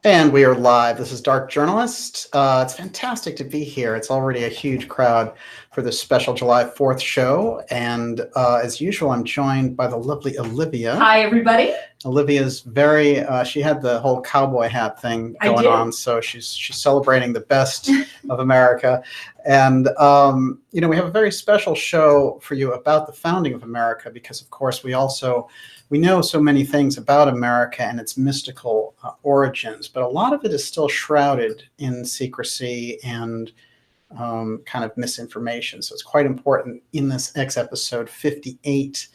And we are live. This is Dark Journalist. It's fantastic to be here. It's already a huge crowd for this special July 4th show. And as usual, I'm joined by the lovely Olivia. Hi, everybody. Olivia's very, she had the whole cowboy hat thing going on. So she's celebrating the best of America. And, we have a very special show for you about the founding of America, because, of course, we know so many things about America and its mystical origins, but a lot of it is still shrouded in secrecy and kind of misinformation. So it's quite important in this episode 58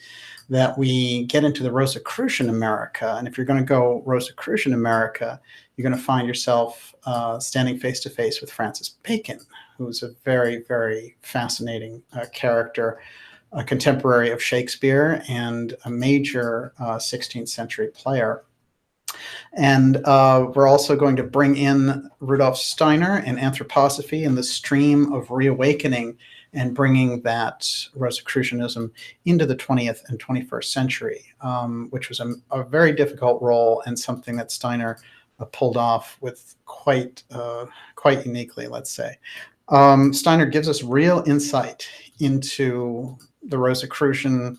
that we get into the Rosicrucian America. And if you're going to go Rosicrucian America, you're going to find yourself standing face to face with Francis Bacon, who's a very, very fascinating character, a contemporary of Shakespeare and a major 16th century player. And we're also going to bring in Rudolf Steiner and anthroposophy and the stream of reawakening and bringing that Rosicrucianism into the 20th and 21st century, which was a very difficult role and something that Steiner pulled off with quite uniquely, let's say. Steiner gives us real insight into the Rosicrucian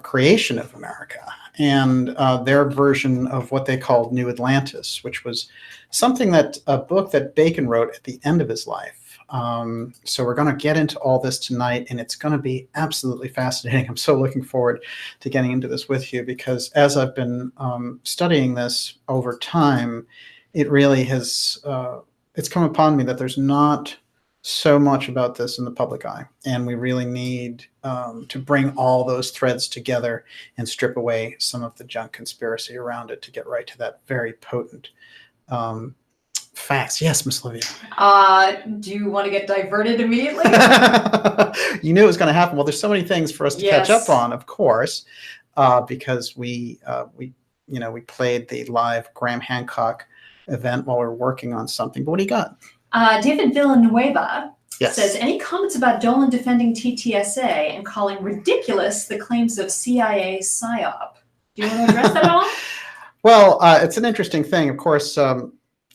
creation of America and their version of what they called New Atlantis, which was a book that Bacon wrote at the end of his life. So we're going to get into all this tonight, and it's going to be absolutely fascinating. I'm so looking forward to getting into this with you, because as I've been studying this over time, it really has it's come upon me that there's not so much about this in the public eye, and we really need to bring all those threads together and strip away some of the junk conspiracy around it to get right to that very potent facts. Yes, Miss Olivia. Do you want to get diverted immediately? You knew it was going to happen. Well, there's so many things for us to catch up on, of course, because we played the live Graham Hancock event while we were working on something. But what do you got? David Villanueva says, any comments about Dolan defending TTSA and calling ridiculous the claims of CIA PSYOP? Do you want to address that at all? Well, it's an interesting thing. Of course,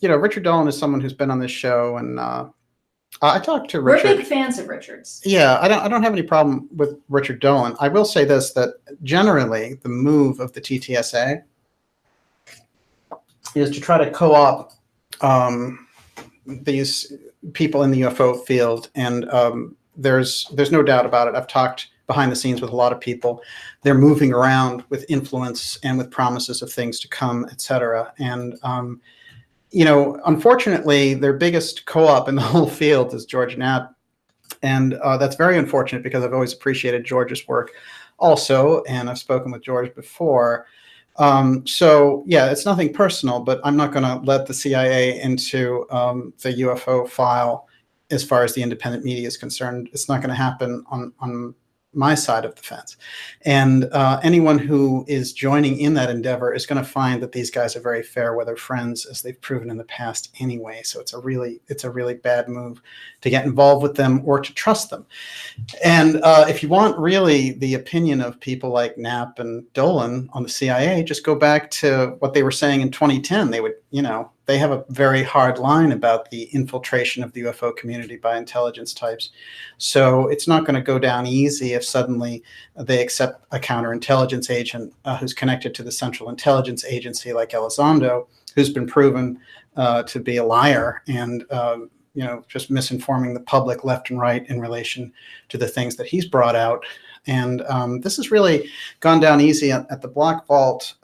Richard Dolan is someone who's been on this show, and I talked to Richard. We're big fans of Richard's. Yeah, I don't have any problem with Richard Dolan. I will say this, that generally the move of the TTSA is to try to co-opt these people in the UFO field, and there's no doubt about it. I've talked behind the scenes with a lot of people. They're moving around with influence and with promises of things to come, etc. And unfortunately, their biggest co-op in the whole field is George Knapp, and that's very unfortunate, because I've always appreciated George's work also, and I've spoken with George before. So yeah, it's nothing personal, but I'm not going to let the CIA into the UFO file as far as the independent media is concerned. It's not going to happen on my side of the fence. And anyone who is joining in that endeavor is going to find that these guys are very fair weather friends, as they've proven in the past anyway. So it's a really bad move to get involved with them or to trust them. And if you want really the opinion of people like Knapp and Dolan on the CIA, just go back to what they were saying in 2010. They have a very hard line about the infiltration of the UFO community by intelligence types. So it's not going to go down easy if suddenly they accept a counterintelligence agent who's connected to the Central Intelligence Agency like Elizondo, who's been proven to be a liar and just misinforming the public left and right in relation to the things that he's brought out. And this has really gone down easy at the Black Vault,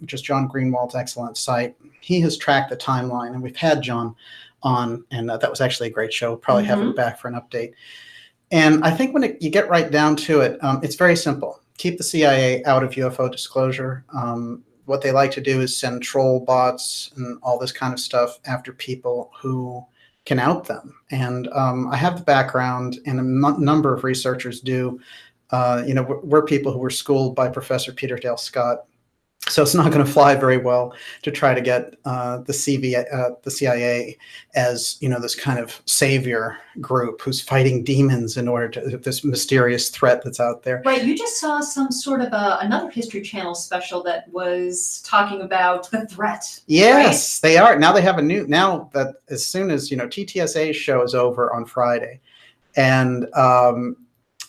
which is John Greenwald's excellent site. He has tracked the timeline, and we've had John on, and that was actually a great show. We'll probably have him back for an update. And I think when you get right down to it, it's very simple. Keep the CIA out of UFO disclosure. What they like to do is send troll bots and all this kind of stuff after people who can out them. And I have the background, and a number of researchers do. We're people who were schooled by Professor Peter Dale Scott So it's not going to fly very well to try to get the CIA as, you know, this kind of savior group who's fighting demons in order to this mysterious threat that's out there. Right. You just saw some sort of another History Channel special that was talking about the threat. Yes, right? They are. Now they have a new, now that as soon as, you know, TTSA's show is over on Friday, and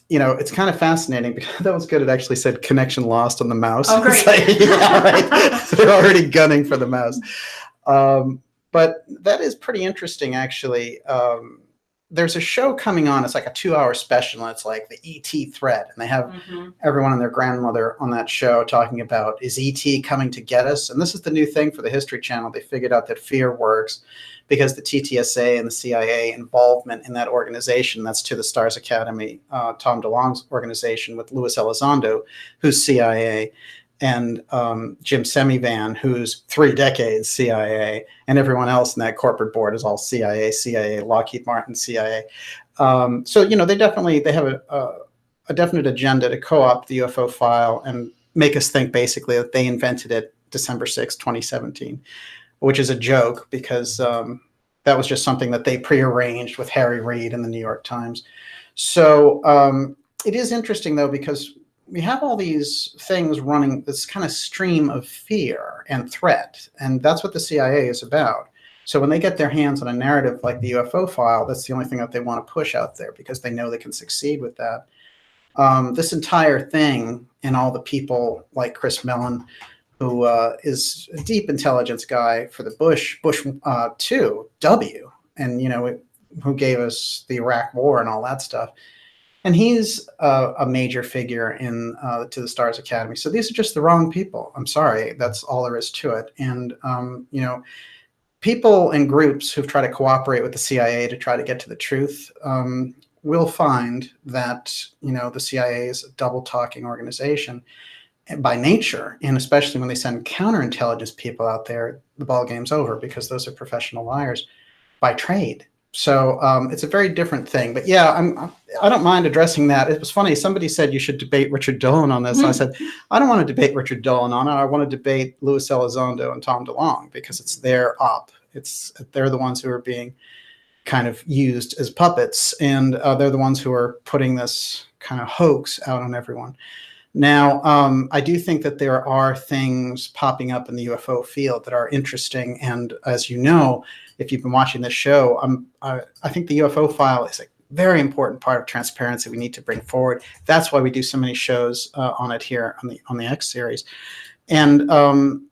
you know, it's kind of fascinating because that was good. It actually said connection lost on the mouse. Oh, great. Like, yeah, right. So they're already gunning for the mouse. But that is pretty interesting, actually. There's a show coming on. It's like a 2-hour special, and it's like the ET threat. And they have everyone and their grandmother on that show talking about, is ET coming to get us? And this is the new thing for the History Channel. They figured out that fear works because the TTSA and the CIA involvement in that organization, that's To the Stars Academy, Tom DeLonge's organization, with Louis Elizondo, who's CIA, and Jim Semivan, who's 3 decades CIA, and everyone else in that corporate board is all CIA, Lockheed Martin, CIA. So, you know, they have a definite agenda to co-opt the UFO file and make us think basically that they invented it December 6, 2017. Which is a joke because that was just something that they prearranged with Harry Reid in the New York Times. So it is interesting, though, because we have all these things running, this kind of stream of fear and threat, and that's what the CIA is about. So when they get their hands on a narrative like the UFO file, that's the only thing that they want to push out there because they know they can succeed with that. This entire thing, and all the people like Chris Mellon, who is a deep intelligence guy for the Bush 2 W, and, you know, who gave us the Iraq War and all that stuff. And he's a major figure in To the Stars Academy. So these are just the wrong people. I'm sorry. That's all there is to it. And, you know, people and groups who've tried to cooperate with the CIA to try to get to the truth will find that, you know, the CIA is a double-talking organization by nature, and especially when they send counterintelligence people out there, the ball game's over because those are professional liars by trade. So it's a very different thing. But yeah, I don't mind addressing that. It was funny. Somebody said you should debate Richard Dillon on this. And I said, I don't want to debate Richard Dillon on it. I want to debate Louis Elizondo and Tom DeLonge because it's their op. They're the ones who are being kind of used as puppets, and they're the ones who are putting this kind of hoax out on everyone. Now, I do think that there are things popping up in the UFO field that are interesting. And as you know, if you've been watching this show, I think the UFO file is a very important part of transparency we need to bring forward. That's why we do so many shows on it here on the X series. And,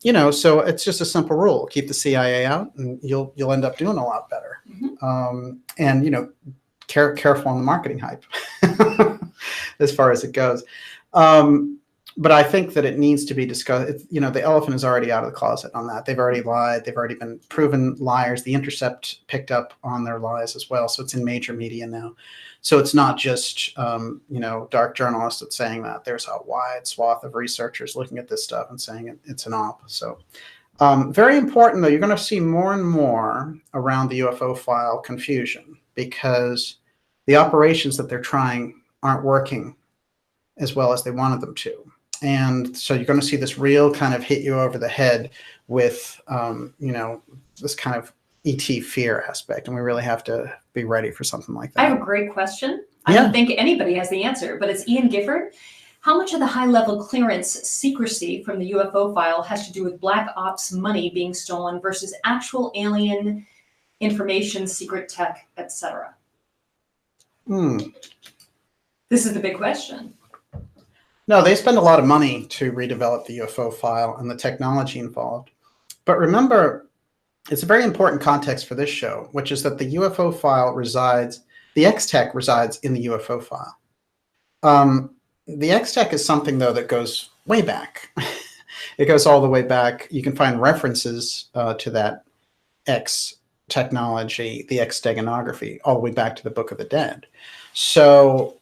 you know, so it's just a simple rule. Keep the CIA out and you'll end up doing a lot better. And, you know, careful on the marketing hype as far as it goes. But I think that it needs to be discussed. You know, the elephant is already out of the closet on that. They've already lied. They've already been proven liars. The Intercept picked up on their lies as well. So it's in major media now. So it's not just, you know, dark journalists that's saying that. There's a wide swath of researchers looking at this stuff and saying it's an op. So very important, though. You're going to see more and more around the UFO file confusion because the operations that they're trying aren't working as well as they wanted them to. And so you're going to see this real kind of hit you over the head with, you know, this kind of ET fear aspect. And we really have to be ready for something like that. I have a great question. I don't think anybody has the answer, but it's Ian Gifford. How much of the high-level clearance secrecy from the UFO file has to do with black ops money being stolen versus actual alien information, secret tech, etc.? This is the big question. No, they spend a lot of money to redevelop the UFO file and the technology involved. But remember, it's a very important context for this show, which is that the UFO file resides, the X-Tech resides in the UFO file. The X-Tech is something, though, that goes way back. It goes all the way back. You can find references to that X technology, the X steganography, all the way back to the Book of the Dead. So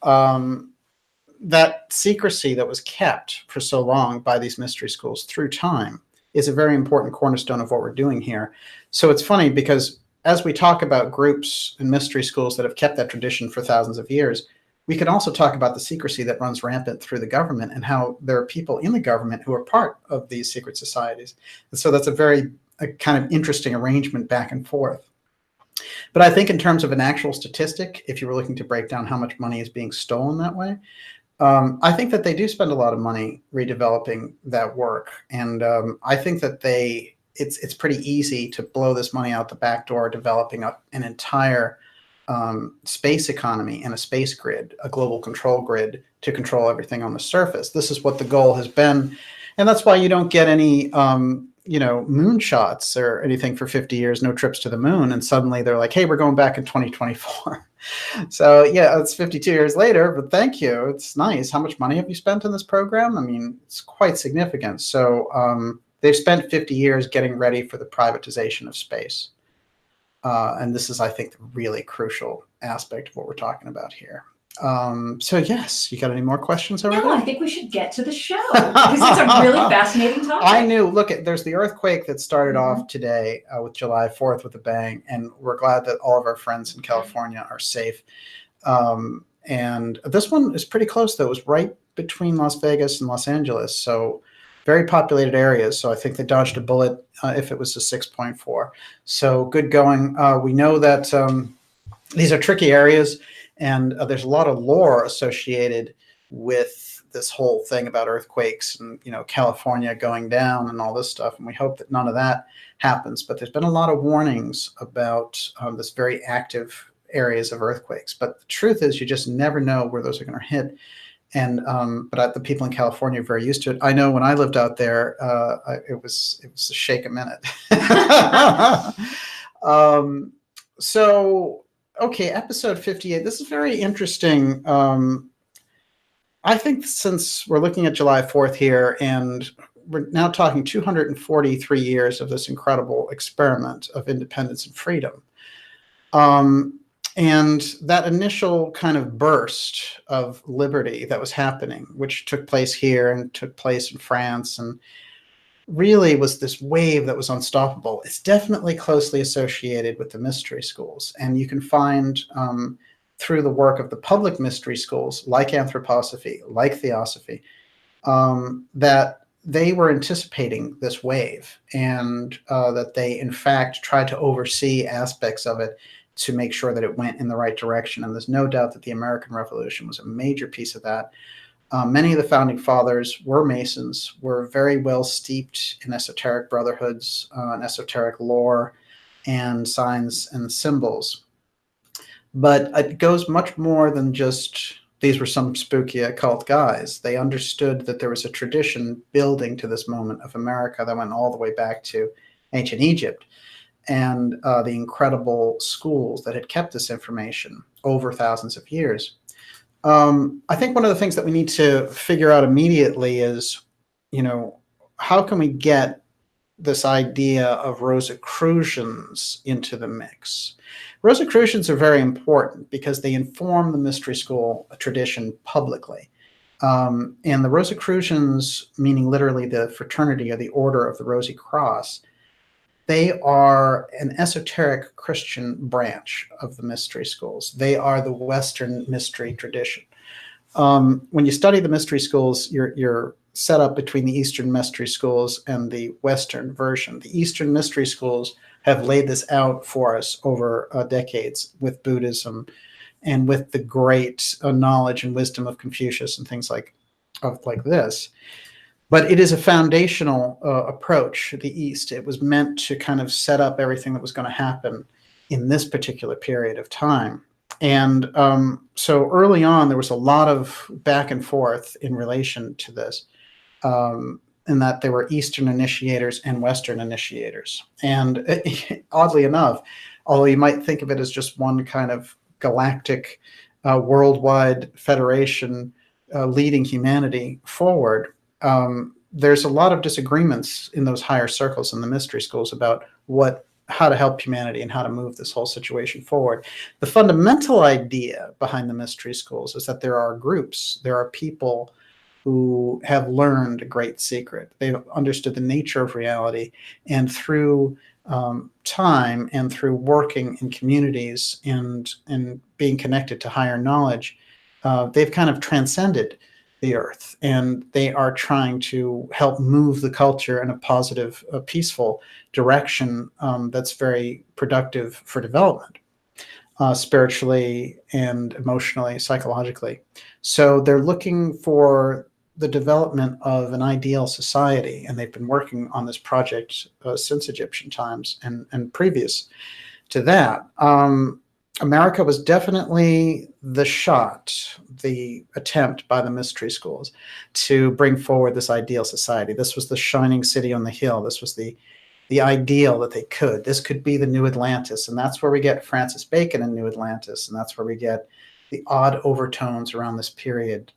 that secrecy that was kept for so long by these mystery schools through time is a very important cornerstone of what we're doing here. So it's funny because as we talk about groups and mystery schools that have kept that tradition for thousands of years, we can also talk about the secrecy that runs rampant through the government and how there are people in the government who are part of these secret societies. And so that's a kind of interesting arrangement back and forth. But I think in terms of an actual statistic, if you were looking to break down how much money is being stolen that way, I think that they do spend a lot of money redeveloping that work. And I think that it's pretty easy to blow this money out the back door, developing an entire space economy and a space grid, a global control grid to control everything on the surface. This is what the goal has been. And that's why you don't get any, moon shots or anything for 50 years, no trips to the moon. And suddenly they're like, hey, we're going back in 2024. So yeah, it's 52 years later, but thank you. It's nice. How much money have you spent on this program? I mean, it's quite significant. So they've spent 50 years getting ready for the privatization of space. And this is, I think, the really crucial aspect of what we're talking about here. So yes, you got any more questions over there? No, I think we should get to the show because it's a really fascinating topic. I knew, there's the earthquake that started off today with July 4th with a bang, and we're glad that all of our friends in California are safe. And this one is pretty close, though. It was right between Las Vegas and Los Angeles, so very populated areas. So I think they dodged a bullet if it was a 6.4. So good going. We know that these are tricky areas. And there's a lot of lore associated with this whole thing about earthquakes and, California going down and all this stuff. And we hope that none of that happens. But there's been a lot of warnings about this very active areas of earthquakes. But the truth is, you just never know where those are going to hit. And but the people in California are very used to it. I know when I lived out there, it was a shake a minute. Okay, episode 58. This is very interesting. I think since we're looking at July 4th here, and we're now talking 243 years of this incredible experiment of independence and freedom. And that initial kind of burst of liberty that was happening, which took place here and took place in France, and really was this wave that was unstoppable. It's definitely closely associated with the mystery schools. And you can find through the work of the public mystery schools, like anthroposophy, like theosophy, that they were anticipating this wave, and that they, in fact, tried to oversee aspects of it to make sure that it went in the right direction. And there's no doubt that the American Revolution was a major piece of that. Many of the founding fathers were Masons, were very well steeped in esoteric brotherhoods, and esoteric lore, and signs and symbols. But it goes much more than just these were some spooky occult guys. They understood that there was a tradition building to this moment of America that went all the way back to ancient Egypt, and the incredible schools that had kept this information over thousands of years. I think one of the things that we need to figure out immediately is, how can we get this idea of Rosicrucians into the mix? Rosicrucians are very important because they inform the mystery school tradition publicly. And the Rosicrucians, meaning literally the fraternity or the order of the Rosy Cross, they are an esoteric Christian branch of the mystery schools. They are the Western mystery tradition. When you study the mystery schools, you're set up between the Eastern mystery schools and the Western version. The Eastern mystery schools have laid this out for us over decades with Buddhism and with the great knowledge and wisdom of Confucius and things like this. But it is a foundational approach, the East. It was meant to kind of set up everything that was going to happen in this particular period of time. And so early on, there was a lot of back and forth in relation to this, in that there were Eastern initiators and Western initiators. And oddly enough, although you might think of it as just one kind of galactic worldwide federation leading humanity forward, there's a lot of disagreements in those higher circles in the mystery schools about how to help humanity and how to move this whole situation forward. The fundamental idea behind the mystery schools is that there are groups, there are people who have learned a great secret. They've understood the nature of reality, and through time and through working in communities and being connected to higher knowledge, they've kind of transcended the earth, and they are trying to help move the culture in a positive, peaceful direction that's very productive for development, spiritually and emotionally, psychologically. So they're looking for the development of an ideal society, and they've been working on this project since Egyptian times and previous to that. America was definitely the shot, the attempt by the mystery schools to bring forward this ideal society. This was the shining city on the hill. This was the ideal that they could. This could be the new Atlantis, and that's where we get Francis Bacon in New Atlantis, and that's where we get the odd overtones around this period.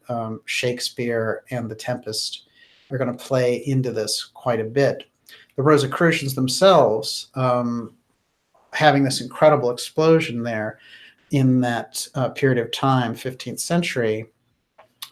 Shakespeare and The Tempest are going to play into this quite a bit. The Rosicrucians themselves, having this incredible explosion there in that period of time, 15th century,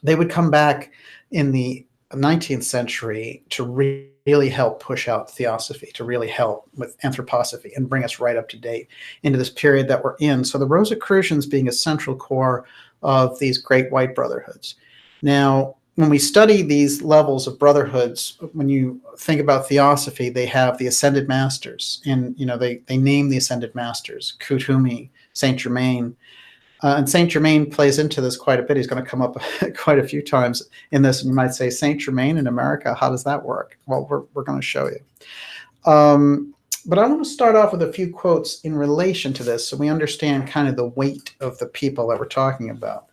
they would come back in the 19th century to really help push out theosophy, to really help with anthroposophy and bring us right up to date into this period that we're in. So the Rosicrucians being a central core of these great white brotherhoods. Now, when we study these levels of brotherhoods, when you think about theosophy, they have the ascended masters, and they name the ascended masters: Kutumi, Saint Germain, and Saint Germain plays into this quite a bit. He's going to come up quite a few times in this, and you might say, Saint Germain in America, how does that work? Well, we're going to show you. But I want to start off with a few quotes in relation to this, so we understand kind of the weight of the people that we're talking about.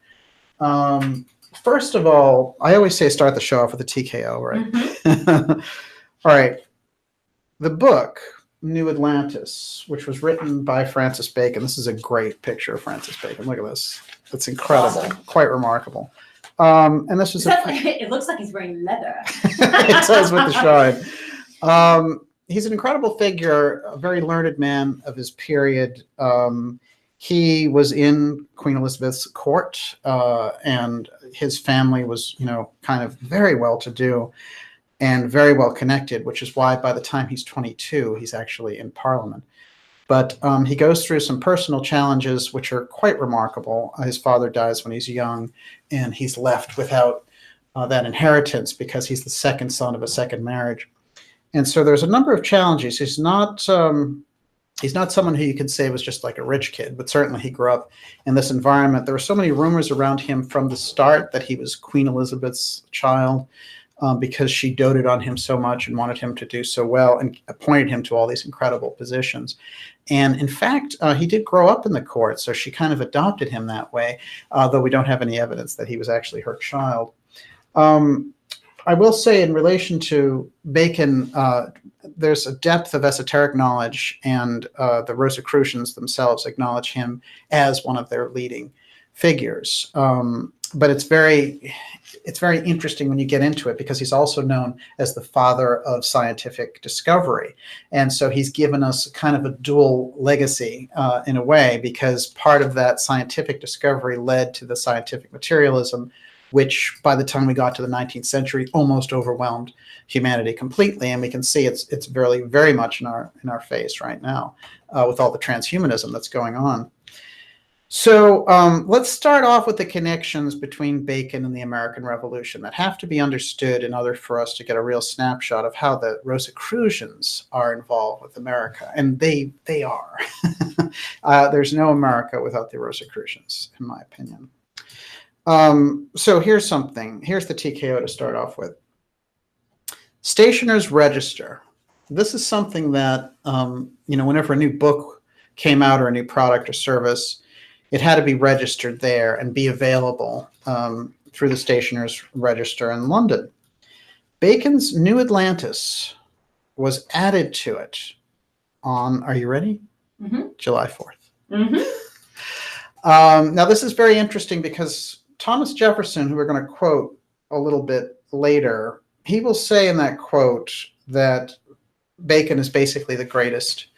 First of all, I always say start the show off with a TKO, right? Mm-hmm. All right. The book, New Atlantis, which was written by Francis Bacon. This is a great picture of Francis Bacon. Look at this. It's incredible. Awesome. Quite remarkable. And this was it looks like he's wearing leather. It does with the shine. He's an incredible figure, a very learned man of his period. He was in Queen Elizabeth's court, and his family was, kind of very well-to-do and very well connected, which is why by the time he's 22, he's actually in Parliament. But he goes through some personal challenges, which are quite remarkable. His father dies when he's young, and he's left without that inheritance because he's the second son of a second marriage. And so there's a number of challenges. He's not someone who you could say was just like a rich kid, but certainly he grew up in this environment. There were so many rumors around him from the start that he was Queen Elizabeth's child, because she doted on him so much and wanted him to do so well and appointed him to all these incredible positions. And in fact, he did grow up in the court, so she kind of adopted him that way, though we don't have any evidence that he was actually her child. I will say in relation to Bacon, there's a depth of esoteric knowledge, and the Rosicrucians themselves acknowledge him as one of their leading figures. But it's very interesting when you get into it, because he's also known as the father of scientific discovery. And so he's given us kind of a dual legacy in a way, because part of that scientific discovery led to the scientific materialism, which by the time we got to the 19th century almost overwhelmed humanity completely. And we can see it's very, very much in our face right now with all the transhumanism that's going on. So let's start off with the connections between Bacon and the American Revolution that have to be understood in order for us to get a real snapshot of how the Rosicrucians are involved with America. And they are. There's no America without the Rosicrucians, in my opinion. So here's something. Here's the TKO to start off with. Stationer's Register. This is something that, whenever a new book came out or a new product or service, it had to be registered there and be available through the Stationer's Register in London. Bacon's New Atlantis was added to it on, are you ready? Mm-hmm. July 4th. Mm-hmm. Now, this is very interesting because Thomas Jefferson, who we're going to quote a little bit later, he will say in that quote that Bacon is basically the greatest,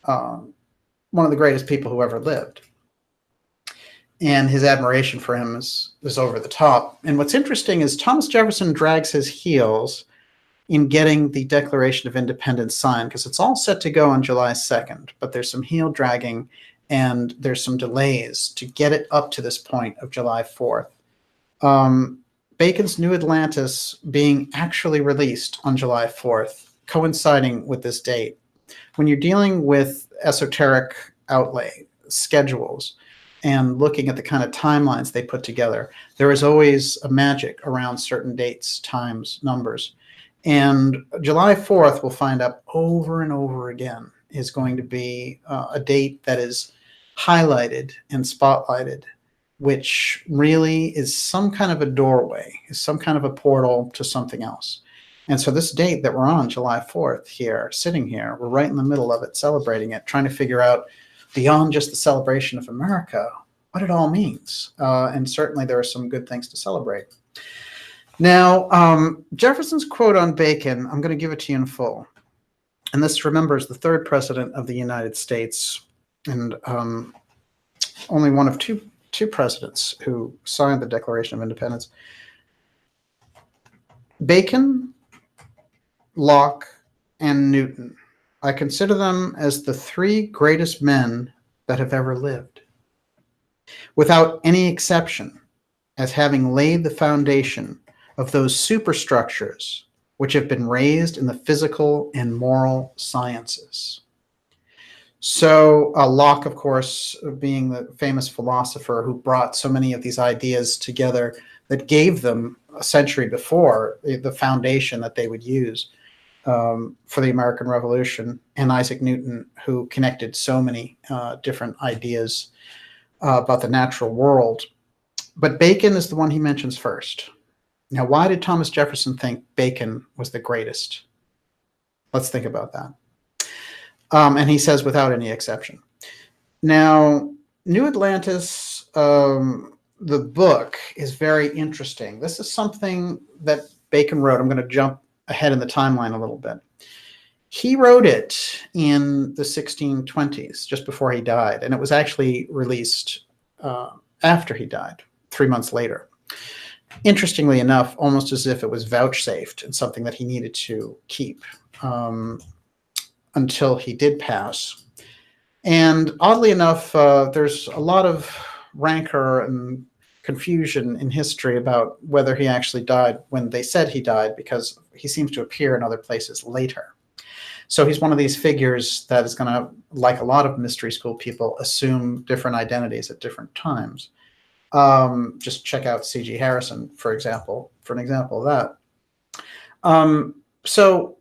one of the greatest people who ever lived. And his admiration for him is over the top. And what's interesting is Thomas Jefferson drags his heels in getting the Declaration of Independence signed, because it's all set to go on July 2nd, but there's some heel dragging and there's some delays to get it up to this point of July 4th. Bacon's New Atlantis being actually released on July 4th, coinciding with this date. When you're dealing with esoteric outlay schedules and looking at the kind of timelines they put together, there is always a magic around certain dates, times, numbers. And July 4th, we'll find out over and over again, is going to be a date that is highlighted and spotlighted, which really is some kind of a doorway, is some kind of a portal to something else. And so this date that we're on, July 4th here, sitting here, we're right in the middle of it, celebrating it, trying to figure out beyond just the celebration of America, what it all means. And certainly there are some good things to celebrate. Now, Jefferson's quote on Bacon, I'm going to give it to you in full. And this, remember, is the third president of the United States, and only one of two presidents who signed the Declaration of Independence. Bacon, Locke, and Newton, I consider them as the three greatest men that have ever lived, without any exception, as having laid the foundation of those superstructures which have been raised in the physical and moral sciences. So Locke, of course, being the famous philosopher who brought so many of these ideas together that gave them a century before the foundation that they would use for the American Revolution, and Isaac Newton, who connected so many different ideas about the natural world. But Bacon is the one he mentions first. Now, why did Thomas Jefferson think Bacon was the greatest? Let's think about that. And he says, without any exception. Now, New Atlantis, the book, is very interesting. This is something that Bacon wrote. I'm going to jump ahead in the timeline a little bit. He wrote it in the 1620s, just before he died, and it was actually released after he died, 3 months later. Interestingly enough, almost as if it was vouchsafed and something that he needed to keep until he did pass. And oddly enough, there's a lot of rancor and confusion in history about whether he actually died when they said he died, because he seems to appear in other places later. So he's one of these figures that is going to, like a lot of mystery school people, assume different identities at different times. Just check out C.G. Harrison, for an example of that. So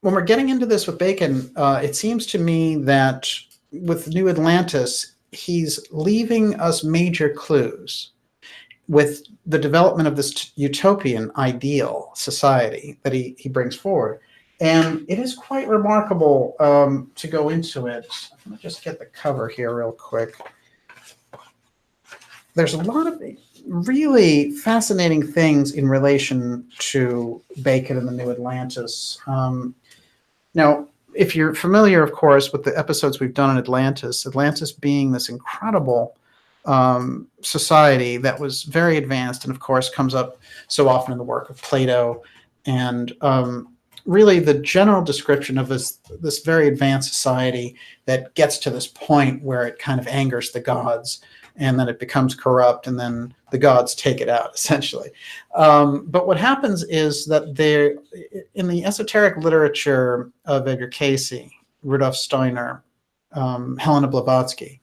when we're getting into this with Bacon, it seems to me that with New Atlantis, he's leaving us major clues with the development of this utopian ideal society that he brings forward. And it is quite remarkable to go into it. I'm going to just get the cover here real quick. There's a lot of really fascinating things in relation to Bacon and the New Atlantis. Now, if you're familiar, of course, with the episodes we've done on Atlantis, Atlantis being this incredible society that was very advanced and, of course, comes up so often in the work of Plato, and really the general description of this very advanced society that gets to this point where it kind of angers the gods, and then it becomes corrupt, and then the gods take it out, essentially. But what happens is that in the esoteric literature of Edgar Cayce, Rudolf Steiner, Helena Blavatsky,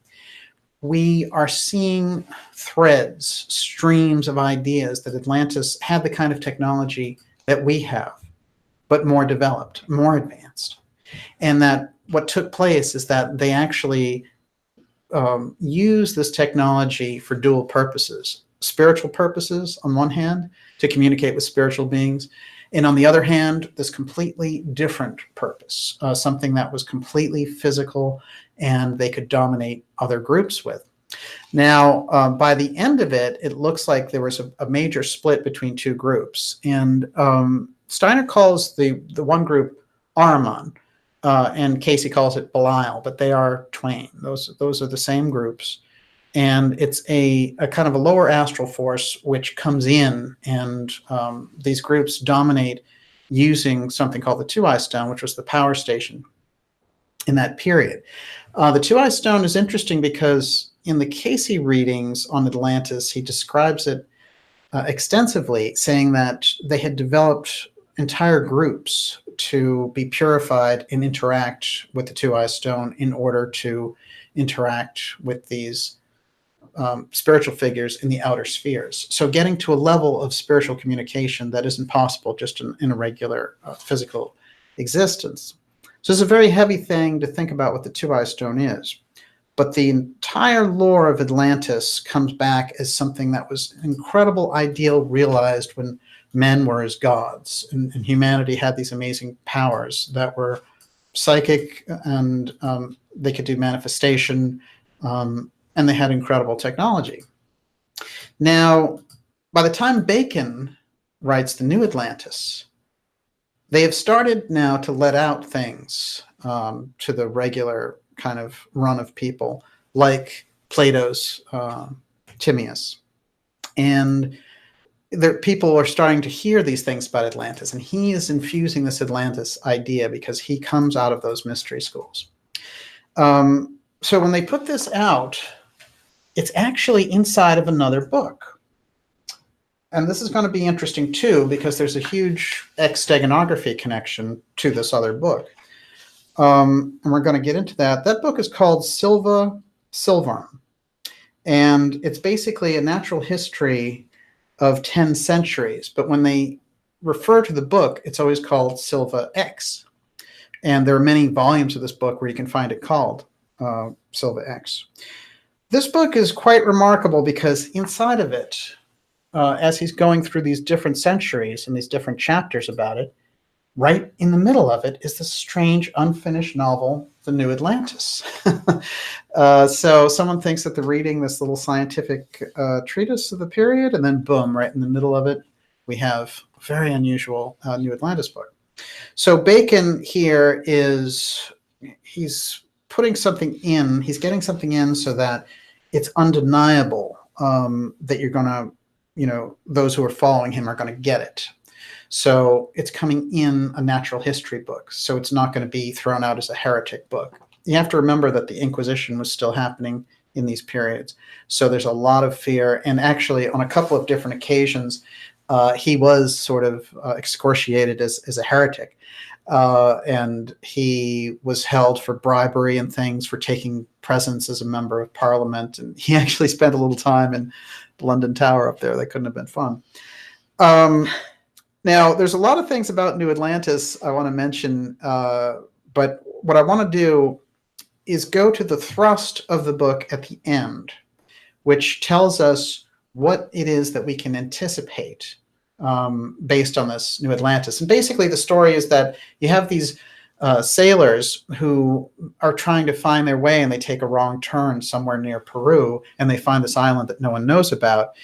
we are seeing threads, streams of ideas that Atlantis had the kind of technology that we have, but more developed, more advanced. And that what took place is that they actually use this technology for dual purposes. Spiritual purposes, on one hand, to communicate with spiritual beings, and on the other hand, this completely different purpose, something that was completely physical and they could dominate other groups with. Now, by the end of it, it looks like there was a major split between two groups. And Steiner calls the one group Ahriman, and Cayce calls it Belial, but they are twain. Those are the same groups. And it's a kind of a lower astral force which comes in, and these groups dominate using something called the Two-Eye Stone, which was the power station in that period. The Two-Eye Stone is interesting because in the Cayce readings on Atlantis, he describes it extensively, saying that they had developed entire groups to be purified and interact with the two-eyed stone in order to interact with these spiritual figures in the outer spheres. So getting to a level of spiritual communication that isn't possible just in a regular physical existence. So it's a very heavy thing to think about what the two-eyed stone is. But the entire lore of Atlantis comes back as something that was an incredible ideal realized when men were as gods, and humanity had these amazing powers that were psychic, and they could do manifestation, and they had incredible technology. Now, by the time Bacon writes the New Atlantis, they have started now to let out things to the regular kind of run of people, like Plato's Timaeus. And people are starting to hear these things about Atlantis, and he is infusing this Atlantis idea because he comes out of those mystery schools. So when they put this out, it's actually inside of another book. And this is going to be interesting too, because there's a huge steganography connection to this other book. And we're going to get into that. That book is called Silva Silvarum. And it's basically a natural history of 10 centuries. But when they refer to the book, it's always called Silva X. And there are many volumes of this book where you can find it called Silva X. This book is quite remarkable because inside of it, as he's going through these different centuries and these different chapters about it, right in the middle of it is this strange unfinished novel, The New Atlantis. So someone thinks that they're reading this little scientific treatise of the period, and then boom, right in the middle of it, we have a very unusual New Atlantis book. So Bacon here he's putting something in, he's getting something in so that it's undeniable that you're going to, those who are following him are going to get it. So it's coming in a natural history book. So it's not going to be thrown out as a heretic book. You have to remember that the Inquisition was still happening in these periods. So there's a lot of fear. And actually, on a couple of different occasions, he was sort of excoriated as a heretic. And he was held for bribery and things, for taking presents as a member of parliament. And he actually spent a little time in the London Tower up there. That couldn't have been fun. Now, there's a lot of things about New Atlantis I want to mention, but what I want to do is go to the thrust of the book at the end, which tells us what it is that we can anticipate based on this New Atlantis. And basically, the story is that you have these sailors who are trying to find their way, and they take a wrong turn somewhere near Peru, and they find this island that no one knows about.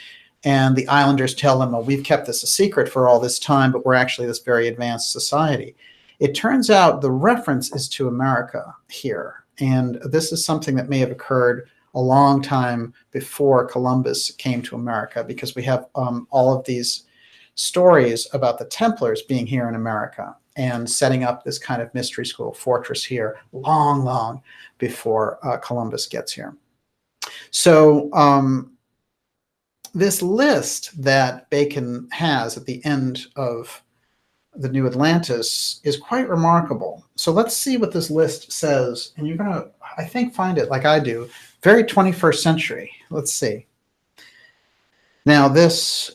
And the islanders tell them, well, we've kept this a secret for all this time, but we're actually this very advanced society. It turns out the reference is to America here. And this is something that may have occurred a long time before Columbus came to America, because we have all of these stories about the Templars being here in America and setting up this kind of mystery school fortress here long, long before Columbus gets here. So this list that Bacon has at the end of the New Atlantis is quite remarkable. So let's see what this list says. And you're going to, I think, find it like I do, very 21st century. Let's see. Now this,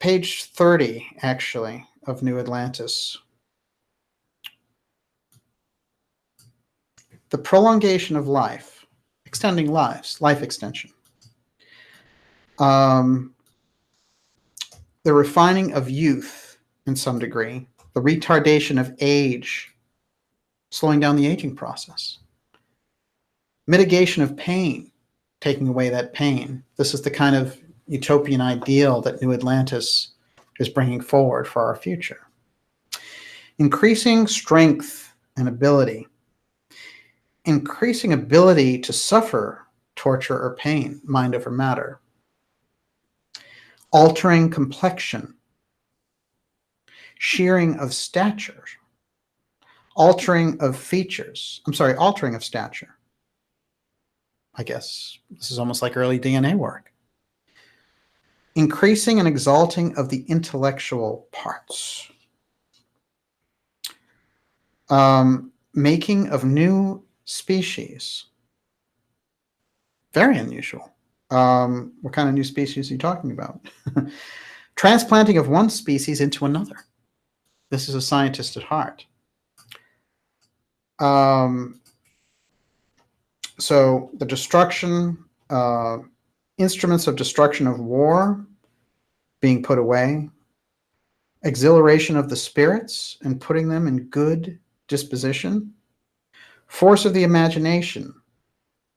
page 30, actually, of New Atlantis. The prolongation of life, extending lives, life extension. The refining of youth in some degree, the retardation of age, slowing down the aging process, mitigation of pain, taking away that pain. This is the kind of utopian ideal that New Atlantis is bringing forward for our future. Increasing strength and ability, increasing ability to suffer torture or pain, mind over matter. Altering complexion, shearing of stature, altering of features. I'm sorry, altering of stature. I guess this is almost like early DNA work. increasing and exalting of the intellectual parts. Making of new species. Very unusual. What kind of new species are you talking about? Transplanting of one species into another. This is a scientist at heart. So the destruction, instruments of destruction of war being put away, exhilaration of the spirits and putting them in good disposition, force of the imagination,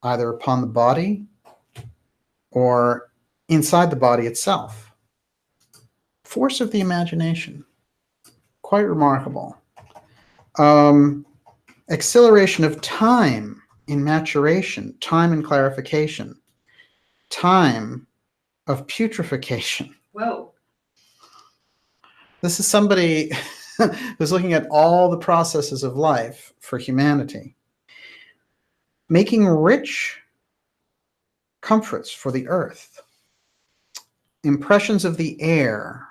either upon the body or inside the body itself. Force of the imagination, quite remarkable. Acceleration of time in maturation, time in clarification, time of putrefaction. Whoa. This is somebody who's looking at all the processes of life for humanity. Making rich comforts for the earth. Impressions of the air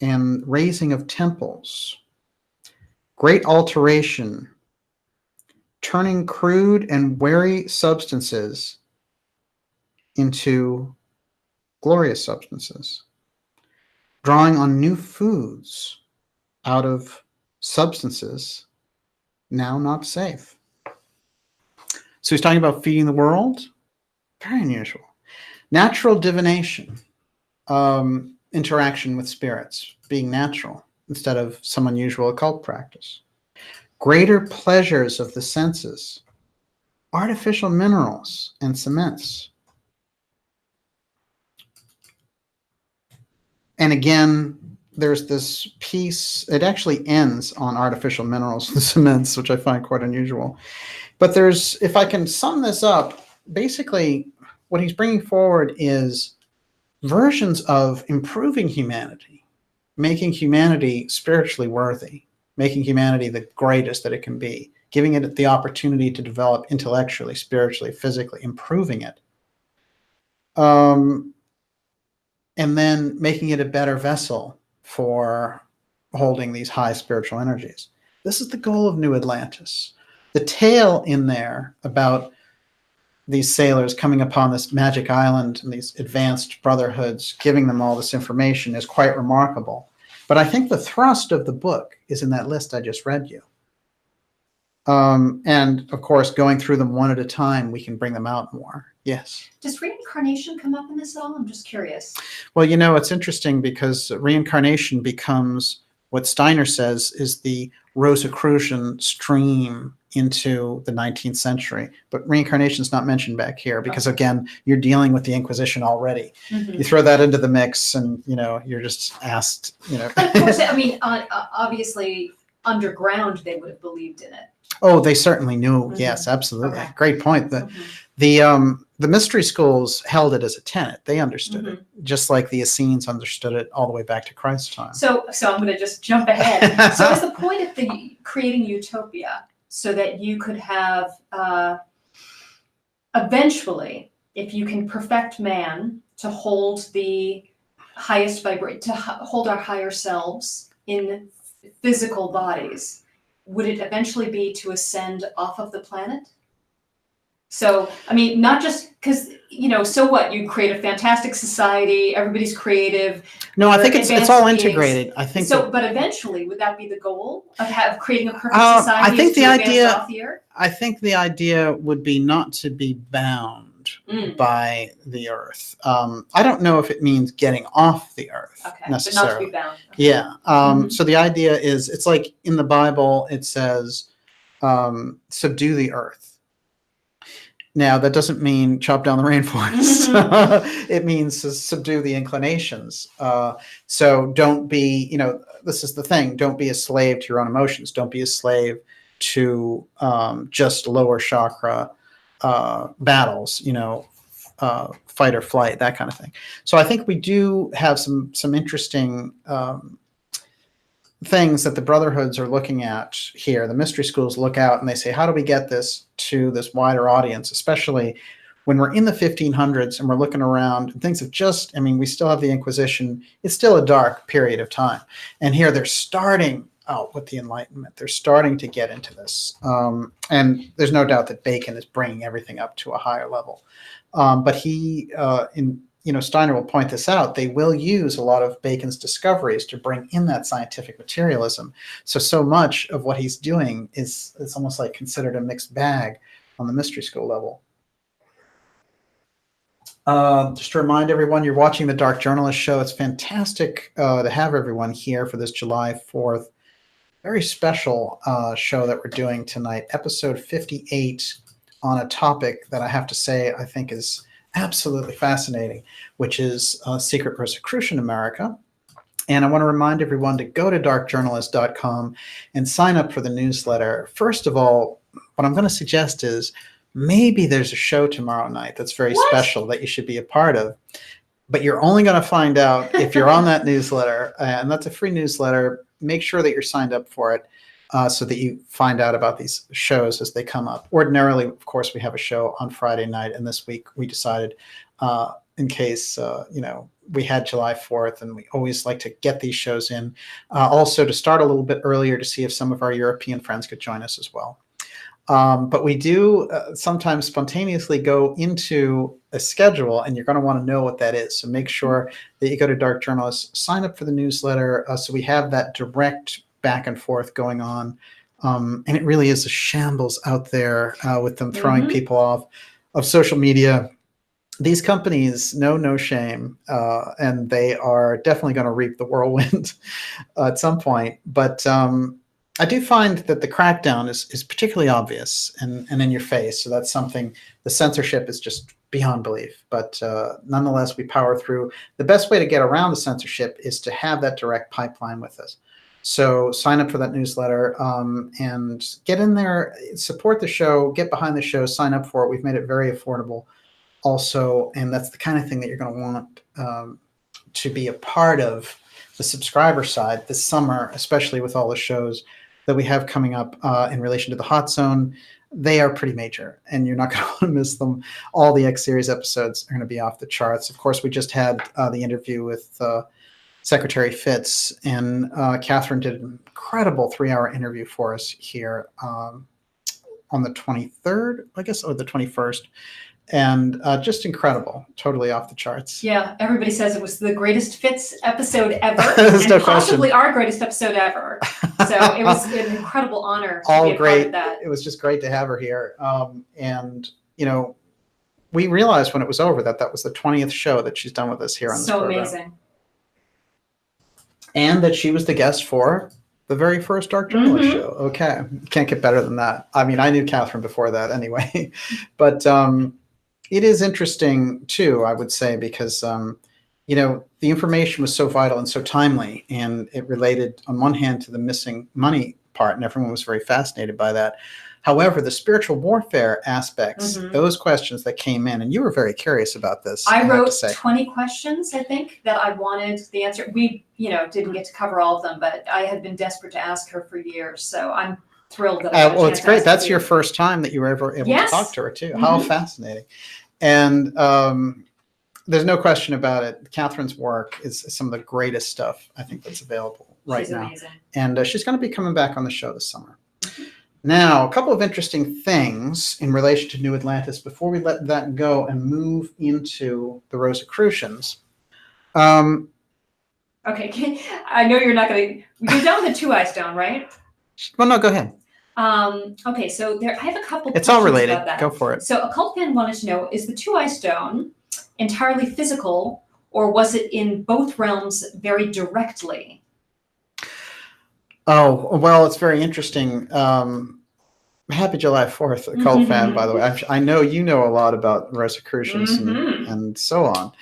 and raising of temples. Great alteration. Turning crude and wary substances into glorious substances. Drawing on new foods out of substances now not safe. So he's talking about feeding the world. Very unusual. Natural divination, interaction with spirits, being natural instead of some unusual occult practice. Greater pleasures of the senses, artificial minerals and cements. And again, there's this piece, it actually ends on artificial minerals and cements, which I find quite unusual. But there's, if I can sum this up, basically what he's bringing forward is versions of improving humanity, making humanity spiritually worthy, making humanity the greatest that it can be, giving it the opportunity to develop intellectually, spiritually, physically, improving it. And then making it a better vessel for holding these high spiritual energies. This is the goal of New Atlantis. The tale in there about these sailors coming upon this magic island and these advanced brotherhoods, giving them all this information is quite remarkable. But I think the thrust of the book is in that list I just read you. And of course, going through them one at a time, we can bring them out more. Yes. Does reincarnation come up in this at all? I'm just curious. Well, you know, it's interesting because reincarnation becomes what Steiner says is the Rosicrucian stream into the 19th century. But reincarnation is not mentioned back here because, again, you're dealing with the Inquisition already. Mm-hmm. You throw that into the mix and, you know, you're just asked, you know. But of course, I mean, obviously, underground, they would have believed in it. Oh, they certainly knew. Mm-hmm. Yes, absolutely. Okay. Great point. The mystery schools held it as a tenet. They understood it, just like the Essenes understood it all the way back to Christ's time. So I'm going to just jump ahead. So is the point of creating utopia so that you could have, eventually, if you can perfect man to hold the highest to hold our higher selves in physical bodies, would it eventually be to ascend off of the planet? So, I mean, not just because, you know, so what? You create a fantastic society, everybody's creative. No, I think it's all integrated. I think so. But eventually, would that be the goal of creating a perfect society? I think the idea would be not to be bound by the earth. I don't know if it means getting off the earth necessarily. But not to be bound. Okay. Yeah. So the idea is, it's like in the Bible, it says, subdue the earth. Now, that doesn't mean chop down the rainforest. It means to subdue the inclinations. So don't be, you know, this is the thing. Don't be a slave to your own emotions. Don't be a slave to just lower chakra battles, you know, fight or flight, that kind of thing. So I think we do have some interesting things that the brotherhoods are looking at here. The mystery schools look out and they say, how do we get this to this wider audience, especially when we're in the 1500s and we're looking around, and things have just, I mean, we still have the Inquisition. It's still a dark period of time. And here they're starting out with the Enlightenment. They're starting to get into this. And there's no doubt that Bacon is bringing everything up to a higher level. But Steiner will point this out, they will use a lot of Bacon's discoveries to bring in that scientific materialism. So much of what he's doing is almost like considered a mixed bag on the mystery school level. Just to remind everyone, you're watching the Dark Journalist Show. It's fantastic to have everyone here for this July 4th very special show that we're doing tonight, episode 58, on a topic that I have to say I think is absolutely fascinating, which is secret Rosicrucian America. And I want to remind everyone to go to darkjournalist.com and sign up for the newsletter. First of all, what I'm going to suggest is maybe there's a show tomorrow night that's very special that you should be a part of. But you're only going to find out if you're on that newsletter, and that's a free newsletter. Make sure that you're signed up for it so that you find out about these shows as they come up. Ordinarily, of course, we have a show on Friday night, and this week we decided, in case we had July 4th, and we always like to get these shows in, also to start a little bit earlier to see if some of our European friends could join us as well. But we do sometimes spontaneously go into a schedule, and you're going to want to know what that is. So make sure that you go to Dark Journalist, sign up for the newsletter, so we have that direct back and forth going on. And it really is a shambles out there with them throwing people off of social media. These companies know no shame, and they are definitely going to reap the whirlwind at some point. But I do find that the crackdown is particularly obvious and in your face. So that's something, the censorship is just beyond belief. But nonetheless, we power through. The best way to get around the censorship is to have that direct pipeline with us. So sign up for that newsletter and get in there, support the show, get behind the show, sign up for it. We've made it very affordable also. And that's the kind of thing that you're going to want to be a part of the subscriber side this summer, especially with all the shows that we have coming up in relation to the Hot Zone. They are pretty major, and you're not going to want to miss them. All the X-Series episodes are going to be off the charts. Of course, we just had the interview with Secretary Fitz, and Catherine did an incredible 3-hour interview for us here on the 23rd, I guess, or the 21st. And just incredible, totally off the charts. Yeah, everybody says it was the greatest Fitz episode ever, There's and no possibly question. our greatest episode ever. So it was an incredible honor to All be a great. part of that. It was just great to have her here. And, we realized when it was over that was the 20th show that she's done with us here on this program. So amazing. And that she was the guest for the very first Dark Journalist show. Okay, can't get better than that. I mean, I knew Catherine before that anyway. But it is interesting, too, I would say, because, the information was so vital and so timely, and it related, on one hand, to the missing money part, and everyone was very fascinated by that. However, the spiritual warfare aspects, those questions that came in, and you were very curious about this. I wrote 20 questions, I think, that I wanted the answer. We, didn't get to cover all of them, but I had been desperate to ask her for years, so I'm thrilled that I got a well, chance it's great. to That's ask your you. first time that you were ever able to talk to her, too. How fascinating. And there's no question about it. Catherine's work is some of the greatest stuff, I think, that's available right now. She's amazing. And she's going to be coming back on the show this summer. Now, a couple of interesting things in relation to New Atlantis before we let that go and move into the Rosicrucians. Okay, I know you're not going to. You're done with the two-eye stone, right? Well, no, go ahead. Okay, so I have a couple. It's all related. About that. Go for it. So a cult fan wanted to know: is the two-eye stone entirely physical, or was it in both realms very directly? Oh, well, it's very interesting. Happy July 4th, a cult fan, by the way. I know you know a lot about Rosicrucians and so on.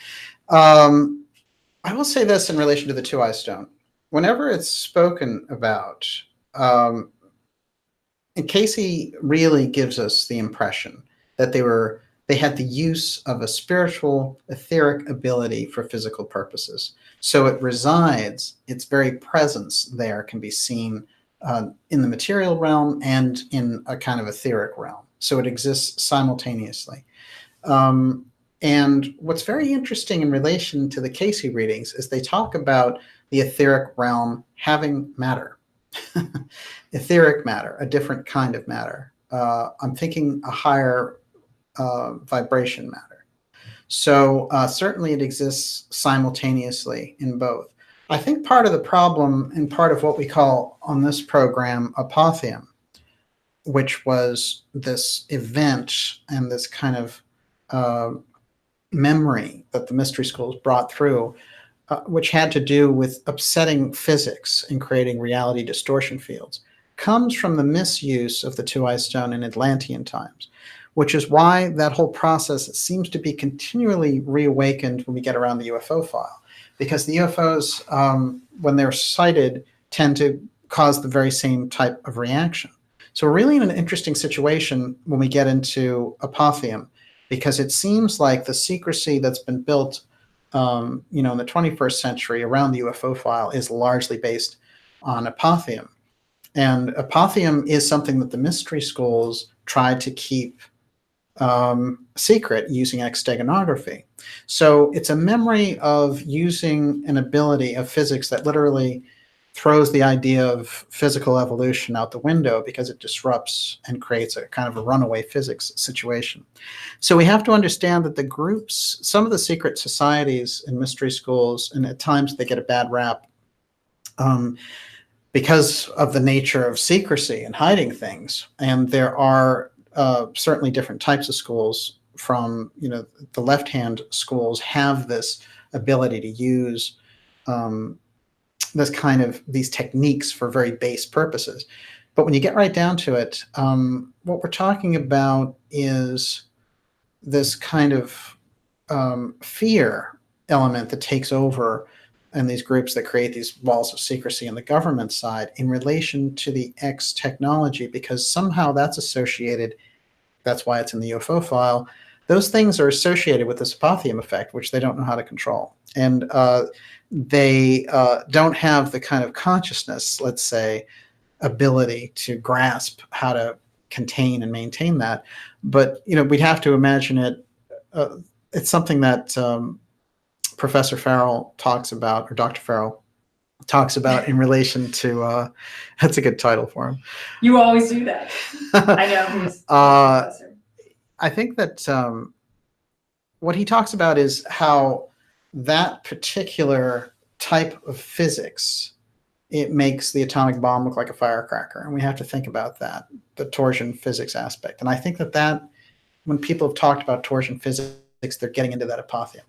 I will say this in relation to the two-eye stone. Whenever it's spoken about, and Casey really gives us the impression that they had the use of a spiritual, etheric ability for physical purposes. So it resides, its very presence there can be seen in the material realm and in a kind of etheric realm. So it exists simultaneously. And what's very interesting in relation to the Casey readings is they talk about the etheric realm having matter. Etheric matter, a different kind of matter. I'm thinking a higher vibration matter. So certainly it exists simultaneously in both. I think part of the problem and part of what we call on this program apotheum, which was this event and this kind of memory that the mystery schools brought through, which had to do with upsetting physics and creating reality distortion fields, comes from the misuse of the two-eyed stone in Atlantean times, which is why that whole process seems to be continually reawakened when we get around the UFO file, because the UFOs, when they're sighted, tend to cause the very same type of reaction. So we're really in an interesting situation when we get into apotheum, because it seems like the secrecy that's been built in the 21st century around the UFO file is largely based on apotheum. And apotheum is something that the mystery schools tried to keep secret using exteganography. So it's a memory of using an ability of physics that literally throws the idea of physical evolution out the window because it disrupts and creates a kind of a runaway physics situation. So we have to understand that the groups, some of the secret societies and mystery schools, and at times they get a bad rap because of the nature of secrecy and hiding things. And there are certainly different types of schools. From, the left-hand schools have this ability to use these techniques for very base purposes. But when you get right down to it, what we're talking about is this kind of fear element that takes over in these groups that create these walls of secrecy on the government side in relation to the X technology, because somehow that's associated, that's why it's in the UFO file, those things are associated with this apotheum effect, which they don't know how to control. And they don't have the kind of consciousness, let's say, ability to grasp how to contain and maintain that. But, we'd have to imagine it. It's something that Professor Farrell talks about, or Dr. Farrell talks about in relation to, that's a good title for him. You always do that. I know. He's professor. I think that what he talks about is how that particular type of physics, it makes the atomic bomb look like a firecracker. And we have to think about that, the torsion physics aspect. And I think that when people have talked about torsion physics, they're getting into that apotheum.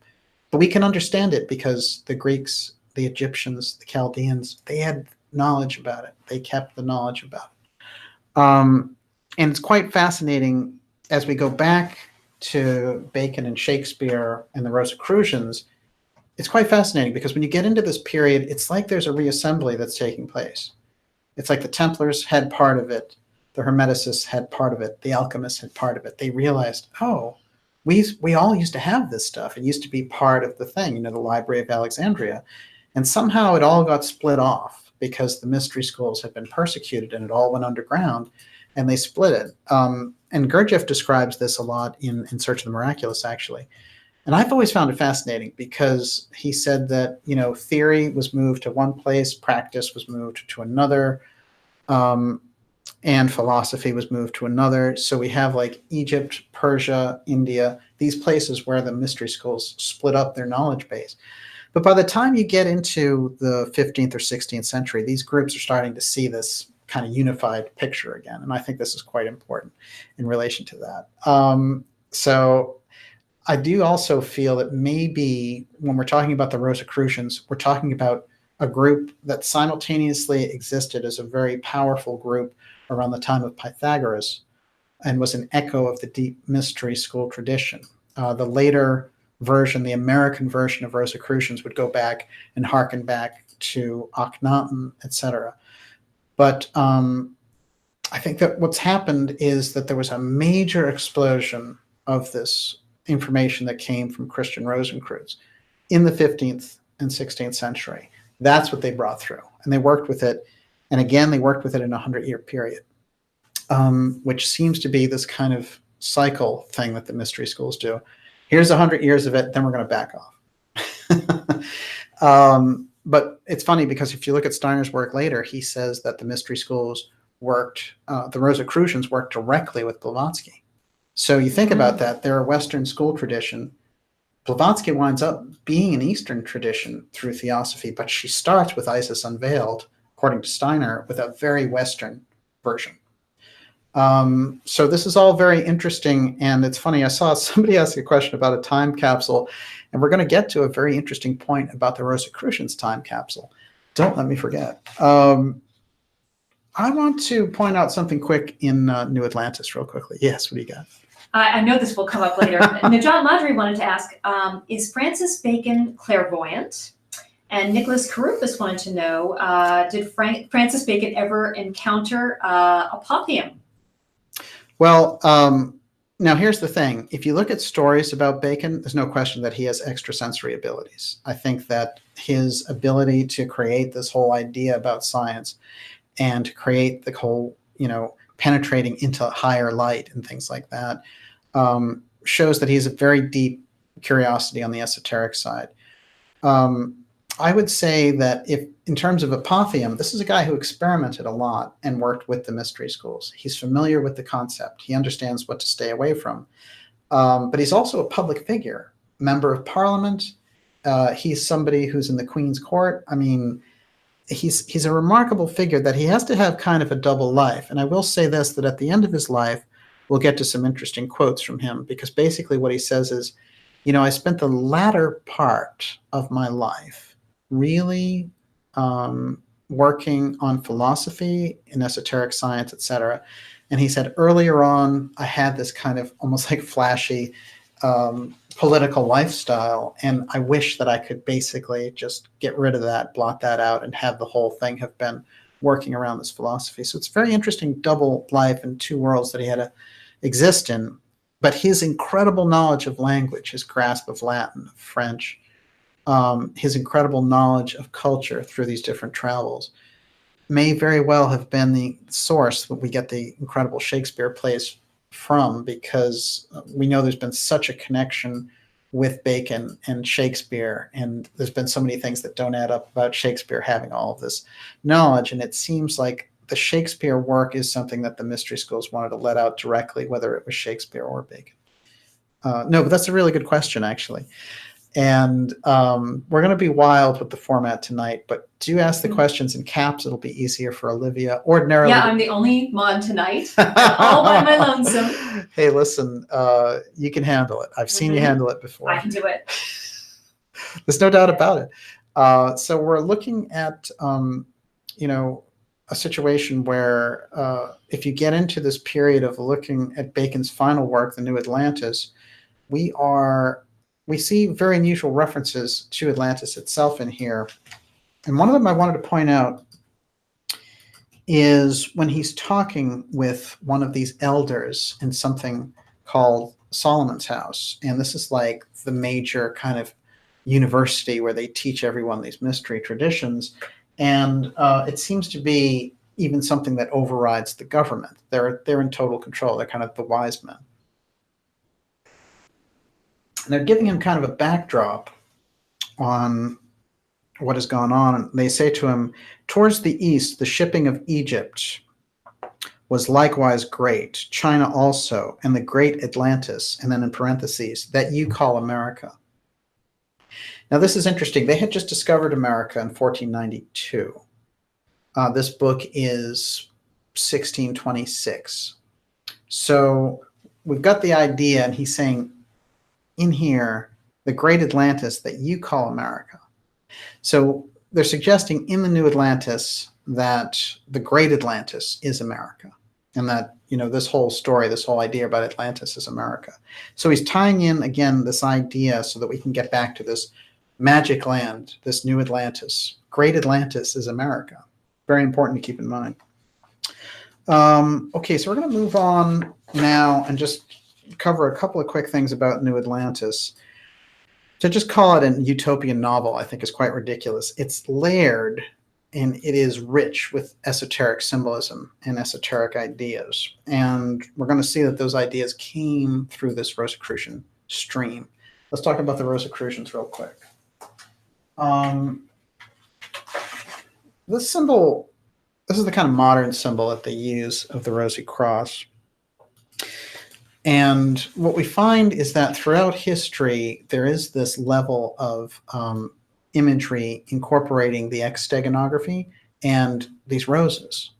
But we can understand it because the Greeks, the Egyptians, the Chaldeans, they had knowledge about it. They kept the knowledge about it. And it's quite fascinating as we go back to Bacon and Shakespeare and the Rosicrucians. It's quite fascinating because when you get into this period, it's like there's a reassembly that's taking place. It's like the Templars had part of it, the Hermeticists had part of it, the alchemists had part of it. They realized, we all used to have this stuff. It used to be part of the thing, the Library of Alexandria. And somehow it all got split off because the mystery schools had been persecuted and it all went underground and they split it. And Gurdjieff describes this a lot in Search of the Miraculous, actually. And I've always found it fascinating because he said that, theory was moved to one place, practice was moved to another, and philosophy was moved to another. So we have like Egypt, Persia, India, these places where the mystery schools split up their knowledge base. But by the time you get into the 15th or 16th century, these groups are starting to see this kind of unified picture again. And I think this is quite important in relation to that. So I do also feel that maybe when we're talking about the Rosicrucians, we're talking about a group that simultaneously existed as a very powerful group around the time of Pythagoras and was an echo of the deep mystery school tradition. The later version, the American version of Rosicrucians, would go back and harken back to Akhenaten, etc. But I think that what's happened is that there was a major explosion of this information that came from Christian Rosenkreuz in the 15th and 16th century. That's what they brought through. And they worked with it. And again, they worked with it in a 100-year period, which seems to be this kind of cycle thing that the mystery schools do. Here's 100 years of it, then we're going to back off. But it's funny because if you look at Steiner's work later, he says that the mystery schools worked, the Rosicrucians worked directly with Blavatsky. So you think about that, they're a Western school tradition. Blavatsky winds up being an Eastern tradition through theosophy, but she starts with Isis Unveiled, according to Steiner, with a very Western version. So this is all very interesting, and it's funny, I saw somebody ask a question about a time capsule, and we're going to get to a very interesting point about the Rosicrucians' time capsule. Don't let me forget. I want to point out something quick in New Atlantis real quickly. Yes, what do you got? I know this will come up later. Najat Madri wanted to ask, is Francis Bacon clairvoyant? And Nicholas Carupus wanted to know, did Francis Bacon ever encounter apotheum? Well, now here's the thing. If you look at stories about Bacon, there's no question that he has extrasensory abilities. I think that his ability to create this whole idea about science and to create the whole, penetrating into higher light and things like that shows that he has a very deep curiosity on the esoteric side. I would say that if, in terms of apotheum, this is a guy who experimented a lot and worked with the mystery schools. He's familiar with the concept. He understands what to stay away from. But he's also a public figure, member of parliament. He's somebody who's in the Queen's court. I mean, he's a remarkable figure that he has to have kind of a double life. And I will say this, that at the end of his life, we'll get to some interesting quotes from him, because basically what he says is, I spent the latter part of my life really working on philosophy and esoteric science, etc. And he said earlier on, I had this kind of almost like flashy political lifestyle, and I wish that I could basically just get rid of that, blot that out, and have the whole thing have been working around this philosophy. So it's a very interesting double life in two worlds that he had to exist in. But his incredible knowledge of language, his grasp of Latin, of French, his incredible knowledge of culture through these different travels may very well have been the source that we get the incredible Shakespeare plays from, because we know there's been such a connection with Bacon and Shakespeare, and there's been so many things that don't add up about Shakespeare having all of this knowledge. And it seems like the Shakespeare work is something that the mystery schools wanted to let out directly, whether it was Shakespeare or Bacon. No, but that's a really good question, actually. And we're going to be wild with the format tonight, but do ask the questions in caps. It'll be easier for Olivia. Ordinarily, yeah, I'm the only mod tonight, all by my lonesome. Hey, listen, you can handle it. I've seen you handle it before. I can do it. There's no doubt about it. So we're looking at, a situation where if you get into this period of looking at Bacon's final work, The New Atlantis, we see very unusual references to Atlantis itself in here. And one of them I wanted to point out is when he's talking with one of these elders in something called Solomon's House. And this is like the major kind of university where they teach everyone these mystery traditions. And it seems to be even something that overrides the government. They're in total control. They're kind of the wise men. And they're giving him kind of a backdrop on what has gone on. And they say to him, towards the east, the shipping of Egypt was likewise great, China also, and the great Atlantis, and then in parentheses, that you call America. Now, this is interesting. They had just discovered America in 1492. This book is 1626. So we've got the idea, and he's saying, in here, the great Atlantis that you call America. So they're suggesting in the New Atlantis that the great Atlantis is America, and that, this whole story, this whole idea about Atlantis is America. So he's tying in, again, this idea so that we can get back to this magic land, this new Atlantis. Great Atlantis is America. Very important to keep in mind. Okay, so we're going to move on now and just cover a couple of quick things about New Atlantis. To just call it an utopian novel, I think, is quite ridiculous. It's layered and it is rich with esoteric symbolism and esoteric ideas. And we're going to see that those ideas came through this Rosicrucian stream. Let's talk about the Rosicrucians real quick. This symbol, this is the kind of modern symbol that they use of the Rosy Cross. And what we find is that throughout history, there is this level of imagery incorporating the X steganography and these roses.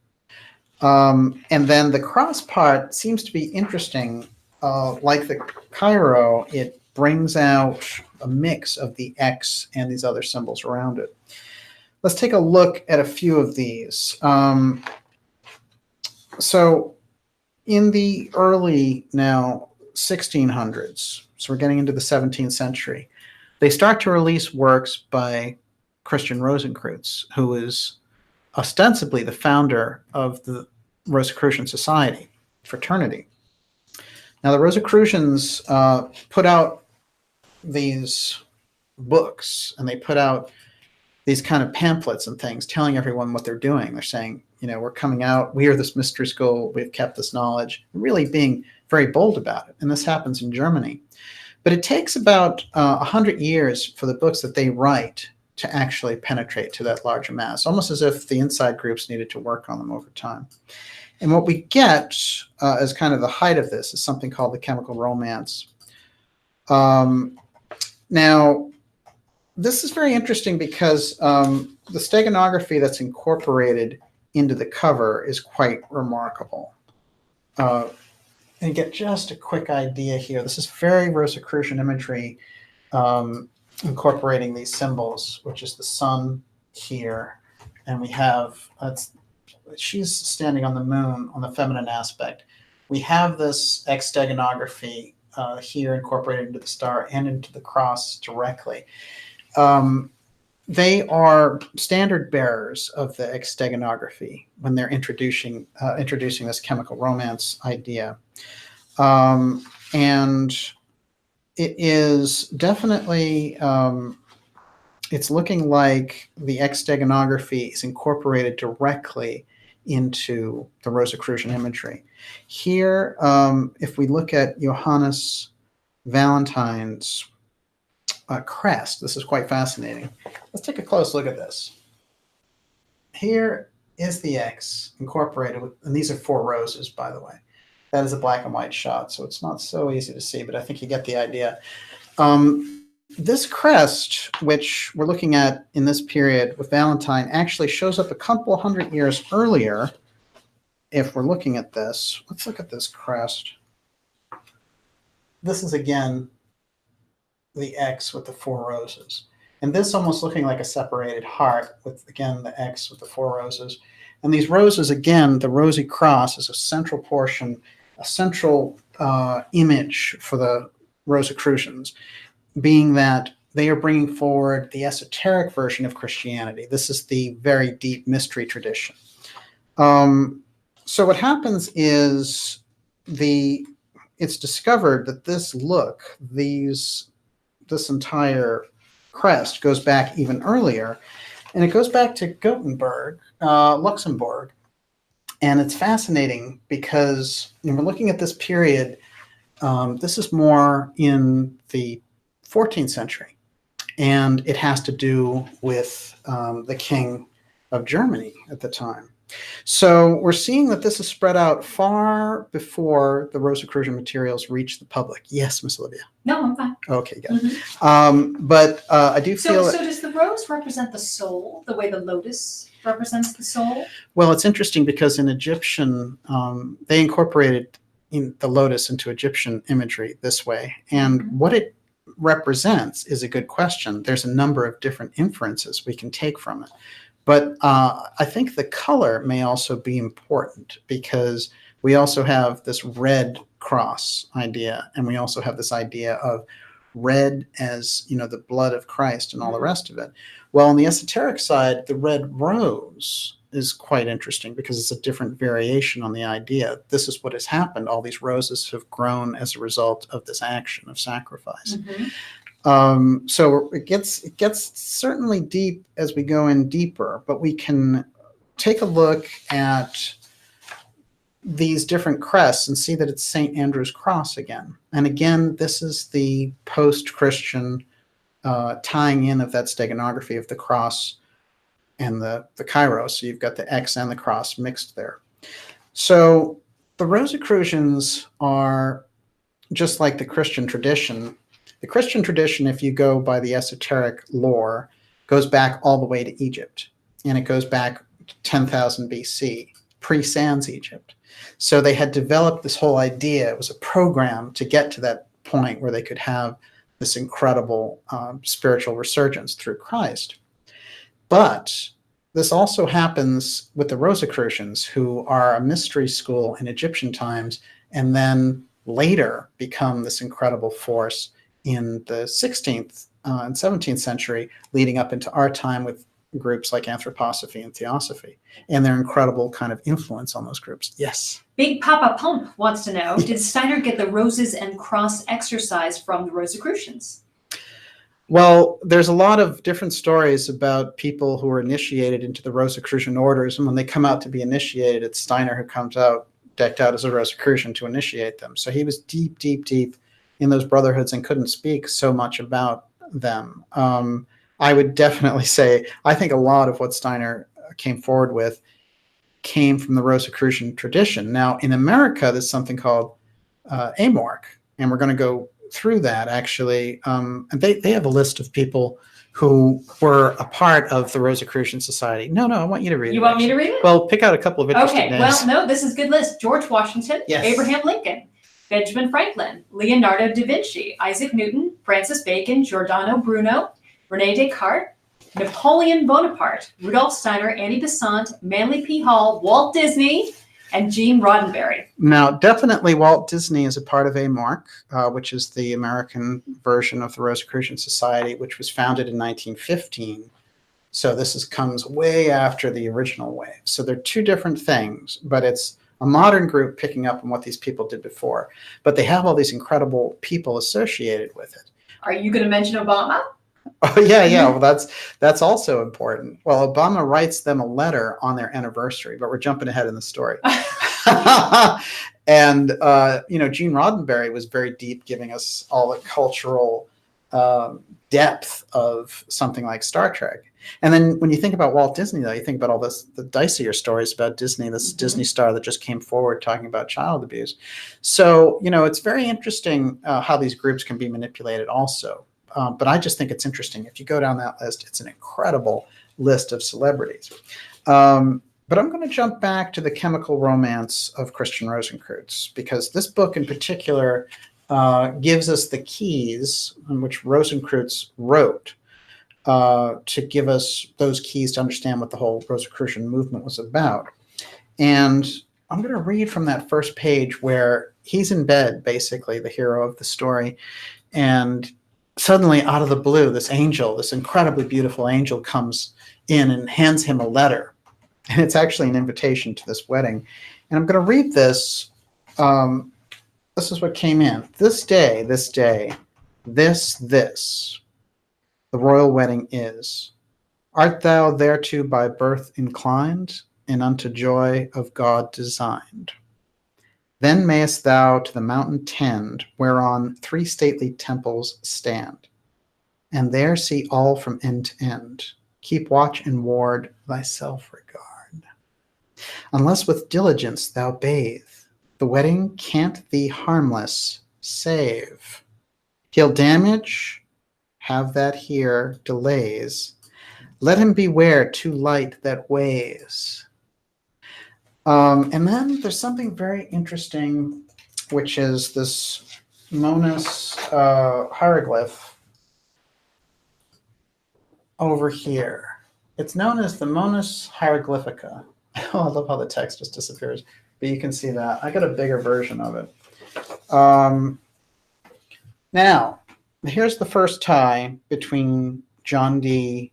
And then the cross part seems to be interesting. Like the Cairo, it brings out a mix of the X and these other symbols around it. Let's take a look at a few of these. So in the early now 1600s, so we're getting into the 17th century, they start to release works by Christian Rosenkreuz, who is ostensibly the founder of the Rosicrucian Society, fraternity. Now, the Rosicrucians put out these books, and they put out these kind of pamphlets and things telling everyone what they're doing. They're saying, you know, we're coming out, we are this mystery school, we've kept this knowledge, really being very bold about it. And this happens in Germany. But it takes about 100 years for the books that they write to actually penetrate to that larger mass, almost as if the inside groups needed to work on them over time. And what we get as kind of the height of this is something called the chemical romance. Now, this is very interesting because the steganography that's incorporated into the cover is quite remarkable. And you get just a quick idea here. This is very Rosicrucian imagery incorporating these symbols, which is the sun here. And we have, she's standing on the moon on the feminine aspect. We have this X steganography here incorporated into the star and into the cross directly. They are standard bearers of the X steganography when they're introducing this chemical romance idea. And it is definitely, it's looking like the X steganography is incorporated directly into the Rosicrucian imagery. Here, if we look at Johannes Valentine's crest, this is quite fascinating. Let's take a close look at this. Here is the X incorporated with, and these are 4 roses, by the way. That is a black and white shot, so it's not so easy to see, but I think you get the idea. This crest, which we're looking at in this period with Valentine, actually shows up a couple 100 years earlier. If we're looking at this, let's look at this crest. This is, again, the X with the 4 roses. And this almost looking like a separated heart with, again, the X with the 4 roses. And these roses, again, the rosy cross is a central portion, a central image for the Rosicrucians, being that they are bringing forward the esoteric version of Christianity. This is the very deep mystery tradition. So what happens is it's discovered that this look, this entire crest goes back even earlier, and it goes back to Gothenburg, Luxembourg. And it's fascinating because when we're looking at this period, this is more in the 14th century, and it has to do with the king of Germany at the time. So we're seeing that this is spread out far before the Rosicrucian materials reach the public. Yes, Miss Olivia. No, I'm fine. Okay, good. But I do feel so does the rose represent the soul, the way the lotus represents the soul? Well, it's interesting because in Egyptian, they incorporated the lotus into Egyptian imagery this way. And what it represents is a good question. There's a number of different inferences we can take from it. But I think the color may also be important because we also have this red cross idea, and we also have this idea of red as, you know, the blood of Christ and all the rest of it. Well, on the esoteric side, the red rose is quite interesting because it's a different variation on the idea. This is what has happened. All these roses have grown as a result of this action of sacrifice. So it gets certainly deep as we go in deeper, but we can take a look at these different crests and see that it's St. Andrew's Cross again. And again, this is the post-Christian tying in of that steganography of the cross and the Kairos. So you've got the X and the cross mixed there. So the Rosicrucians are just like the Christian tradition. The Christian tradition, if you go by the esoteric lore, goes back all the way to Egypt. And it goes back 10,000 BC, pre-Sans Egypt. So they had developed this whole idea. It was a program to get to that point where they could have this incredible spiritual resurgence through Christ. But this also happens with the Rosicrucians, who are a mystery school in Egyptian times, and then later become this incredible force in the 16th and 17th century, leading up into our time with groups like Anthroposophy and Theosophy, and their incredible kind of influence on those groups. Yes. Big Papa Pump wants to know, did Steiner get the roses and cross exercise from the Rosicrucians? Well, there's a lot of different stories about people who were initiated into the Rosicrucian orders, and when they come out to be initiated, it's Steiner who comes out decked out as a Rosicrucian to initiate them. So he was deep, deep, deep in those brotherhoods and couldn't speak so much about them. I would definitely say, I think a lot of what Steiner came forward with came from the Rosicrucian tradition. Now, in America, there's something called AMORC, and we're going to go through that, actually. And they have a list of people who were a part of the Rosicrucian Society. No, I want you to read it. You want me to read it? Well, pick out a couple of interesting names. Well, no, this is a good list. George Washington, yes. Abraham Lincoln, Benjamin Franklin, Leonardo da Vinci, Isaac Newton, Francis Bacon, Giordano Bruno, René Descartes, Napoleon Bonaparte, Rudolf Steiner, Annie Besant, Manley P Hall, Walt Disney, and Gene Roddenberry. Now, definitely Walt Disney is a part of AMORC, which is the American version of the Rosicrucian Society, which was founded in 1915. So this comes way after the original wave. So they're two different things, but it's a modern group picking up on what these people did before. But they have all these incredible people associated with it. Are you going to mention Obama? Oh, yeah. Well, that's also important. Well, Obama writes them a letter on their anniversary, but we're jumping ahead in the story. And, Gene Roddenberry was very deep, giving us all the cultural depth of something like Star Trek. And then when you think about Walt Disney, though, you think about all the dicier stories about Disney, this Disney star that just came forward talking about child abuse. So, it's very interesting how these groups can be manipulated also. But I just think it's interesting. If you go down that list, it's an incredible list of celebrities. But I'm going to jump back to the chemical romance of Christian Rosenkreuz, because this book in particular gives us the keys on which Rosenkreuz wrote to give us those keys to understand what the whole Rosicrucian movement was about. And I'm going to read from that first page where he's in bed, basically, the hero of the story, and suddenly, out of the blue, this angel, this incredibly beautiful angel, comes in and hands him a letter. And it's actually an invitation to this wedding. And I'm going to read this. This is what came in. This day, the royal wedding is. Art thou thereto by birth inclined, and unto joy of God designed? Then mayest thou to the mountain tend, whereon 3 stately temples stand, and there see all from end to end. Keep watch and ward thy self-regard. Unless with diligence thou bathe, the wedding can't thee harmless save. He'll damage, have that here delays. Let him beware too light that weighs. And then there's something very interesting, which is this Monas hieroglyph over here. It's known as the Monas hieroglyphica. Oh, I love how the text just disappears. But you can see that. I got a bigger version of it. Now, here's the first tie between John Dee,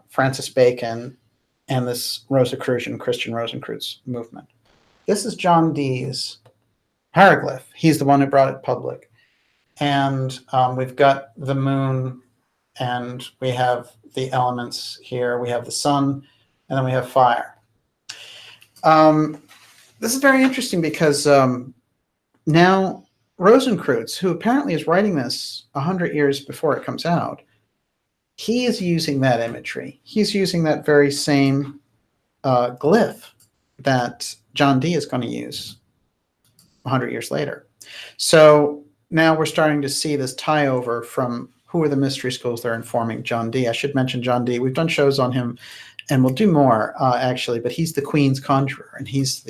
Francis Bacon, and this Rosicrucian, Christian Rosenkreuz movement. This is John Dee's hieroglyph. He's the one who brought it public. And we've got the moon, and we have the elements here. We have the sun, and then we have fire. This is very interesting because now Rosenkreuz, who apparently is writing this 100 years before it comes out, he is using that imagery. He's using that very same glyph that John Dee is going to use 100 years later. So now we're starting to see this tie over from who are the mystery schools that are informing John Dee. I should mention John Dee. We've done shows on him, and we'll do more actually, but he's the Queen's conjurer, and he's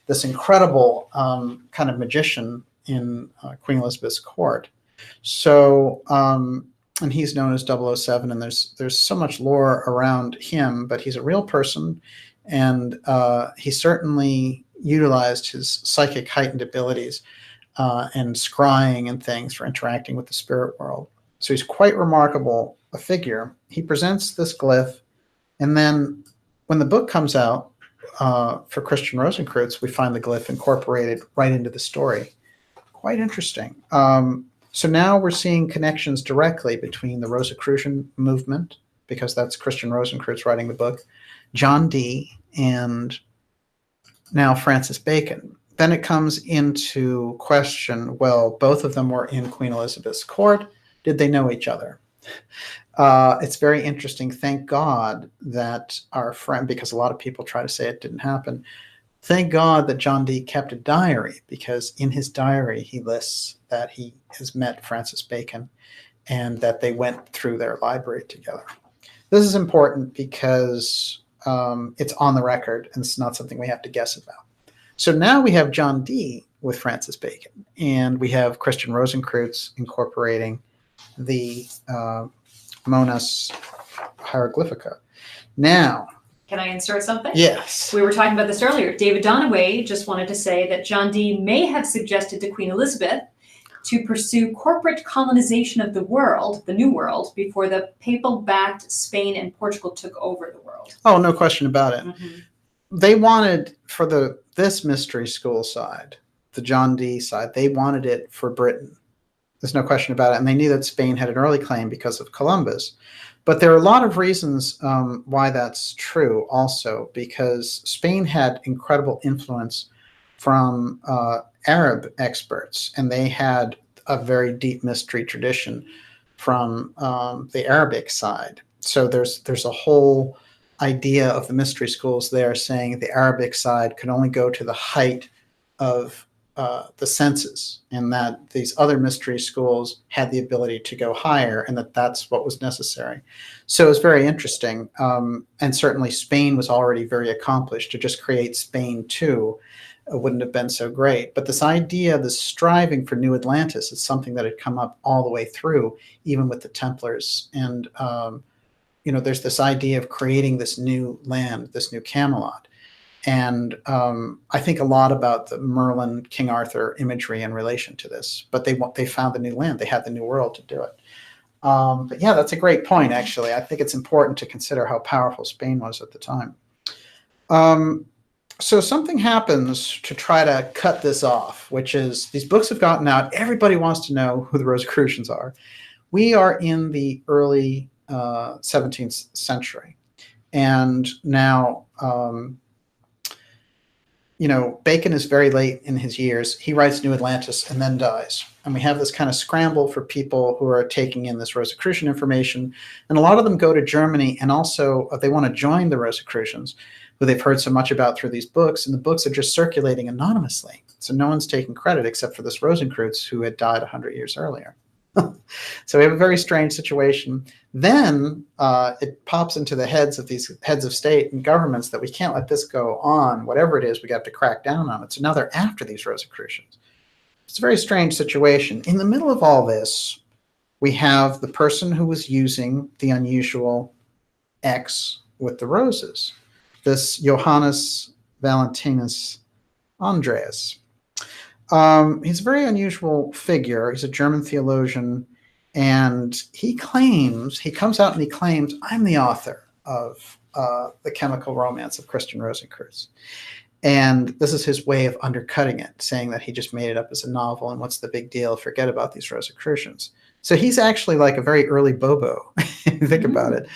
this incredible kind of magician in Queen Elizabeth's court. So, and he's known as 007, and there's so much lore around him, but he's a real person, and he certainly utilized his psychic heightened abilities and scrying and things for interacting with the spirit world. So he's quite remarkable a figure. He presents this glyph, and then when the book comes out for Christian Rosenkreuz, we find the glyph incorporated right into the story. Quite interesting. So now we're seeing connections directly between the Rosicrucian movement, because that's Christian Rosenkreuz writing the book, John Dee, and now Francis Bacon. Then it comes into question, well, both of them were in Queen Elizabeth's court. Did they know each other? It's very interesting. Thank God that our friend, because a lot of people try to say it didn't happen, thank God that John Dee kept a diary, because in his diary he lists that he has met Francis Bacon and that they went through their library together. This is important because it's on the record and it's not something we have to guess about. So now we have John Dee with Francis Bacon, and we have Christian Rosenkreuz incorporating the Monas Hieroglyphica. Now, can I insert something? Yes. We were talking about this earlier. David Donaway just wanted to say that John Dee may have suggested to Queen Elizabeth to pursue corporate colonization of the world, the New World, before the papal-backed Spain and Portugal took over the world. Oh, no question about it. Mm-hmm. They wanted, for this mystery school side, the John Dee side, they wanted it for Britain. There's no question about it. And they knew that Spain had an early claim because of Columbus. But there are a lot of reasons why that's true also, because Spain had incredible influence from Arab experts, and they had a very deep mystery tradition from the Arabic side. So there's a whole idea of the mystery schools there saying the Arabic side could only go to the height of the senses, and that these other mystery schools had the ability to go higher, and that's what was necessary. So it was very interesting. And certainly Spain was already very accomplished. To just create Spain too wouldn't have been so great. But this idea, this striving for New Atlantis, is something that had come up all the way through, even with the Templars. And, there's this idea of creating this new land, this new Camelot. And I think a lot about the Merlin, King Arthur imagery in relation to this. But they found the new land. They had the new world to do it. But yeah, that's a great point, actually. I think it's important to consider how powerful Spain was at the time. So something happens to try to cut this off, which is these books have gotten out. Everybody wants to know who the Rosicrucians are. We are in the early 17th century. And now, Bacon is very late in his years. He writes New Atlantis and then dies. And we have this kind of scramble for people who are taking in this Rosicrucian information. And a lot of them go to Germany, and also they want to join the Rosicrucians, who they've heard so much about through these books. And the books are just circulating anonymously. So no one's taking credit except for this Rosenkreuz, who had died 100 years earlier. So we have a very strange situation. Then it pops into the heads of these heads of state and governments that we can't let this go on. Whatever it is, we got to crack down on it. So now they're after these Rosicrucians. It's a very strange situation. In the middle of all this, we have the person who was using the unusual X with the roses, this Johannes Valentinus Andreas. He's a very unusual figure. He's a German theologian, and he comes out and he claims, I'm the author of The Chemical Romance of Christian Rosenkreuz. And this is his way of undercutting it, saying that he just made it up as a novel, and what's the big deal? Forget about these Rosicrucians. So he's actually like a very early Bobo, if you think about it.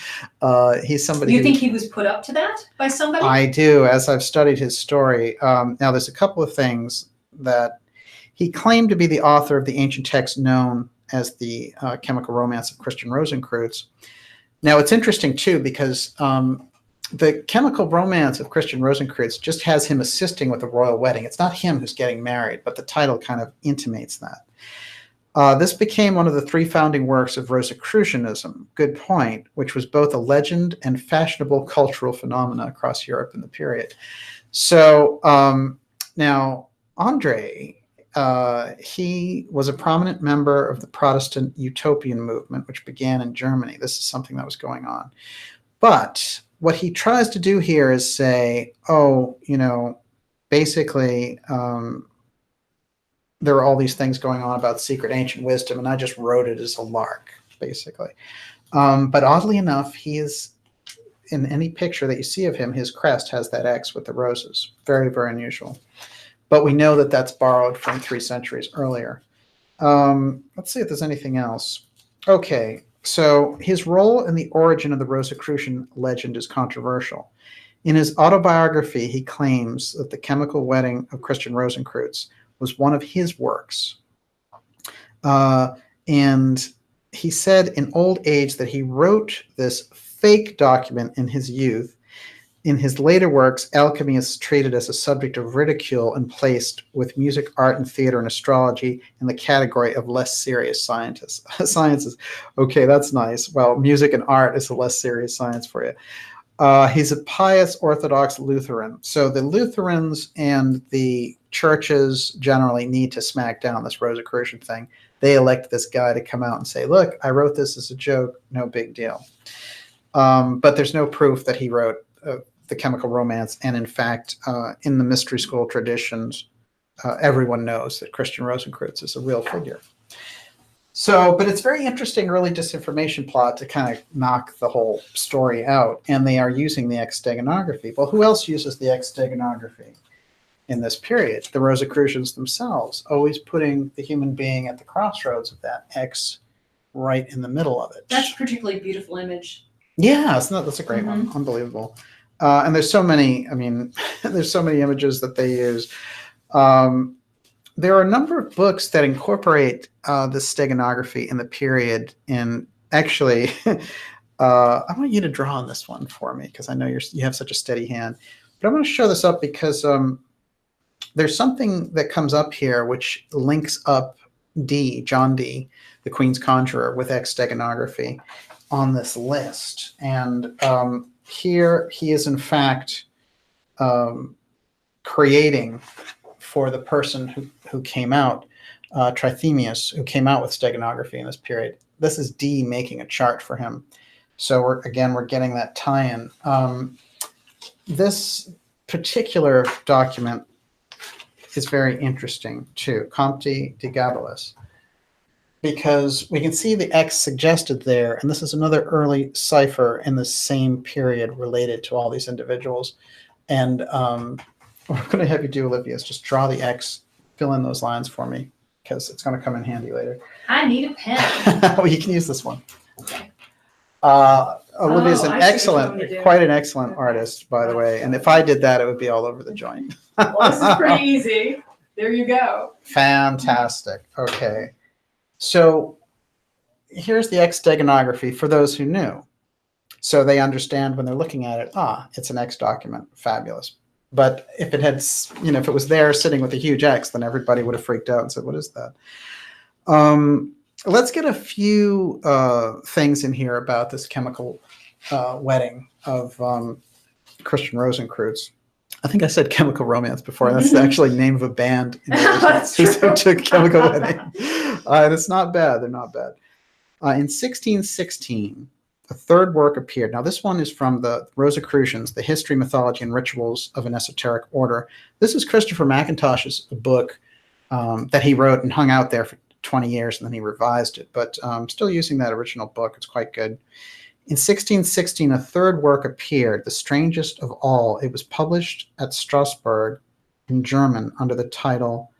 He's somebody. You think he was put up to that by somebody? I do, as I've studied his story. Now, there's a couple of things that he claimed to be the author of the ancient text known as the Chemical Romance of Christian Rosenkreuz. Now, it's interesting, too, because the Chemical Romance of Christian Rosenkreuz just has him assisting with the royal wedding. It's not him who's getting married, but the title kind of intimates that. This became one of the 3 founding works of Rosicrucianism, good point, which was both a legend and fashionable cultural phenomena across Europe in the period. So now, Andre, he was a prominent member of the Protestant utopian movement, which began in Germany. This is something that was going on. But what he tries to do here is say, oh, basically, there were all these things going on about secret ancient wisdom, and I just wrote it as a lark, basically. But oddly enough, he is, in any picture that you see of him, his crest has that X with the roses. Very, very unusual. But we know that that's borrowed from 3 centuries earlier. Let's see if there's anything else. Okay, so his role in the origin of the Rosicrucian legend is controversial. In his autobiography, he claims that the chemical wedding of Christian Rosenkreuz was one of his works. And he said in old age that he wrote this fake document in his youth. In his later works, alchemy is treated as a subject of ridicule and placed with music, art, and theater and astrology in the category of less serious sciences. Okay, that's nice. Well, music and art is a less serious science for you. He's a pious Orthodox Lutheran. So the Lutherans and the churches generally need to smack down this Rosicrucian thing. They elect this guy to come out and say, look, I wrote this as a joke, no big deal. But there's no proof that he wrote the Chemical Romance. And in fact, in the mystery school traditions, everyone knows that Christian Rosenkreuz is a real figure. So, but it's very interesting early disinformation plot to kind of knock the whole story out. And they are using the X steganography. Well, who else uses the X steganography in this period? The Rosicrucians themselves, always putting the human being at the crossroads of that X right in the middle of it. That's a particularly beautiful image. Yeah, that's a great one. Unbelievable. And there's so many, there's so many images that they use. There are a number of books that incorporate this steganography in the period. And actually, I want you to draw on this one for me because I know you have such a steady hand. But I want to show this up because there's something that comes up here which links up John Dee, the Queen's Conjurer, with X steganography on this list. And here he is, in fact, creating for the person who came out, Trithemius, who came out with steganography in this period. This is Dee making a chart for him. So we're getting that tie-in. This particular document is very interesting too, Comte de Gabalis, because we can see the X suggested there, and this is another early cipher in the same period related to all these individuals. And what I'm going to have you do, Olivia, is just draw the X, fill in those lines for me, because it's going to come in handy later. I need a pen. Well, you can use this one. Okay. Olivia's quite an excellent artist, by the way. And if I did that, it would be all over the joint. Well, this is pretty easy. There you go. Fantastic. Okay. So here's the X steganography for those who knew. So they understand when they're looking at it, it's an X document. Fabulous. But if it had, if it was there sitting with a huge X, then everybody would have freaked out and said, what is that? Let's get a few things in here about this chemical wedding of Christian Rosenkreuz. I think I said Chemical Romance before. That's actually the name of a band who took Chemical Wedding. And it's not bad. They're not bad. In 1616, a third work appeared. Now, this one is from the Rosicrucians, The History, Mythology, and Rituals of an Esoteric Order. This is Christopher McIntosh's book that he wrote and hung out there for 20 years, and then he revised it. But I'm still using that original book. It's quite good. In 1616, a third work appeared, the strangest of all. It was published at Strasbourg in German under the title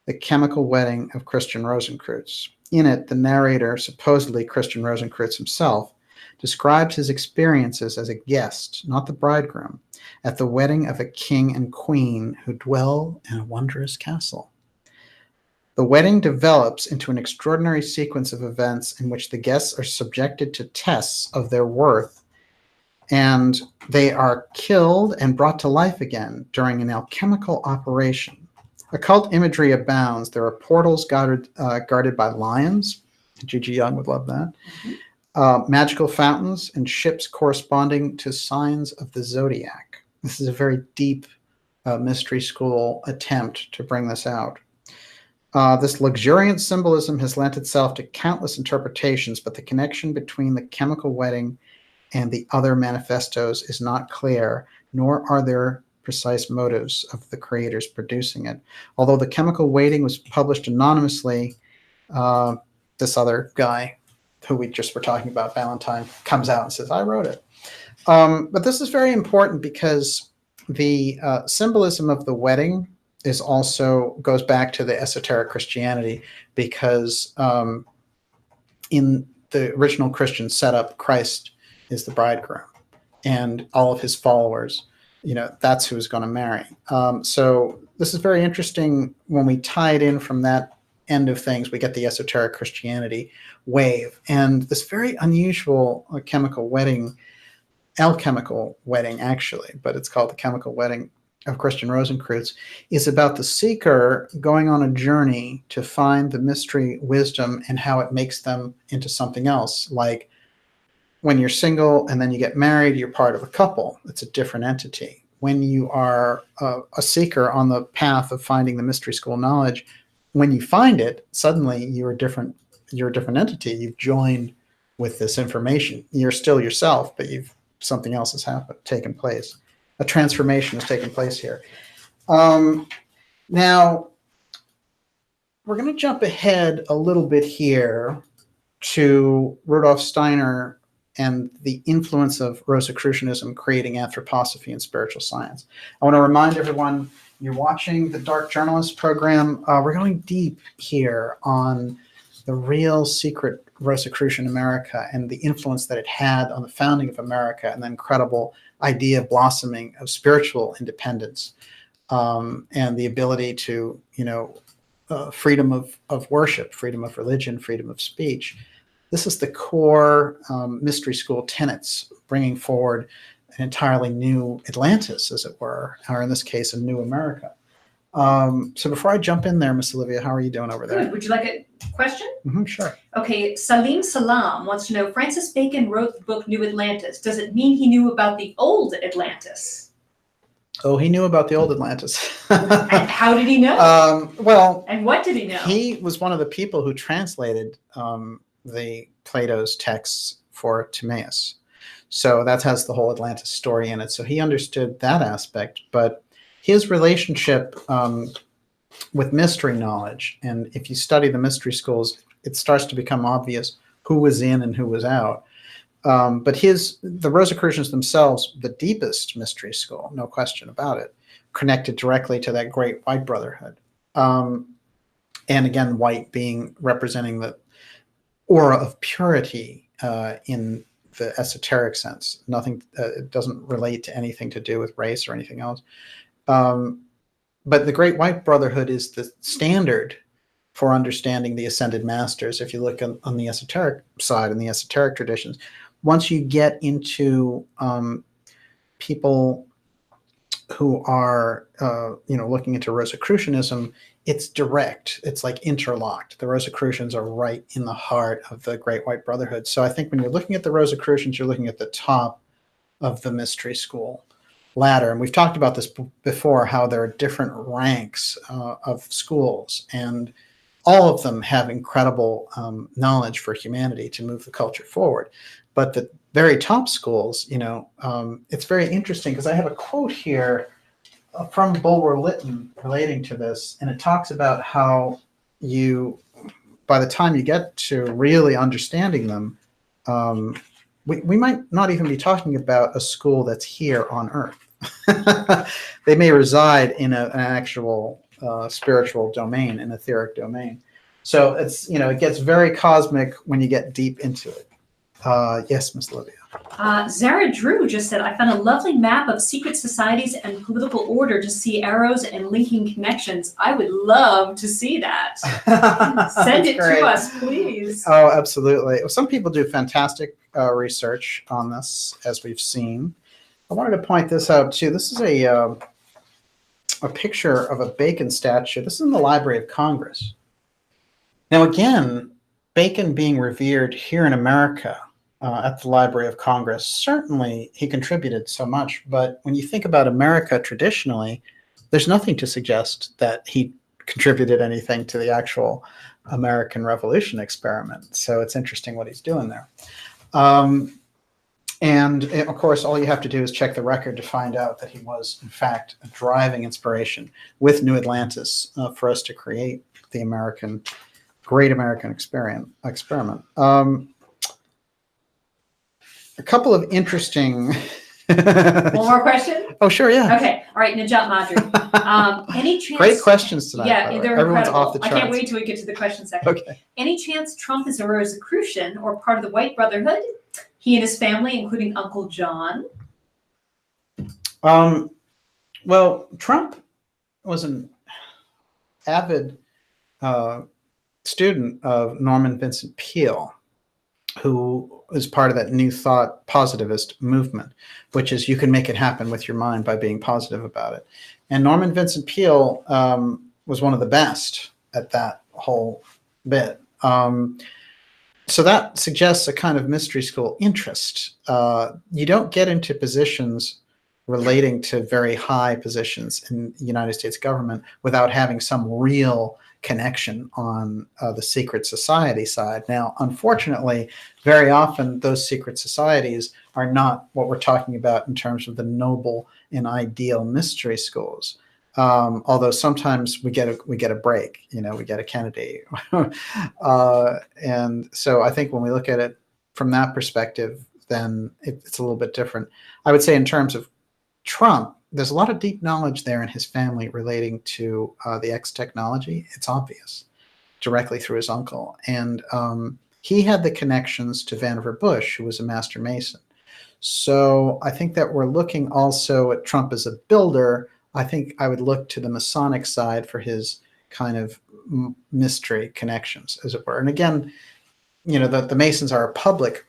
The Chemical Wedding of Christian Rosenkreuz. In it, the narrator, supposedly Christian Rosenkreuz himself, describes his experiences as a guest, not the bridegroom, at the wedding of a king and queen who dwell in a wondrous castle. The wedding develops into an extraordinary sequence of events in which the guests are subjected to tests of their worth, and they are killed and brought to life again during an alchemical operation. Occult imagery abounds. There are portals guarded by lions. G.G. Young would love that. Magical fountains and ships corresponding to signs of the zodiac. This is a very deep mystery school attempt to bring this out. This luxuriant symbolism has lent itself to countless interpretations, but the connection between the chemical wedding and the other manifestos is not clear, nor are there precise motives of the creators producing it. Although the chemical wedding was published anonymously, this other guy who we just were talking about, Valentine, comes out and says, I wrote it. But this is very important because the symbolism of the wedding is also goes back to the esoteric Christianity, because in the original Christian setup, Christ is the bridegroom, and all of his followers, that's who's going to marry. So this is very interesting. When we tie it in from that end of things, we get the esoteric Christianity wave, and this very unusual chemical wedding, alchemical wedding actually, but it's called the chemical wedding of Christian Rosenkreuz, is about the seeker going on a journey to find the mystery wisdom and how it makes them into something else. Like when you're single and then you get married, you're part of a couple. It's a different entity. When you are a seeker on the path of finding the mystery school knowledge, when you find it, suddenly you're a different entity. You've joined with this information. You're still yourself, but something else has taken place. A transformation has taken place here. Now, we're going to jump ahead a little bit here to Rudolf Steiner and the influence of Rosicrucianism creating anthroposophy and spiritual science. I want to remind everyone, you're watching the Dark Journalist program. We're going deep here on the real secret Rosicrucian America and the influence that it had on the founding of America and the incredible idea blossoming of spiritual independence, and the ability to, freedom of worship, freedom of religion, freedom of speech. This is the core mystery school tenets, bringing forward an entirely new Atlantis, as it were, or in this case, a new America. So before I jump in there, Miss Olivia, how are you doing over there? Good. Would you like a question? Mm-hmm, sure. Okay, Salim Salam wants to know, Francis Bacon wrote the book New Atlantis. Does it mean he knew about the old Atlantis? Oh, he knew about the old Atlantis. And how did he know? And what did he know? He was one of the people who translated the Plato's texts for Timaeus. So that has the whole Atlantis story in it. So he understood that aspect, but his relationship with mystery knowledge, and if you study the mystery schools, it starts to become obvious who was in and who was out. But the Rosicrucians themselves, the deepest mystery school, no question about it, connected directly to that great white brotherhood. And again, white representing the aura of purity in the esoteric sense. Nothing, it doesn't relate to anything to do with race or anything else. But the Great White Brotherhood is the standard for understanding the ascended masters. If you look on the esoteric side and the esoteric traditions, once you get into people who are looking into Rosicrucianism, it's direct. It's like interlocked. The Rosicrucians are right in the heart of the Great White Brotherhood. So I think when you're looking at the Rosicrucians, you're looking at the top of the mystery school ladder. And we've talked about this before, how there are different ranks of schools, and all of them have incredible knowledge for humanity to move the culture forward. But the very top schools, it's very interesting, because I have a quote here from Bulwer Lytton relating to this, and it talks about how by the time you get to really understanding them, we might not even be talking about a school that's here on Earth. They may reside in an actual spiritual domain, an etheric domain. So it's, it gets very cosmic when you get deep into it. Yes, Miss Olivia. Zara Drew just said, I found a lovely map of secret societies and political order to see arrows and linking connections. I would love to see that. Send it to us, please. Oh, absolutely. Some people do fantastic research on this, as we've seen. I wanted to point this out, too. This is a picture of a Bacon statue. This is in the Library of Congress. Now, again, Bacon being revered here in America, at the Library of Congress, certainly he contributed so much. But when you think about America traditionally, there's nothing to suggest that he contributed anything to the actual American Revolution experiment. So it's interesting what he's doing there. And of course, all you have to do is check the record to find out that he was, in fact, a driving inspiration with New Atlantis for us to create the great American experiment. A couple of interesting. One more question? Oh, sure, yeah. Okay. All right, Najat Madri. Any chance? Great questions tonight. Yeah, they're Everyone's incredible. off the charts. I can't wait till we get to the question section. Okay. Any chance Trump is a Rosicrucian or part of the White Brotherhood? He and his family, including Uncle John. Well, Trump was an avid student of Norman Vincent Peale, who is part of that New Thought positivist movement, which is you can make it happen with your mind by being positive about it. And Norman Vincent Peale was one of the best at that whole bit. So that suggests a kind of mystery school interest. You don't get into positions relating to very high positions in the United States government without having some real connection on the secret society side. Now, unfortunately, very often those secret societies are not what we're talking about in terms of the noble and ideal mystery schools. Although sometimes we get a break, we get a Kennedy. And so I think when we look at it from that perspective, then it's a little bit different. I would say in terms of Trump, there's a lot of deep knowledge there in his family relating to the X technology. It's obvious directly through his uncle. And he had the connections to Vannevar Bush, who was a master mason. So I think that we're looking also at Trump as a builder. I think I would look to the Masonic side for his kind of mystery connections, as it were. And again, the Masons are a public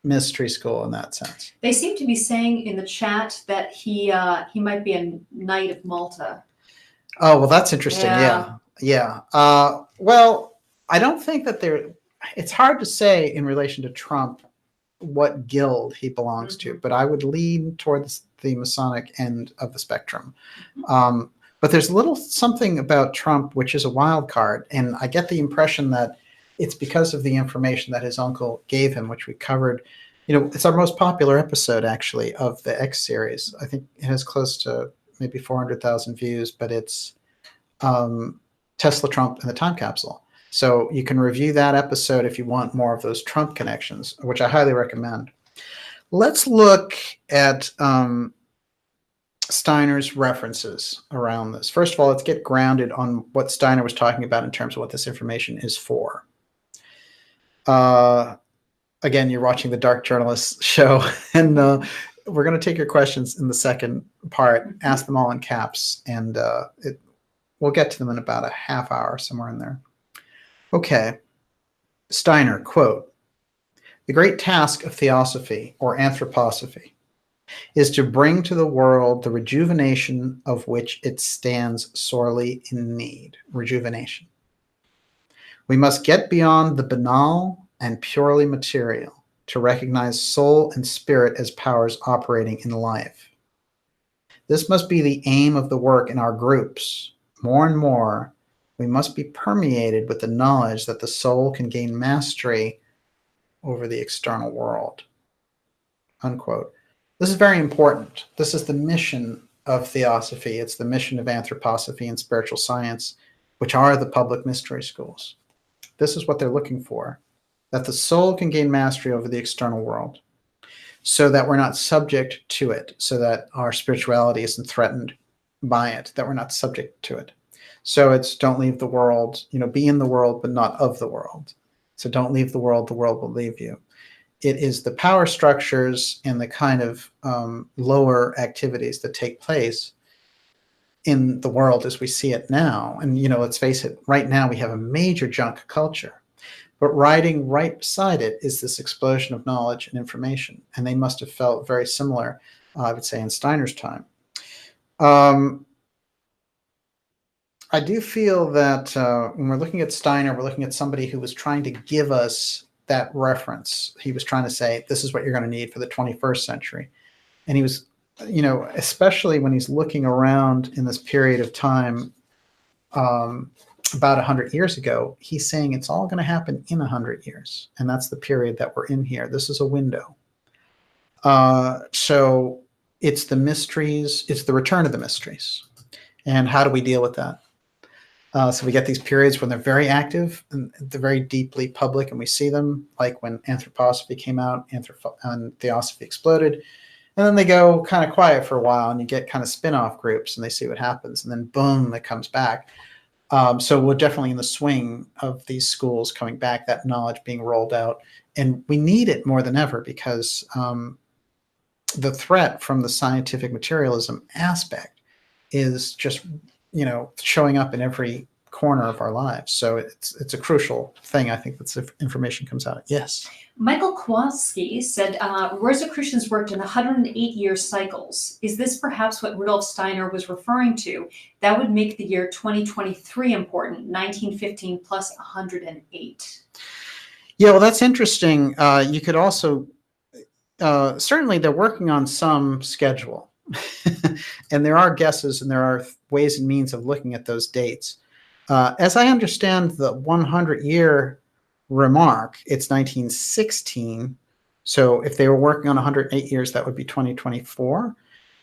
mystery school in that sense. They seem to be saying in the chat that he might be a Knight of Malta. Oh, well, that's interesting. Yeah. Well, I don't think that it's hard to say in relation to Trump what guild he belongs to, but I would lean towards the Masonic end of the spectrum. But there's a little something about Trump which is a wild card, and I get the impression that it's because of the information that his uncle gave him, which we covered. It's our most popular episode, actually, of the X series. I think it has close to maybe 400,000 views, but it's Tesla, Trump, and the Time Capsule. So you can review that episode if you want more of those Trump connections, which I highly recommend. Let's look at Steiner's references around this. First of all, let's get grounded on what Steiner was talking about in terms of what this information is for. Again, you're watching the Dark Journalist show, and we're going to take your questions in the second part. Ask them all in caps, and we'll get to them in about a half hour, somewhere in there. Okay. Steiner, quote, "The great task of theosophy, or anthroposophy, is to bring to the world the rejuvenation of which it stands sorely in need." Rejuvenation. "We must get beyond the banal and purely material to recognize soul and spirit as powers operating in life. This must be the aim of the work in our groups. More and more, we must be permeated with the knowledge that the soul can gain mastery over the external world." Unquote. This is very important. This is the mission of theosophy. It's the mission of anthroposophy and spiritual science, which are the public mystery schools. This is what they're looking for. that the soul can gain mastery over the external world so that we're not subject to it, so that our spirituality isn't threatened by it, that we're not subject to it. So it's don't leave the world, be in the world, but not of the world. So don't leave the world will leave you. It is the power structures and the kind of lower activities that take place in the world as we see it now. And, let's face it, right now we have a major junk culture. But riding right beside it is this explosion of knowledge and information. And they must have felt very similar, I would say, in Steiner's time. I do feel that when we're looking at Steiner, we're looking at somebody who was trying to give us that reference. He was trying to say, this is what you're going to need for the 21st century. And he was, especially when he's looking around in this period of time, about 100 years ago, he's saying it's all going to happen in 100 years. And that's the period that we're in here. This is a window. So it's the mysteries, it's the return of the mysteries. And how do we deal with that? So we get these periods when they're very active and they're very deeply public, and we see them, like when anthroposophy came out and theosophy exploded. And then they go kind of quiet for a while, and you get kind of spin-off groups, and they see what happens. And then boom, it comes back. So we're definitely in the swing of these schools coming back, that knowledge being rolled out. And we need it more than ever because the threat from the scientific materialism aspect is just, showing up in every corner of our lives. So it's a crucial thing, I think, that information comes out. Yes. Michael Kowalski said Rosicrucians worked in 108-year cycles. Is this perhaps what Rudolf Steiner was referring to? That would make the year 2023 important, 1915 plus 108. Yeah, well, that's interesting. You could also, certainly they're working on some schedule. And there are guesses and there are ways and means of looking at those dates. As I understand the 100-year remark, it's 1916. So if they were working on 108 years, that would be 2024.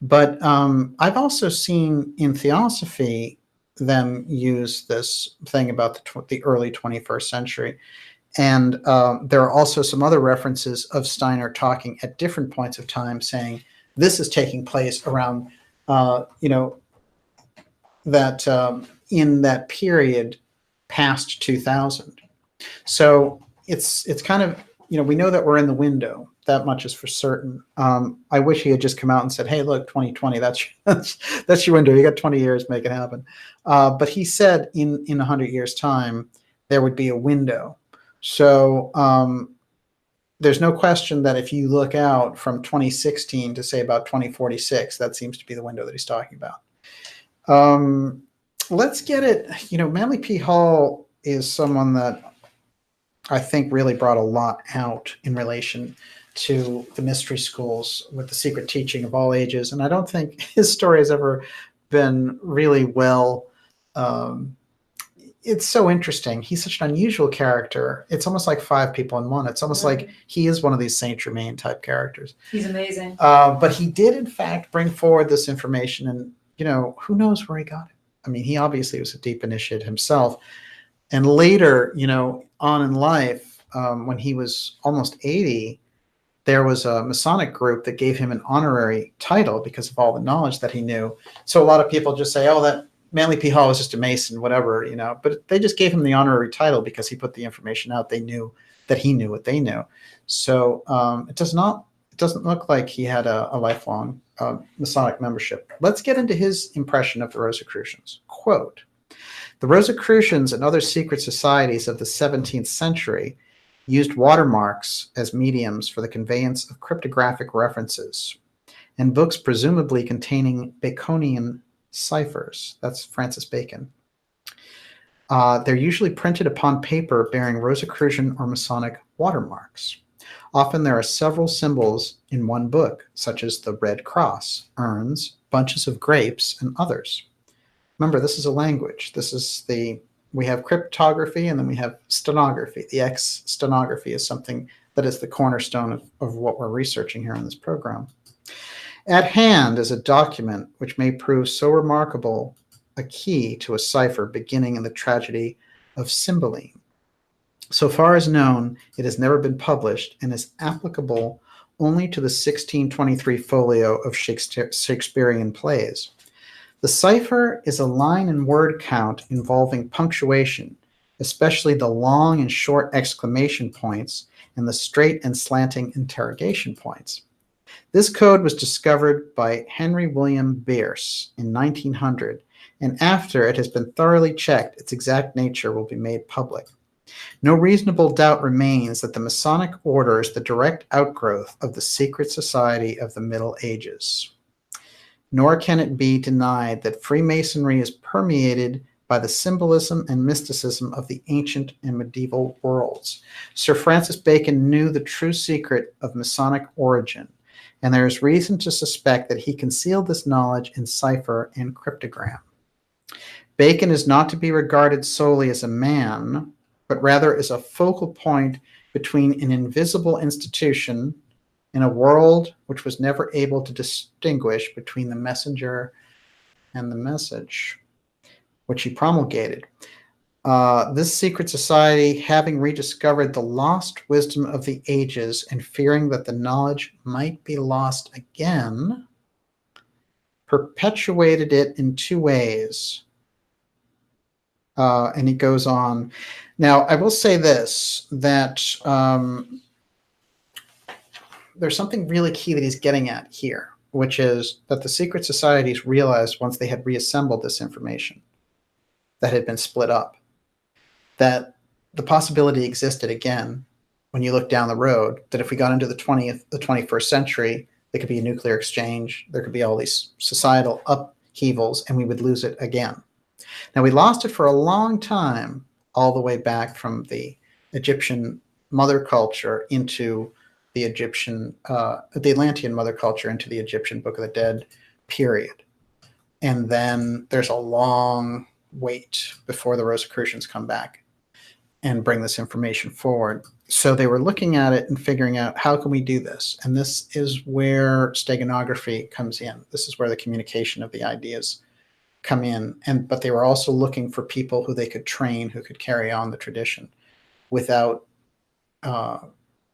But I've also seen in theosophy them use this thing about the early 21st century. And there are also some other references of Steiner talking at different points of time saying this is taking place around, that in that period past 2000. So it's kind of, we know that we're in the window. That much is for certain. I wish he had just come out and said, hey, look, 2020, that's your window. You got 20 years, make it happen. But he said in 100 years' time, there would be a window. So there's no question that if you look out from 2016 to say about 2046, that seems to be the window that he's talking about. Let's get it. Manley P Hall is someone that I think really brought a lot out in relation to the mystery schools with the secret teaching of all ages. And I don't think his story has ever been really well. It's so interesting. He's such an unusual character. It's almost like five people in one. It's almost like he is one of these Saint Germain type characters. He's amazing. But he did, in fact, bring forward this information. And, who knows where he got it? I mean, he obviously was a deep initiate himself. And later, on in life, when he was almost 80, there was a Masonic group that gave him an honorary title because of all the knowledge that he knew. So a lot of people just say, oh, that Manley P Hall was just a Mason, whatever, but they just gave him the honorary title because he put the information out. They knew that he knew what they knew. So it doesn't look like he had a lifelong Masonic membership. Let's get into his impression of the Rosicrucians. Quote, the Rosicrucians and other secret societies of the 17th century used watermarks as mediums for the conveyance of cryptographic references and books presumably containing Baconian ciphers. That's Francis Bacon. They're usually printed upon paper bearing Rosicrucian or Masonic watermarks. Often there are several symbols in one book, such as the Red Cross, urns, bunches of grapes, and others. Remember, this is a language. We have cryptography and then we have stenography. The X stenography is something that is the cornerstone of what we're researching here in this program. At hand is a document which may prove so remarkable a key to a cipher beginning in the tragedy of Cymbeline. So far as known, it has never been published and is applicable only to the 1623 folio of Shakespearean plays. The cipher is a line and word count involving punctuation, especially the long and short exclamation points and the straight and slanting interrogation points. This code was discovered by Henry William Bierce in 1900, and after it has been thoroughly checked, its exact nature will be made public. No reasonable doubt remains that the Masonic order is the direct outgrowth of the secret society of the Middle Ages. Nor can it be denied that Freemasonry is permeated by the symbolism and mysticism of the ancient and medieval worlds. Sir Francis Bacon knew the true secret of Masonic origin, and there is reason to suspect that he concealed this knowledge in cipher and cryptogram. Bacon is not to be regarded solely as a man, but rather as a focal point between an invisible institution in a world which was never able to distinguish between the messenger and the message, which he promulgated. This secret society, having rediscovered the lost wisdom of the ages and fearing that the knowledge might be lost again, perpetuated it in two ways. And he goes on. Now, I will say this, that there's something really key that he's getting at here, which is that the secret societies realized once they had reassembled this information that had been split up, that the possibility existed again when you look down the road, that if we got into the 21st century, there could be a nuclear exchange, there could be all these societal upheavals, and we would lose it again. Now, we lost it for a long time, all the way back from the Egyptian mother culture into the Egyptian, the Atlantean mother culture into the Egyptian Book of the Dead period. And then there's a long wait before the Rosicrucians come back and bring this information forward. So they were looking at it and figuring out, how can we do this? And this is where steganography comes in. This is where the communication of the ideas come in. But they were also looking for people who they could train, who could carry on the tradition without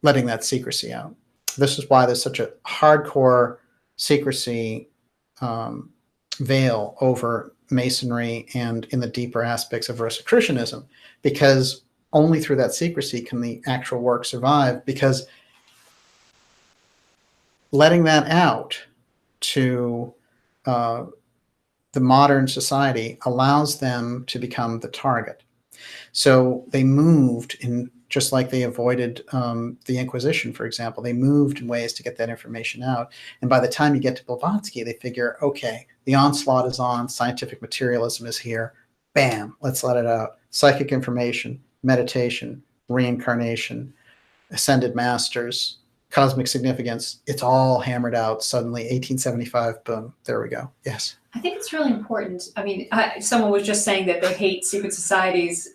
letting that secrecy out. This is why there's such a hardcore secrecy veil over Masonry and in the deeper aspects of Rosicrucianism, because only through that secrecy can the actual work survive, because letting that out to the modern society allows them to become the target. So they moved in, just like they avoided the Inquisition, for example, they moved in ways to get that information out. And by the time you get to Blavatsky, they figure, okay, the onslaught is on, scientific materialism is here, bam, let's let it out. Psychic information, meditation, reincarnation, ascended masters, cosmic significance, it's all hammered out suddenly. 1875, boom, there we go. Yes. I think it's really important. I mean, someone was just saying that they hate secret societies,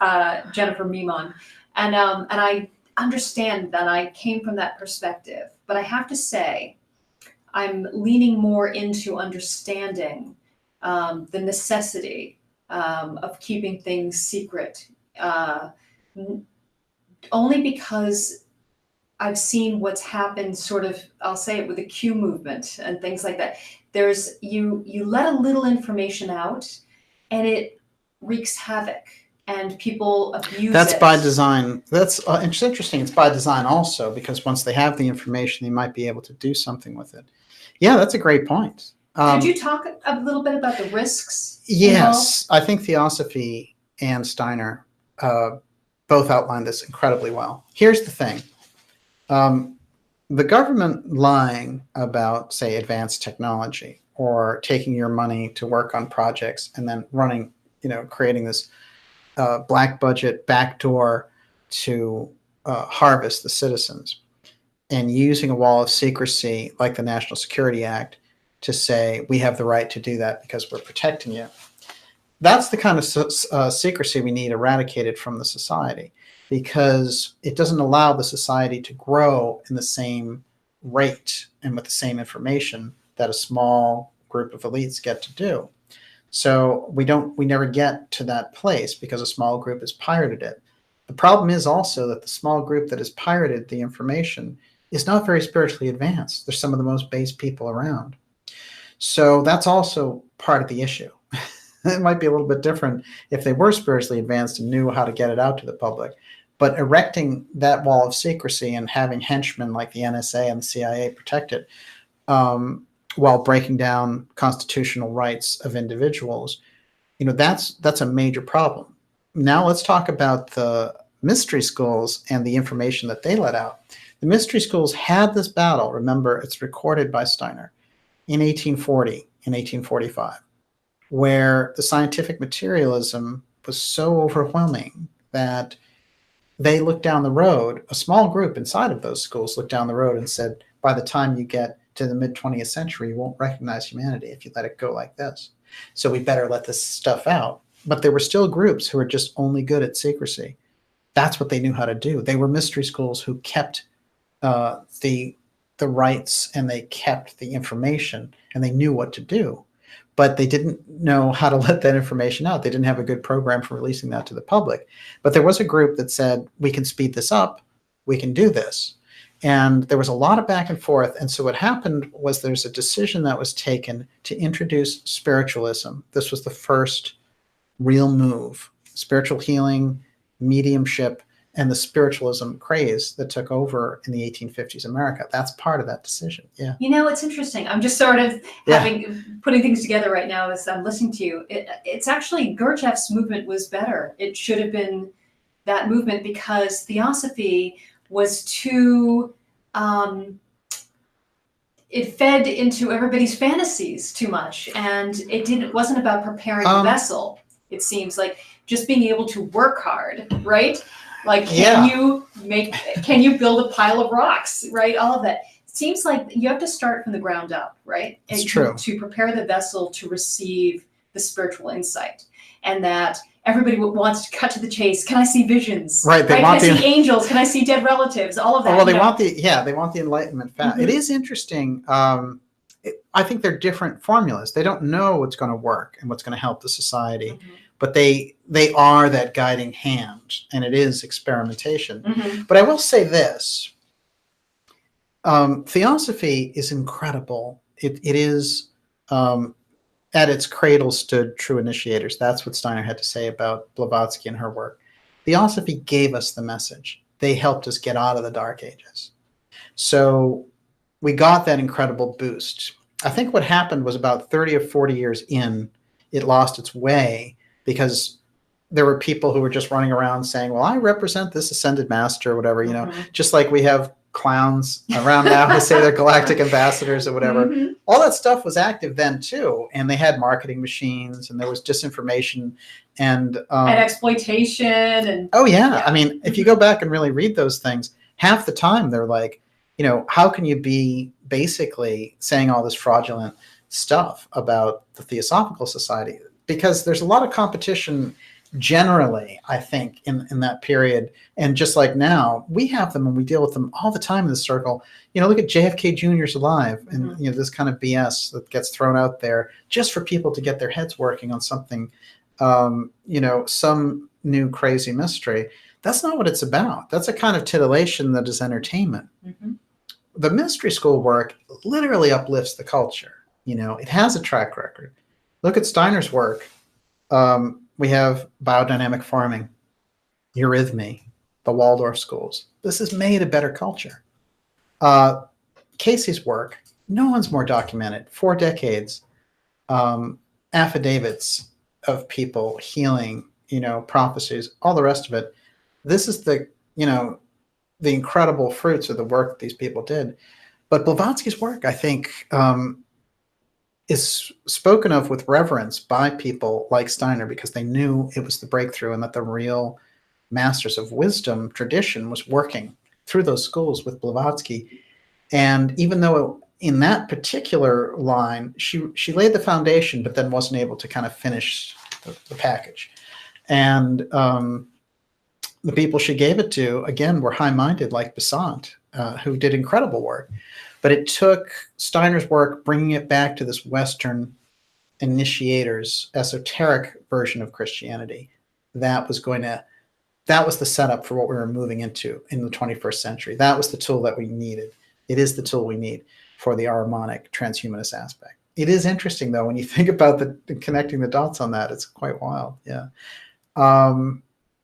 Jennifer Mimon, and I understand that. I came from that perspective, but I have to say, I'm leaning more into understanding the necessity of keeping things secret, only because I've seen what's happened, sort of, I'll say it with the Q movement and things like that. There's, you let a little information out and it wreaks havoc and people abuse That's it. by design. That's it's interesting. It's by design also, because once they have the information, they might be able to do something with it. Yeah, that's a great point. Could you talk a little bit about the risks? Yes, involved? I think Theosophy and Steiner both outlined this incredibly well. Here's the thing. The government lying about, say, advanced technology, or taking your money to work on projects and then running, creating this black budget backdoor to harvest the citizens, and using a wall of secrecy like the National Security Act to say, we have the right to do that because we're protecting you. That's the kind of secrecy we need eradicated from the society, because it doesn't allow the society to grow in the same rate and with the same information that a small group of elites get to do. So we never get to that place because a small group has pirated it. The problem is also that the small group that has pirated the information is not very spiritually advanced. They're some of the most base people around. So that's also part of the issue. It might be a little bit different if they were spiritually advanced and knew how to get it out to the public. But erecting that wall of secrecy and having henchmen like the NSA and the CIA protect it, while breaking down constitutional rights of individuals, that's a major problem. Now let's talk about the mystery schools and the information that they let out. The mystery schools had this battle. Remember, it's recorded by Steiner in 1840, in 1845, where the scientific materialism was so overwhelming that they looked down the road. A small group inside of those schools looked down the road and said, by the time you get to the mid-20th century, you won't recognize humanity if you let it go like this. So we better let this stuff out. But there were still groups who were just only good at secrecy. That's what they knew how to do. They were mystery schools who kept the rights, and they kept the information, and they knew what to do. But they didn't know how to let that information out. They didn't have a good program for releasing that to the public. But there was a group that said, we can speed this up. We can do this. And there was a lot of back and forth. And so what happened was there's a decision that was taken to introduce spiritualism. This was the first real move. Spiritual healing, mediumship, and the spiritualism craze that took over in the 1850s America. That's part of that decision. Yeah. It's interesting. I'm just sort of putting things together right now as I'm listening to you. It's actually Gurdjieff's movement was better. It should have been that movement because Theosophy was too, it fed into everybody's fantasies too much, and it wasn't about preparing the vessel. It seems like just being able to work hard, right? Like, can you build a pile of rocks, right? All of that. It seems like you have to start from the ground up, right? It's true. To prepare the vessel to receive the spiritual insight, and that everybody wants to cut to the chase. Can I see visions? Right. Can I see angels? Can I see dead relatives? All of that. Well, they want the Enlightenment fact. Mm-hmm. It is interesting. I think they're different formulas. They don't know what's going to work and what's going to help the society, mm-hmm. but they are that guiding hand, and it is experimentation. Mm-hmm. But I will say this: Theosophy is incredible. It is. At its cradle stood true initiators. That's what Steiner had to say about Blavatsky and her work. Theosophy gave us the message. They helped us get out of the Dark Ages. So we got that incredible boost. I think what happened was about 30 or 40 years in, it lost its way because there were people who were just running around saying, well, I represent this ascended master or whatever, mm-hmm. Just like we have clowns around now who say they're galactic ambassadors or whatever. Mm-hmm. All that stuff was active then too, and they had marketing machines, and there was disinformation and exploitation and I mean, if you go back and really read those things, half the time they're like, how can you be basically saying all this fraudulent stuff about the Theosophical Society? Because there's a lot of competition generally, I think, in that period. And just like now, we have them and we deal with them all the time in the circle. Look at JFK Jr.'s alive and, mm-hmm. This kind of BS that gets thrown out there just for people to get their heads working on something, some new crazy mystery. That's not what it's about. That's a kind of titillation that is entertainment. Mm-hmm. The mystery school work literally uplifts the culture. It has a track record. Look at Steiner's work. We have biodynamic farming, eurythmy, the Waldorf schools. This has made a better culture. Casey's work, no one's more documented. 4 decades, affidavits of people healing, prophecies, all the rest of it. This is the incredible fruits of the work that these people did. But Blavatsky's work, I think, is spoken of with reverence by people like Steiner because they knew it was the breakthrough and that the real masters of wisdom tradition was working through those schools with Blavatsky. And even though in that particular line, she laid the foundation, but then wasn't able to kind of finish the package. And the people she gave it to, again, were high-minded like Besant, who did incredible work. But it took Steiner's work bringing it back to this Western initiators, esoteric version of Christianity that was going to that was the setup for what we were moving into in the 21st century. That was the tool that we needed. It is the tool we need for the Ahrimanic transhumanist aspect. It is interesting, though, when you think about the connecting the dots on that. It's quite wild. Yeah.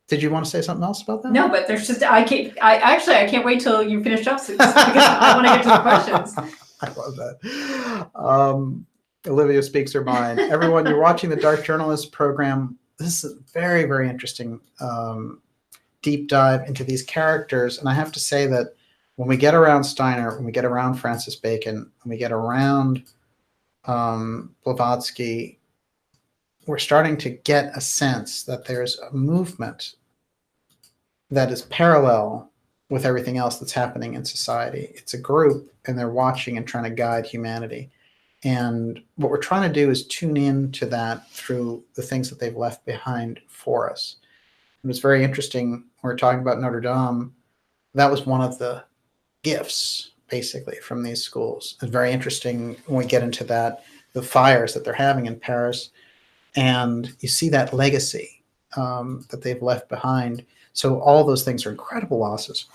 Did you want to say something else about that? No, but there's just I can't wait till you finish up because I want to get to the questions. I love that. Olivia speaks her mind. Everyone, you're watching the Dark Journalist program. This is a very, very interesting deep dive into these characters. And I have to say that when we get around Steiner, when we get around Francis Bacon, when we get around Blavatsky, we're starting to get a sense that there's a movement that is parallel with everything else that's happening in society. It's a group, and they're watching and trying to guide humanity. And what we're trying to do is tune in to that through the things that they've left behind for us. It was very interesting when we were talking about Notre Dame. That was one of the gifts, basically, from these schools. It's very interesting when we get into that, the fires that they're having in Paris, and you see that legacy that they've left behind. So all those things are incredible losses.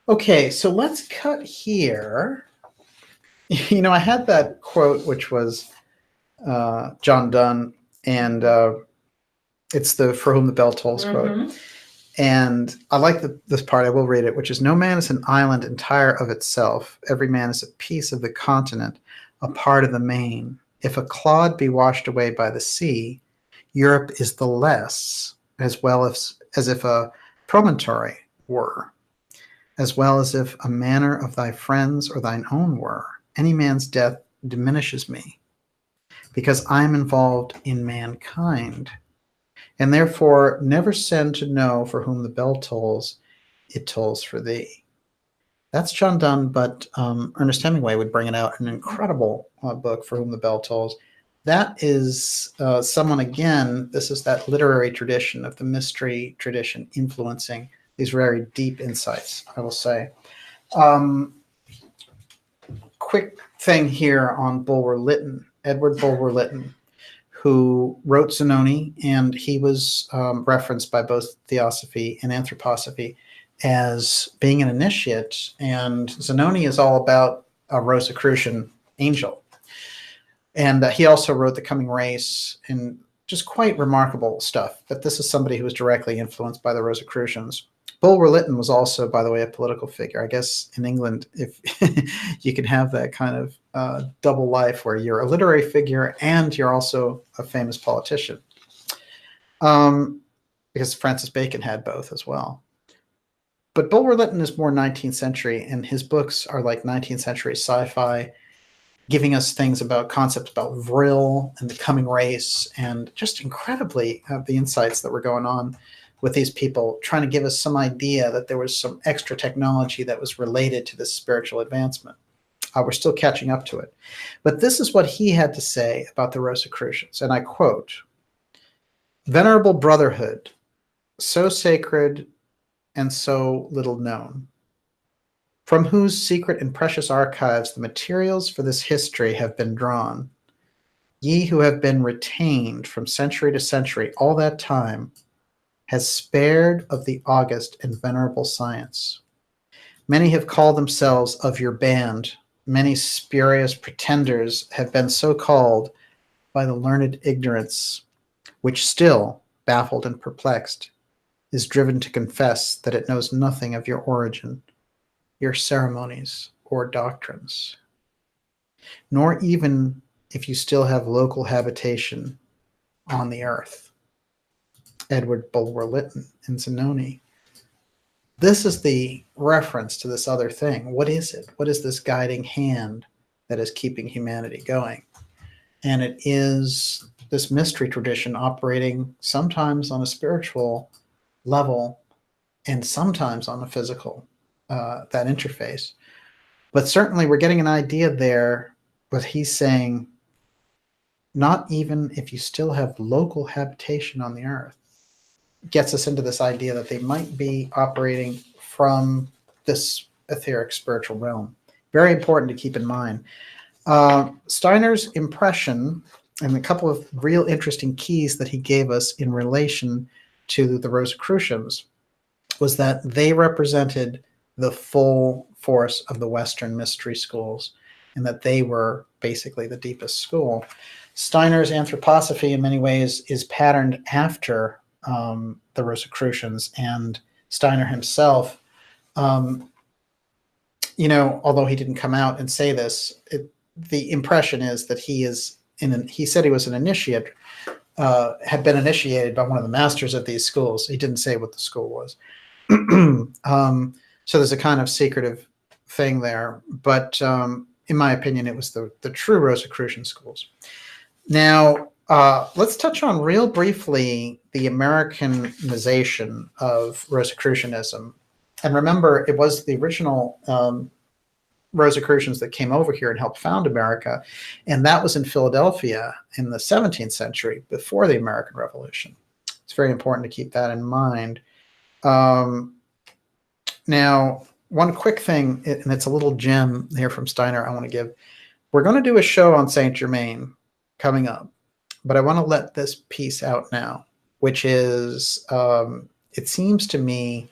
Okay, so let's cut here. You know, I had that quote, which was John Donne, and it's the "For Whom the Bell Tolls" quote. And I like this part. I will read it, which is, "No man is an island entire of itself. Every man is a piece of the continent, a part of the main. If a clod be washed away by the sea, Europe is the less, as well as if a promontory were, as well as if a manor of thy friends or thine own were. Any man's death diminishes me, because I am involved in mankind, and therefore never send to know for whom the bell tolls, it tolls for thee." That's John Donne, but Ernest Hemingway would bring it out, an incredible book, For Whom the Bell Tolls. That is someone, again, this is that literary tradition of the mystery tradition influencing these very deep insights, I will say. Quick thing here on Bulwer-Lytton, Edward Bulwer-Lytton, who wrote Zanoni, and he was referenced by both Theosophy and Anthroposophy as being an initiate. And Zanoni is all about a Rosicrucian angel. And he also wrote The Coming Race, and just quite remarkable stuff. But this is somebody who was directly influenced by the Rosicrucians. Bulwer-Lytton was also, by the way, a political figure. I guess in England, if you can have that kind of double life where you're a literary figure and you're also a famous politician. Because Francis Bacon had both as well. But Bulwer-Lytton is more 19th century, and his books are like 19th century sci-fi, giving us things about concepts about Vril and the coming race, and just incredibly the insights that were going on with these people, trying to give us some idea that there was some extra technology that was related to this spiritual advancement. We're still catching up to it. But this is what he had to say about the Rosicrucians, and I quote, "Venerable brotherhood, so sacred and so little known, from whose secret and precious archives the materials for this history have been drawn, ye who have been retained from century to century all that time, has spared of the august and venerable science. Many have called themselves of your band, many spurious pretenders have been so called by the learned ignorance, which still, baffled and perplexed, is driven to confess that it knows nothing of your origin, your ceremonies or doctrines, nor even if you still have local habitation on the earth." Edward Bulwer-Lytton in Zanoni. This is the reference to this other thing. What is it? What is this guiding hand that is keeping humanity going? And it is this mystery tradition operating sometimes on a spiritual level and sometimes on a physical, that interface. But certainly we're getting an idea there, but he's saying, not even if you still have local habitation on the earth, gets us into this idea that they might be operating from this etheric spiritual realm. Very important to keep in mind. Steiner's impression, and a couple of real interesting keys that he gave us in relation to the Rosicrucians was that they represented the full force of the Western mystery schools, and that they were basically the deepest school. Steiner's anthroposophy in many ways is patterned after the Rosicrucians, and Steiner himself, although he didn't come out and say this, the impression is that he said he was an initiate, had been initiated by one of the masters of these schools. He didn't say what the school was. So there's a kind of secretive thing there. But in my opinion, it was the true Rosicrucian schools. Now, let's touch on real briefly the Americanization of Rosicrucianism. And remember, it was the original Rosicrucians that came over here and helped found America. And that was in Philadelphia in the 17th century, before the American Revolution. It's very important to keep that in mind. Now, one quick thing, and it's a little gem here from Steiner I want to give. We're going to do a show on Saint Germain coming up, but I want to let this piece out now, which is, it seems to me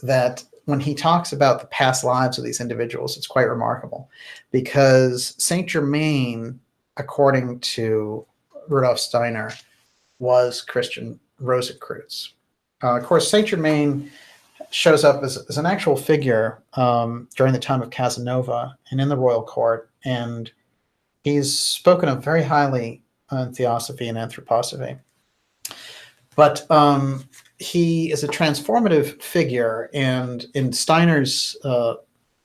that when he talks about the past lives of these individuals, it's quite remarkable, because Saint Germain, according to Rudolf Steiner, was Christian Rosenkreuz. Of course, Saint Germain shows up as an actual figure during the time of Casanova and in the royal court, and he's spoken of very highly in theosophy and anthroposophy. But he is a transformative figure, and in Steiner's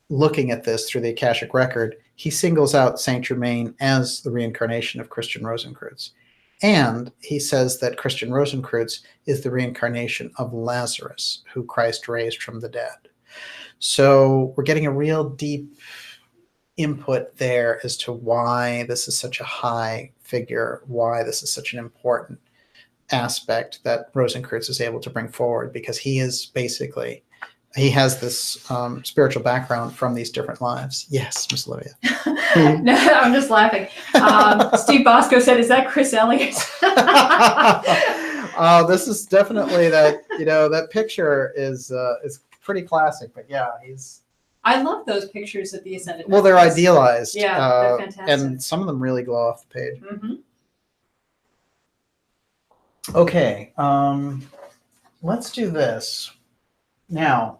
looking at this through the Akashic record, he singles out Saint Germain as the reincarnation of Christian Rosenkreuz. And he says that Christian Rosenkreuz is the reincarnation of Lazarus, who Christ raised from the dead. So we're getting a real deep input there as to why this is such a high figure, why this is such an important aspect that Rosenkreuz is able to bring forward, because he is basically, he has this spiritual background from these different lives. Yes, Miss Olivia. No, I'm just laughing. Steve Bosco said, "Is that Chris Elliott?" This is definitely that. That picture is pretty classic. But yeah, he's. I love those pictures of the Ascended. Well, they're idealized. Yeah, they're fantastic, and some of them really glow off the page. Mm-hmm. Okay, let's do this now.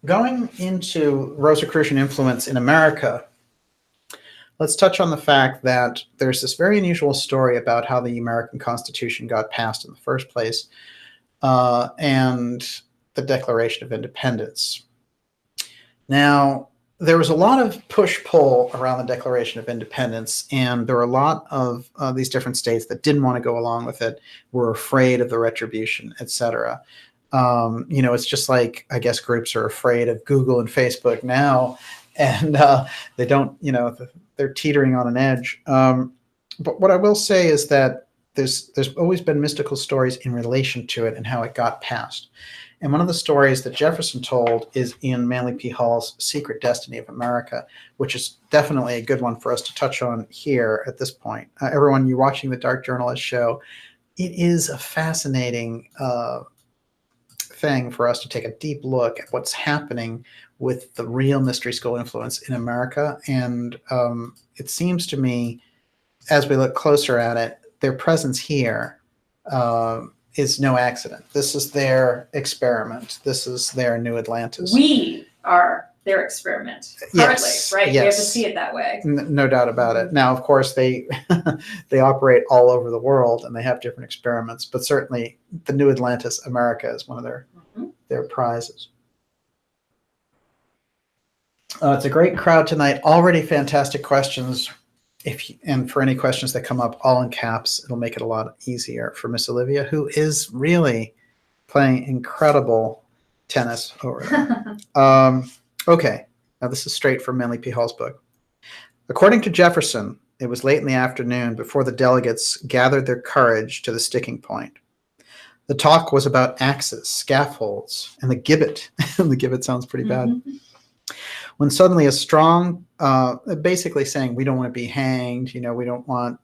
Going into Rosicrucian influence in America, let's touch on the fact that there's this very unusual story about how the American Constitution got passed in the first place, and the Declaration of Independence. Now, there was a lot of push-pull around the Declaration of Independence, and there were a lot of these different states that didn't want to go along with it, were afraid of the retribution, etc. It's just like, I guess, groups are afraid of Google and Facebook now, and they don't, they're teetering on an edge. But what I will say is that there's always been mystical stories in relation to it and how it got passed. And one of the stories that Jefferson told is in Manley P Hall's Secret Destiny of America, which is definitely a good one for us to touch on here at this point. Everyone, you're watching the Dark Journalist show. It is a fascinating thing for us to take a deep look at what's happening with the real mystery school influence in America. And it seems to me, as we look closer at it, their presence here is no accident. This is their experiment. This is their new Atlantis. We are their experiment, partly, yes, right? Yes. We have to see it that way. No doubt about it. Now, of course, they they operate all over the world and they have different experiments, but certainly the new Atlantis, America, is one of their prizes. It's a great crowd tonight. Already fantastic questions. And for any questions that come up, all in caps, it'll make it a lot easier for Miss Olivia, who is really playing incredible tennis over there. Okay, now this is straight from Manley P Hall's book. According to Jefferson, it was late in the afternoon before the delegates gathered their courage to the sticking point. The talk was about axes, scaffolds, and the gibbet. The gibbet sounds pretty bad. When suddenly a strong, basically saying, we don't want to be hanged, we don't want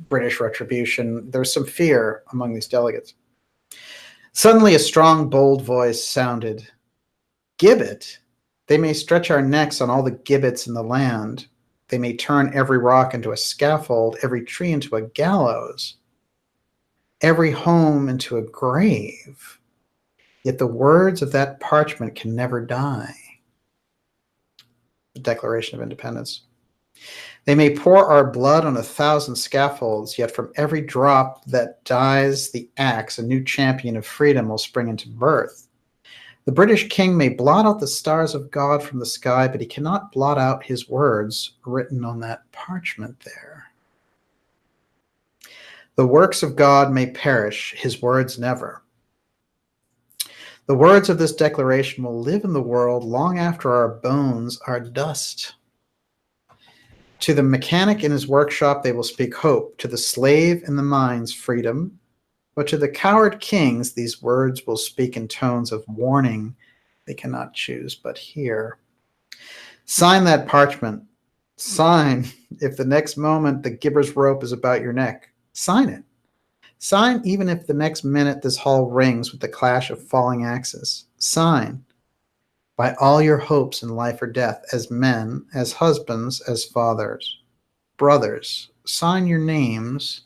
British retribution. There was some fear among these delegates. Suddenly a strong, bold voice sounded. Gibbet? They may stretch our necks on all the gibbets in the land. They may turn every rock into a scaffold, every tree into a gallows, every home into a grave. Yet the words of that parchment can never die. The Declaration of Independence. They may pour our blood on 1,000 scaffolds, yet from every drop that dies the axe, a new champion of freedom will spring into birth. The British king may blot out the stars of God from the sky, but he cannot blot out his words written on that parchment there. The works of God may perish, his words never. The words of this declaration will live in the world long after our bones are dust. To the mechanic in his workshop, they will speak hope. To the slave in the mines, freedom. But to the coward kings, these words will speak in tones of warning they cannot choose but hear. Sign that parchment. Sign if the next moment the gibber's rope is about your neck. Sign it. Sign even if the next minute this hall rings with the clash of falling axes. Sign by all your hopes in life or death, as men, as husbands, as fathers, brothers. Sign your names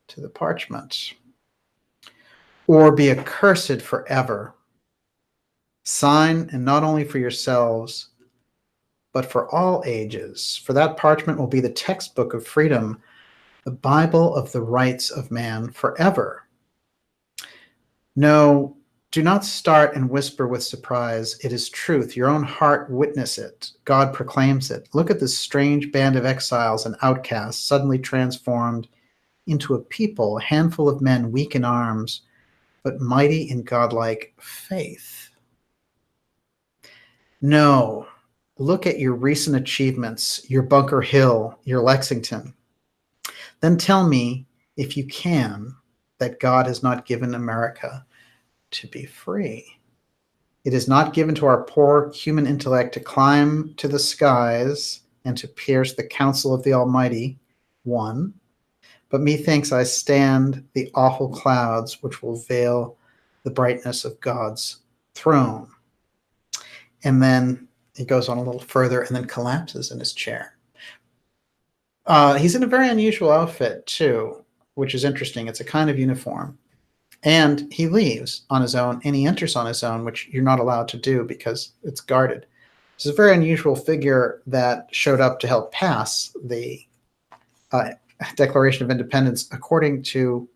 to the parchment, or be accursed forever. Sign, and not only for yourselves, but for all ages, for that parchment will be the textbook of freedom, the Bible of the rights of man forever. No, do not start and whisper with surprise. It is truth. Your own heart witness it. God proclaims it. Look at this strange band of exiles and outcasts suddenly transformed into a people, a handful of men weak in arms, but mighty in godlike faith. No, look at your recent achievements, your Bunker Hill, your Lexington. Then tell me, if you can, that God has not given America to be free. It is not given to our poor human intellect to climb to the skies and to pierce the counsel of the Almighty, one, but methinks I stand the awful clouds which will veil the brightness of God's throne. And then he goes on a little further and then collapses in his chair. He's in a very unusual outfit, too, which is interesting. It's a kind of uniform. And he leaves on his own, and he enters on his own, which you're not allowed to do because it's guarded. This is a very unusual figure that showed up to help pass the Declaration of Independence, according to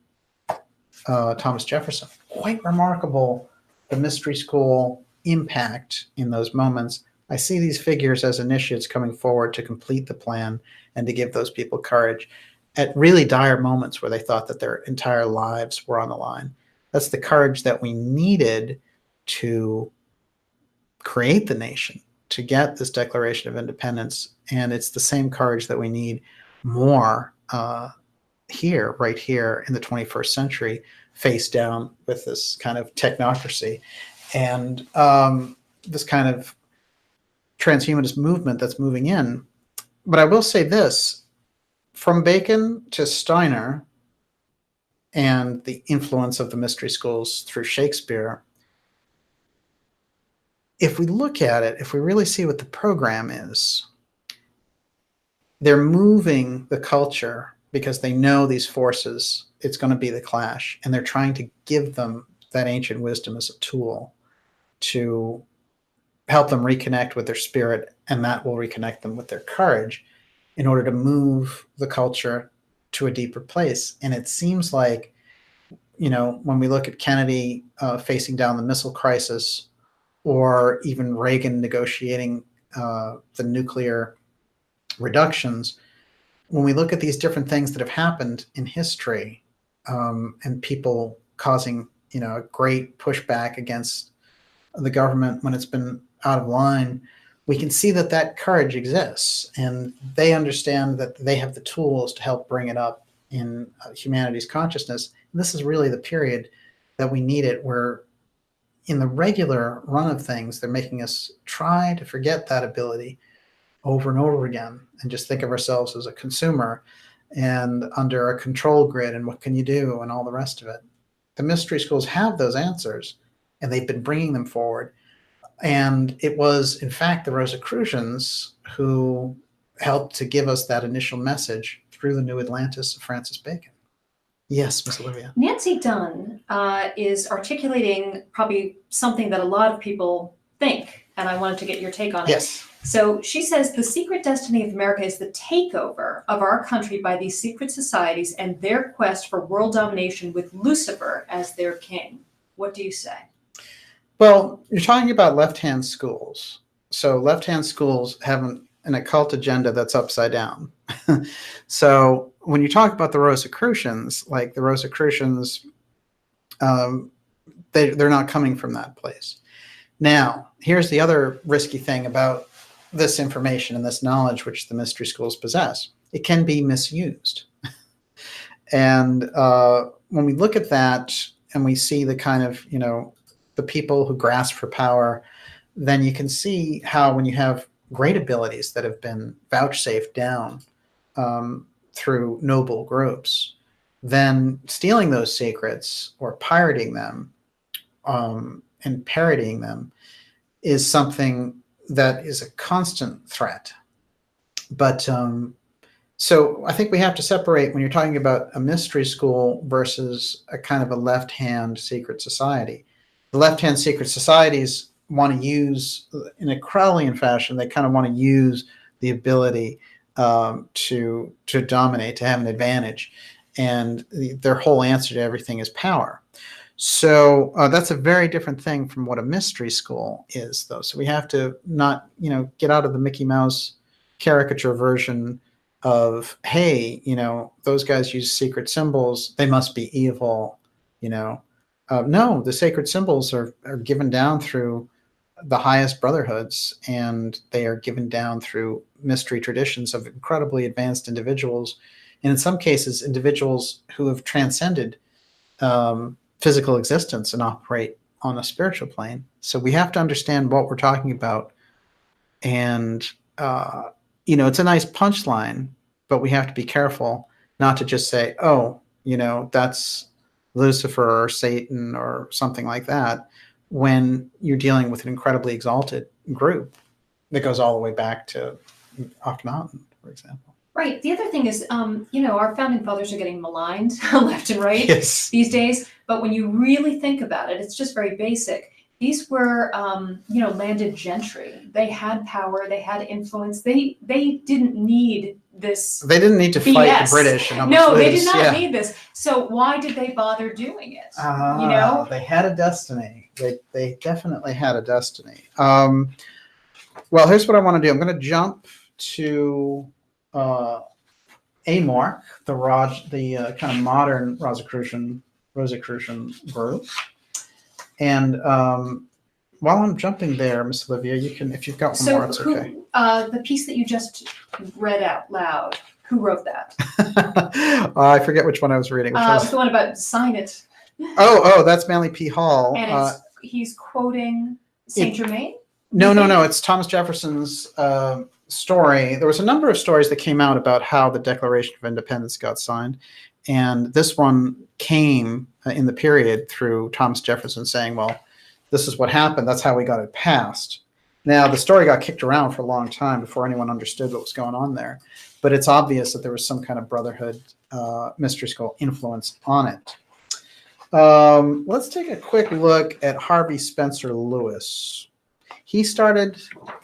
Thomas Jefferson. Quite remarkable, the mystery school impact in those moments. I see these figures as initiates coming forward to complete the plan and to give those people courage at really dire moments where they thought that their entire lives were on the line. That's the courage that we needed to create the nation, to get this Declaration of Independence. And it's the same courage that we need more here, right here in the 21st century, face down with this kind of technocracy and this kind of transhumanist movement that's moving in. But I will say this, from Bacon to Steiner and the influence of the mystery schools through Shakespeare, if we look at it, if we really see what the program is, they're moving the culture because they know these forces, it's going to be the clash, and they're trying to give them that ancient wisdom as a tool to help them reconnect with their spirit, and that will reconnect them with their courage in order to move the culture to a deeper place. And it seems like, you know, when we look at Kennedy facing down the missile crisis, or even Reagan negotiating the nuclear reductions, when we look at these different things that have happened in history and people causing, you know, a great pushback against the government when it's been out of line, we can see that that courage exists, and they understand that they have the tools to help bring it up in humanity's consciousness. And this is really the period that we need it, where in the regular run of things, they're making us try to forget that ability over and over again and just think of ourselves as a consumer and under a control grid and what can you do and all the rest of it. the mystery schools have those answers, and they've been bringing them forward. And it was, in fact, the Rosicrucians who helped to give us that initial message through the New Atlantis of Francis Bacon. Yes, Miss Olivia. Nancy Dunn is articulating probably something that a lot of people think, and I wanted to get your take on it. Yes. So she says the secret destiny of America is the takeover of our country by these secret societies and their quest for world domination with Lucifer as their king. What do you say? Well, you're talking about left-hand schools. So left-hand schools have an occult agenda that's upside down. So when you talk about the Rosicrucians, like the Rosicrucians, they're not coming from that place. Now, here's the other risky thing about this information and this knowledge which the mystery schools possess. It can be misused. And when we look at that and we see the kind of, the people who grasp for power, then you can see how when you have great abilities that have been vouchsafed down through noble groups, then stealing those secrets or pirating them and parodying them is something that is a constant threat. But so I think we have to separate when you're talking about a mystery school versus a kind of a left-hand secret society. The left-hand secret societies want to use, in a Crowleyan fashion, they kind of want to use the ability to dominate, to have an advantage. And their whole answer to everything is power. So that's a very different thing from what a mystery school is, though. So we have to not, get out of the Mickey Mouse caricature version of, hey, those guys use secret symbols, they must be evil, No, the sacred symbols are given down through the highest brotherhoods, and they are given down through mystery traditions of incredibly advanced individuals, and in some cases, individuals who have transcended physical existence and operate on a spiritual plane. So we have to understand what we're talking about. And, it's a nice punchline, but we have to be careful not to just say, oh, that's Lucifer or Satan or something like that, when you're dealing with an incredibly exalted group that goes all the way back to Akhenaten, for example. Right. The other thing is, our founding fathers are getting maligned left and right these days. But when you really think about it, it's just very basic. These were, landed gentry. They had power. They had influence. They didn't need this. They didn't need to BS. Fight the British. No, they did not need this. So why did they bother doing it? They had a destiny. They definitely had a destiny. Well, here's what I want to do. I'm going to jump to Amorc, the kind of modern Rosicrucian group. And while I'm jumping there, Miss Olivia, you can, if you've got one more, it's okay. The piece that you just read out loud, who wrote that? I forget which one I was reading. It was the one about sign it. Oh, that's Manley P Hall. And he's quoting Saint Germain? No. It's Thomas Jefferson's story. There was a number of stories that came out about how the Declaration of Independence got signed. And this one came in the period through Thomas Jefferson saying, well, this is what happened. That's how we got it passed. Now, the story got kicked around for a long time before anyone understood what was going on there. But it's obvious that there was some kind of brotherhood mystery school influence on it. Let's take a quick look at Harvey Spencer Lewis. He started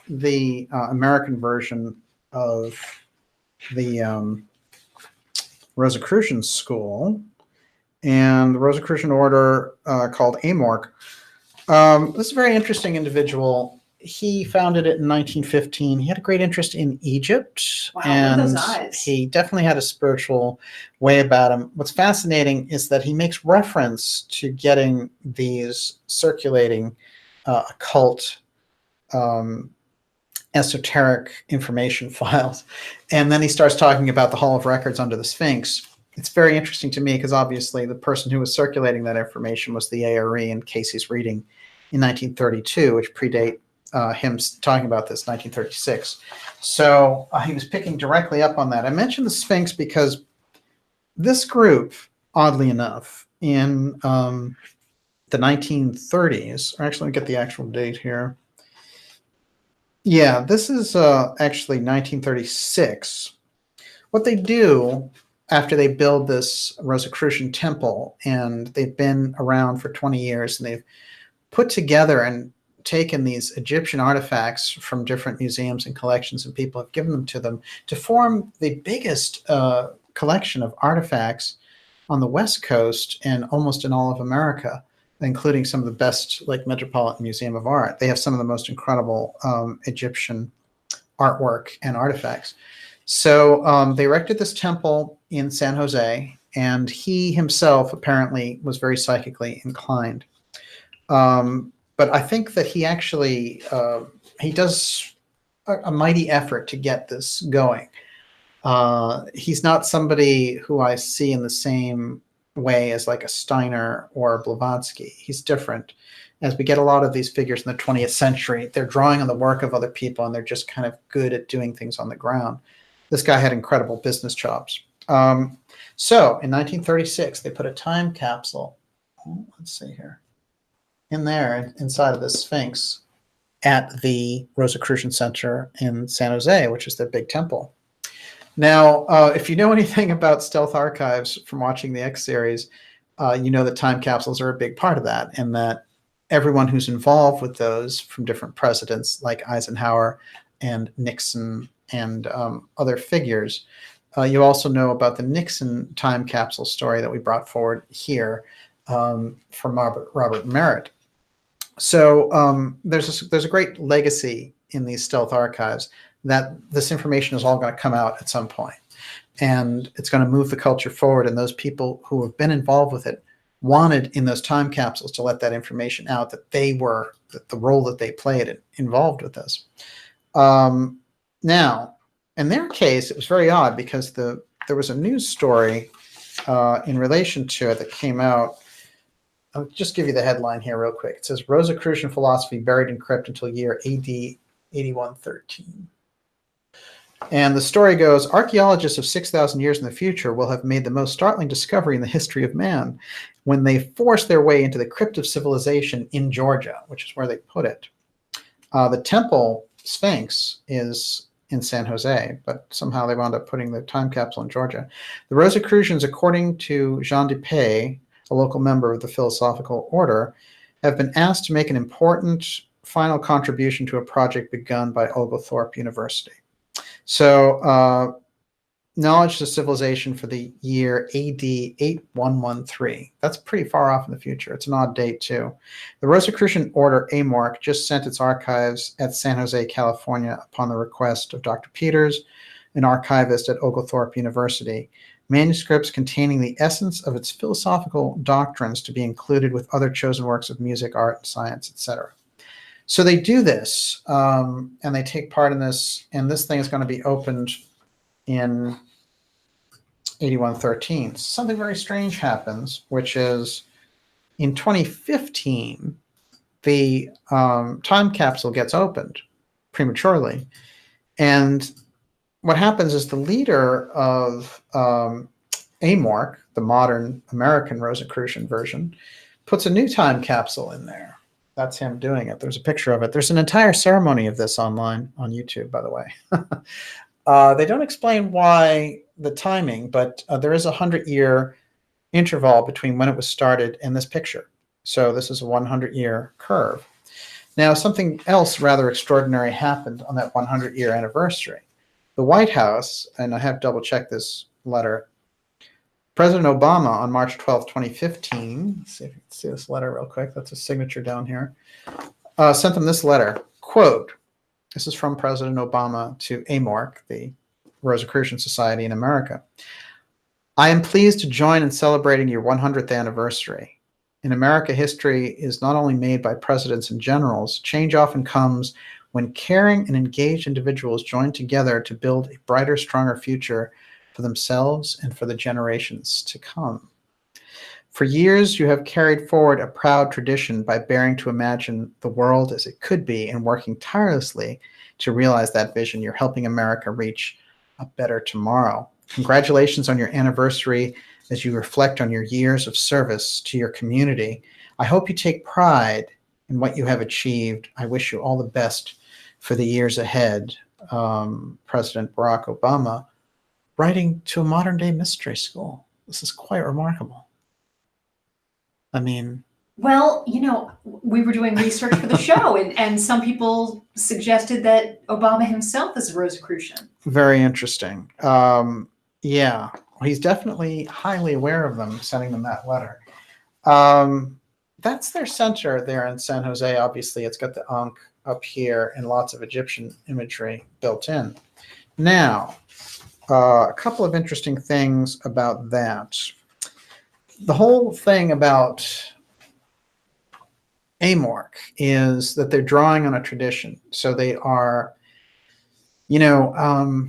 the American version of the Rosicrucian school and the Rosicrucian order called Amorc. This is a very interesting individual. He founded it in 1915. He had a great interest in Egypt. Wow, and those eyes. He definitely had a spiritual way about him. What's fascinating is that he makes reference to getting these circulating occult esoteric information files. And then he starts talking about the Hall of Records under the Sphinx. It's very interesting to me because obviously the person who was circulating that information was the ARE in Casey's reading in 1932, which predate him talking about this, 1936. So he was picking directly up on that. I mentioned the Sphinx because this group, oddly enough, in the 1930s. Or actually, let me get the actual date here. Yeah, this is actually 1936. What they do after they build this Rosicrucian temple, and they've been around for 20 years, and they've put together and taken these Egyptian artifacts from different museums and collections, and people have given them to form the biggest collection of artifacts on the West Coast and almost in all of America, including some of the best, like Metropolitan Museum of Art. They have some of the most incredible Egyptian artwork and artifacts. So they erected this temple in San Jose, and he himself apparently was very psychically inclined. But I think that he actually, he does a mighty effort to get this going. He's not somebody who I see in the same way as like a Steiner or a Blavatsky. He's different. As we get a lot of these figures in the 20th century, they're drawing on the work of other people, and they're just kind of good at doing things on the ground. This guy had incredible business chops. So in 1936, they put a time capsule, let's see here, in there inside of the Sphinx at the Rosicrucian Center in San Jose, which is their big temple. Now, if you know anything about stealth archives from watching the X series, you know that time capsules are a big part of that, and that everyone who's involved with those from different presidents like Eisenhower and Nixon and other figures. You also know about the Nixon time capsule story that we brought forward here from Robert Merritt. So there's a great legacy in these stealth archives that this information is all going to come out at some point, and it's going to move the culture forward. And those people who have been involved with it wanted in those time capsules to let that information out, that they were, that the role that they played involved with this. Now, in their case, it was very odd because there was a news story in relation to it that came out. I'll just give you the headline here real quick. It says, Rosicrucian philosophy buried in crypt until year AD 8113. And the story goes, archaeologists of 6,000 years in the future will have made the most startling discovery in the history of man when they forced their way into the crypt of civilization in Georgia, which is where they put it. The temple Sphinx is in San Jose, but somehow they wound up putting the time capsule in Georgia. The Rosicrucians, according to Jean Dupay, a local member of the Philosophical Order, have been asked to make an important final contribution to a project begun by Oglethorpe University. So, knowledge to civilization for the year AD 8113. That's pretty far off in the future. It's an odd date, too. The Rosicrucian Order, AMORC, just sent its archives at San Jose, California, upon the request of Dr. Peters, an archivist at Oglethorpe University, manuscripts containing the essence of its philosophical doctrines to be included with other chosen works of music, art, science, etc. So they do this, and they take part in this, and this thing is going to be opened in 8113. Something very strange happens, which is in 2015, the time capsule gets opened prematurely. And what happens is the leader of AMORC, the modern American Rosicrucian version, puts a new time capsule in there. That's him doing it. There's a picture of it. There's an entire ceremony of this online on YouTube, by the way. They don't explain why the timing, but there is a 100-year interval between when it was started and this picture. So this is a 100-year curve. Now, something else rather extraordinary happened on that 100-year anniversary. The White House, and I have double-checked this letter, President Obama on March 12, 2015, let's see if you can see this letter real quick. That's a signature down here. Sent them this letter, quote, this is from President Obama to AMORC, the Rosicrucian Society in America. I am pleased to join in celebrating your 100th anniversary. In America, history is not only made by presidents and generals. Change often comes when caring and engaged individuals join together to build a brighter, stronger future for themselves and for the generations to come. For years, you have carried forward a proud tradition by bearing to imagine the world as it could be and working tirelessly to realize that vision. You're helping America reach a better tomorrow. Congratulations on your anniversary. as you reflect on your years of service to your community. I hope you take pride in what you have achieved. I wish you all the best for the years ahead. President Barack Obama, writing to a modern-day mystery school. This is quite remarkable. I mean... Well, you know, we were doing research for the show, and some people suggested that Obama himself is a Rosicrucian. Very interesting. Yeah, he's definitely highly aware of them, sending them that letter. That's their center there in San Jose. Obviously, it's got the Ankh up here and lots of Egyptian imagery built in. Now, a couple of interesting things about that. The whole thing about Amorc is that they're drawing on a tradition. So they are, you know,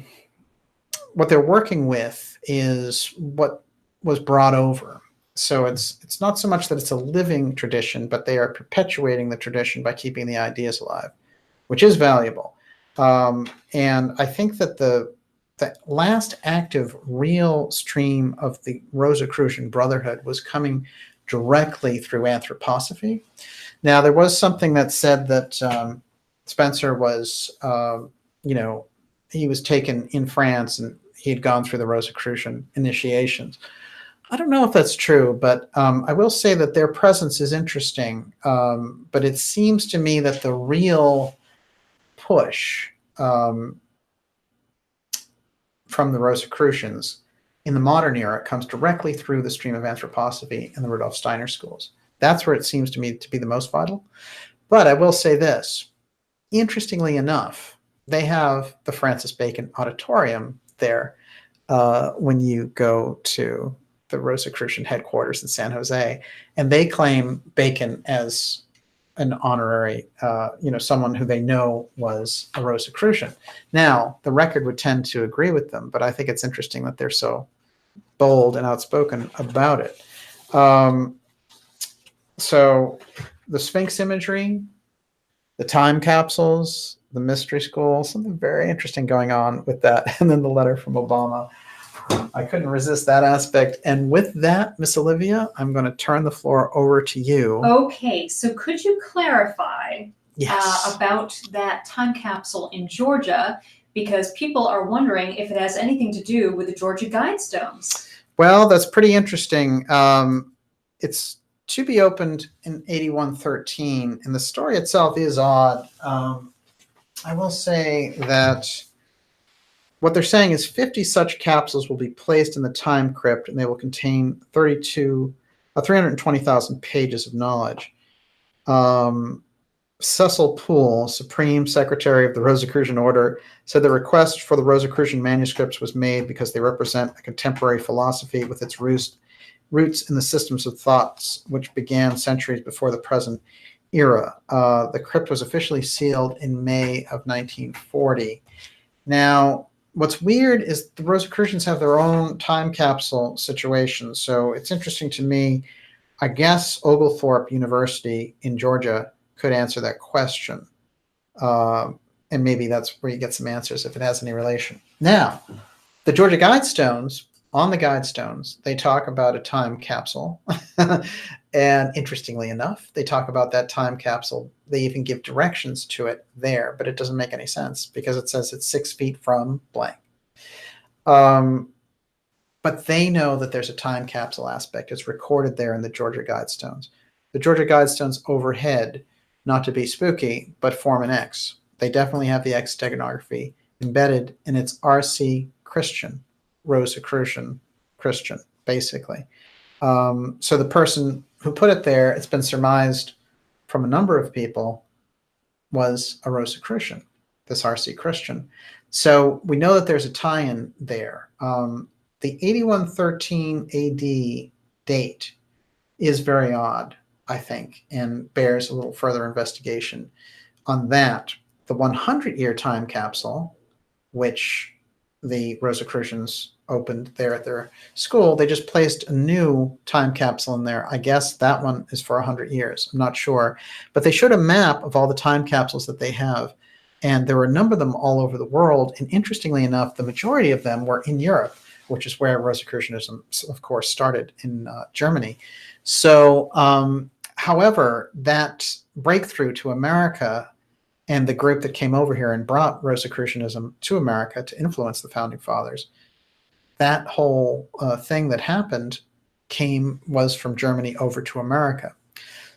what they're working with is what was brought over. So it's not so much that it's a living tradition, but they are perpetuating the tradition by keeping the ideas alive, which is valuable. And I think that the last active real stream of the Rosicrucian Brotherhood was coming directly through anthroposophy. Now, there was something that said that Spencer was, you know, he was taken in France and he had gone through the Rosicrucian initiations. I don't know if that's true, but I will say that their presence is interesting. But it seems to me that the real push from the Rosicrucians in the modern era comes directly through the stream of anthroposophy and the Rudolf Steiner schools. That's where it seems to me to be the most vital. But I will say this, interestingly enough, they have the Francis Bacon Auditorium there when you go to the Rosicrucian headquarters in San Jose, and they claim Bacon as an honorary, you know, someone who they know was a Rosicrucian. Now, the record would tend to agree with them, but I think it's interesting that they're so bold and outspoken about it. So the Sphinx imagery, the time capsules, the mystery school, something very interesting going on with that. And then the letter from Obama. I couldn't resist that aspect. And with that, Miss Olivia, I'm going to turn the floor over to you. Okay, so could you clarify Yes. about that time capsule in Georgia? Because people are wondering if it has anything to do with the Georgia Guidestones. Well, that's pretty interesting. It's to be opened in 8113, and the story itself is odd. I will say that what they're saying is 50 such capsules will be placed in the time crypt, and they will contain 320,000 pages of knowledge. Cecil Poole, Supreme Secretary of the Rosicrucian Order, said the request for the Rosicrucian manuscripts was made because they represent a contemporary philosophy with its roots in the systems of thoughts which began centuries before the present era. The crypt was officially sealed in May of 1940. Now, what's weird is the Rosicrucians have their own time capsule situation. So it's interesting to me. I guess Oglethorpe University in Georgia could answer that question. And maybe that's where you get some answers if it has any relation. Now, the Georgia Guidestones, on the Guidestones, they talk about a time capsule. And interestingly enough, they talk about that time capsule. They even give directions to it there, but it doesn't make any sense because it says it's 6 feet from blank. But they know that there's a time capsule aspect. It's recorded there in the Georgia Guidestones. The Georgia Guidestones overhead, not to be spooky, but form an X. They definitely have the X steganography embedded, and it's RC Christian, Rosicrucian Christian, basically. So the person who put it there, it's been surmised from a number of people, was a Rosicrucian, this RC Christian. So we know that there's a tie-in there. The 8113 AD date is very odd, I think, and bears a little further investigation on that. The 100-year time capsule, which the Rosicrucians opened there at their school, they just placed a new time capsule in there. I guess that one is for 100 years. I'm not sure. But they showed a map of all the time capsules that they have, and there were a number of them all over the world. And interestingly enough, the majority of them were in Europe. which is where Rosicrucianism, of course, started in Germany. So, however, that breakthrough to America and the group that came over here and brought Rosicrucianism to America to influence the Founding Fathers, that whole thing that happened was from Germany over to America.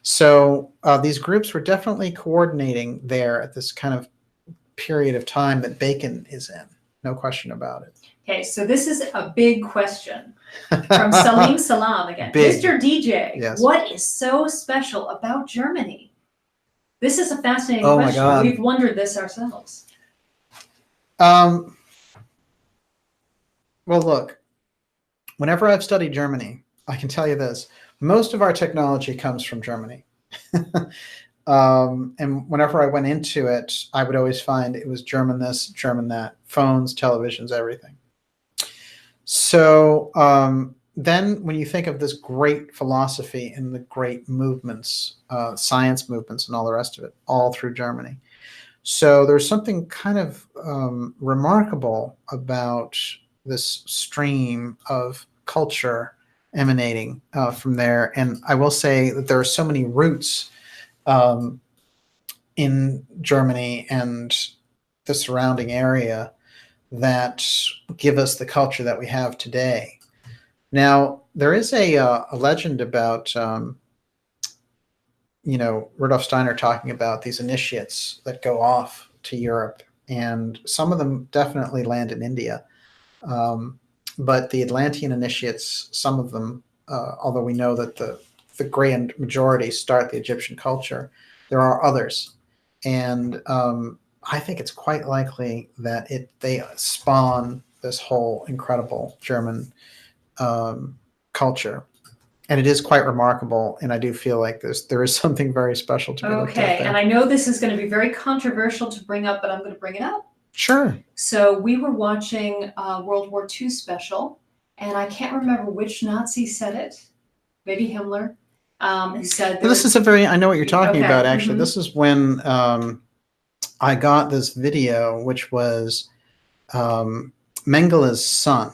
So these groups were definitely coordinating there at this kind of period of time that Bacon is in. No question about it. Okay, so this is a big question from Salim Salam again. Big. Mr. DJ, Yes. What is so special about Germany? This is a fascinating Oh my question. God. We've wondered this ourselves. Well, look, whenever I've studied Germany, I can tell you this. Most of our technology comes from Germany. And whenever I went into it, I would always find it was German this, German that, phones, televisions, everything. So then when you think of this great philosophy and the great movements, science movements and all the rest of it, all through Germany. So there's something kind of remarkable about this stream of culture emanating from there. And I will say that there are so many roots in Germany and the surrounding area that give us the culture that we have today. Now, there is a legend about, Rudolf Steiner talking about these initiates that go off to Europe, and some of them definitely land in India. But the Atlantean initiates, some of them, although we know that the grand majority start the Egyptian culture, there are others. And I think it's quite likely that they spawn this whole incredible German culture. And it is quite remarkable, and I do feel like there is something very special to be looked at there. And I know this is going to be very controversial to bring up, but I'm going to bring it up. Sure. So we were watching World War II special, and I can't remember which Nazi said it. Maybe Himmler. He said this is I know what you're talking about, actually. Mm-hmm. This is when I got this video, which was Mengele's son,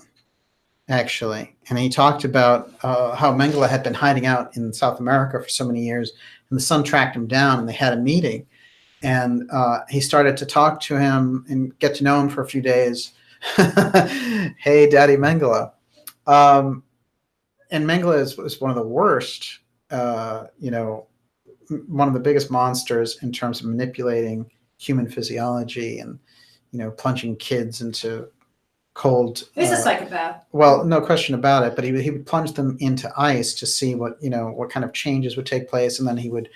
actually. And he talked about how Mengele had been hiding out in South America for so many years, and the son tracked him down, and they had a meeting. And he started to talk to him and get to know him for a few days. Hey, Daddy Mengele. And Mengele was one of the worst, one of the biggest monsters in terms of manipulating human physiology and, plunging kids into cold. He's a psychopath. Well, no question about it. But he would plunge them into ice to see what kind of changes would take place, and then he would,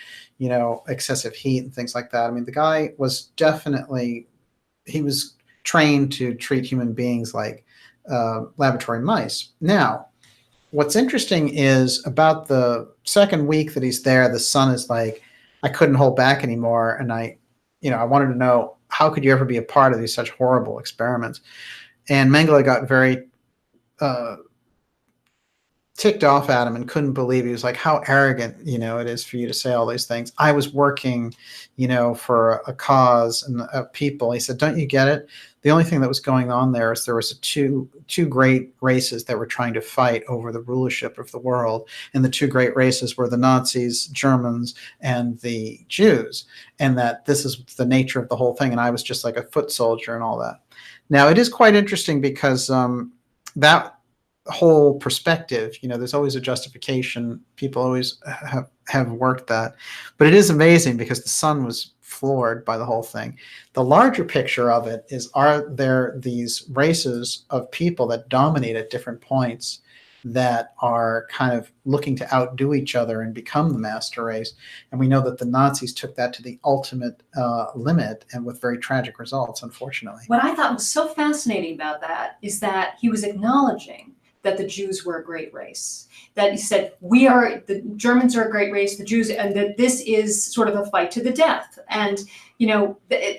excessive heat and things like that. I mean, the guy was he was trained to treat human beings like laboratory mice. Now, what's interesting is about the second week that he's there, the son is like, I couldn't hold back anymore, and I wanted to know, how could you ever be a part of these such horrible experiments? And Mengele got very ticked off at him and couldn't believe. He was like, how arrogant, it is for you to say all these things. I was working, for a cause and people. He said, don't you get it? The only thing that was going on there is there was two great races that were trying to fight over the rulership of the world. And the two great races were the Nazis, Germans, and the Jews. And that this is the nature of the whole thing. And I was just like a foot soldier and all that. Now, it is quite interesting because that whole perspective, there's always a justification. People always have worked that. But it is amazing because the son was floored by the whole thing. The larger picture of it is, are there these races of people that dominate at different points that are kind of looking to outdo each other and become the master race? And we know that the Nazis took that to the ultimate limit, and with very tragic results, unfortunately. What I thought was so fascinating about that is that he was acknowledging that the Jews were a great race. That he said, the Germans are a great race, the Jews, and that this is sort of a fight to the death. And,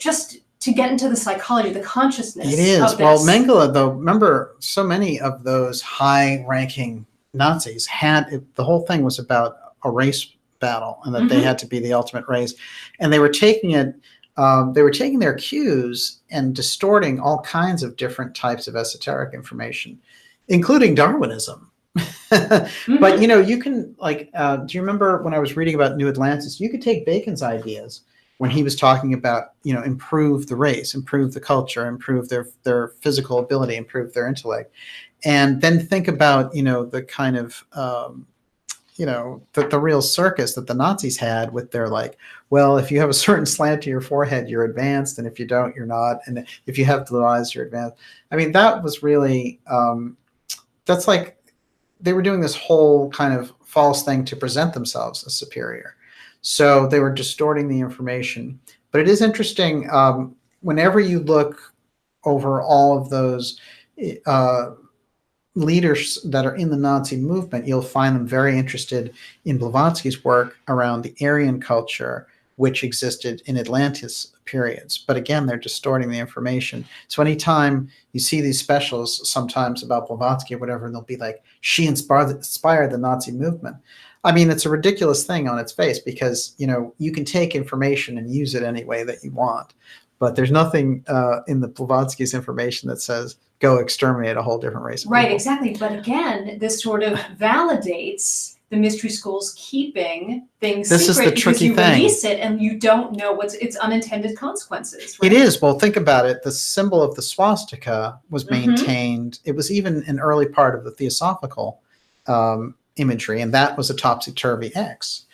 just to get into the psychology, the consciousness. It is. Of this. Well, Mengele, though, remember, so many of those high-ranking Nazis the whole thing was about a race battle, and that they had to be the ultimate race. And they were taking it, they were taking their cues and distorting all kinds of different types of esoteric information including Darwinism. But you know, you can like, do you remember when I was reading about New Atlantis? You could take Bacon's ideas when he was talking about, you know, improve the race, improve the culture, improve their physical ability, improve their intellect, and then think about, you know, the kind of you know, the real circus that the Nazis had with their like, well, if you have a certain slant to your forehead, you're advanced, and if you don't, you're not, and if you have blue eyes, you're advanced. I mean, that was really that's like they were doing this whole kind of false thing to present themselves as superior. So they were distorting the information. But it is interesting, whenever you look over all of those leaders that are in the Nazi movement, you'll find them very interested in Blavatsky's work around the Aryan culture, which existed in Atlantis periods. But again, they're distorting the information. So anytime you see these specials sometimes about Blavatsky or whatever, and they'll be like, she inspired the Nazi movement. I mean, it's a ridiculous thing on its face because, you know, you can take information and use it any way that you want. But there's nothing in the Blavatsky's information that says, go exterminate a whole different race of right, people. exactly. But again, this sort of validates the mystery schools keeping things This secret is the tricky because you thing. release it and you don't know what's its unintended consequences. Right? It is. Well, think about it. The symbol of the swastika was maintained. It was even an early part of the theosophical imagery, and that was a topsy-turvy X.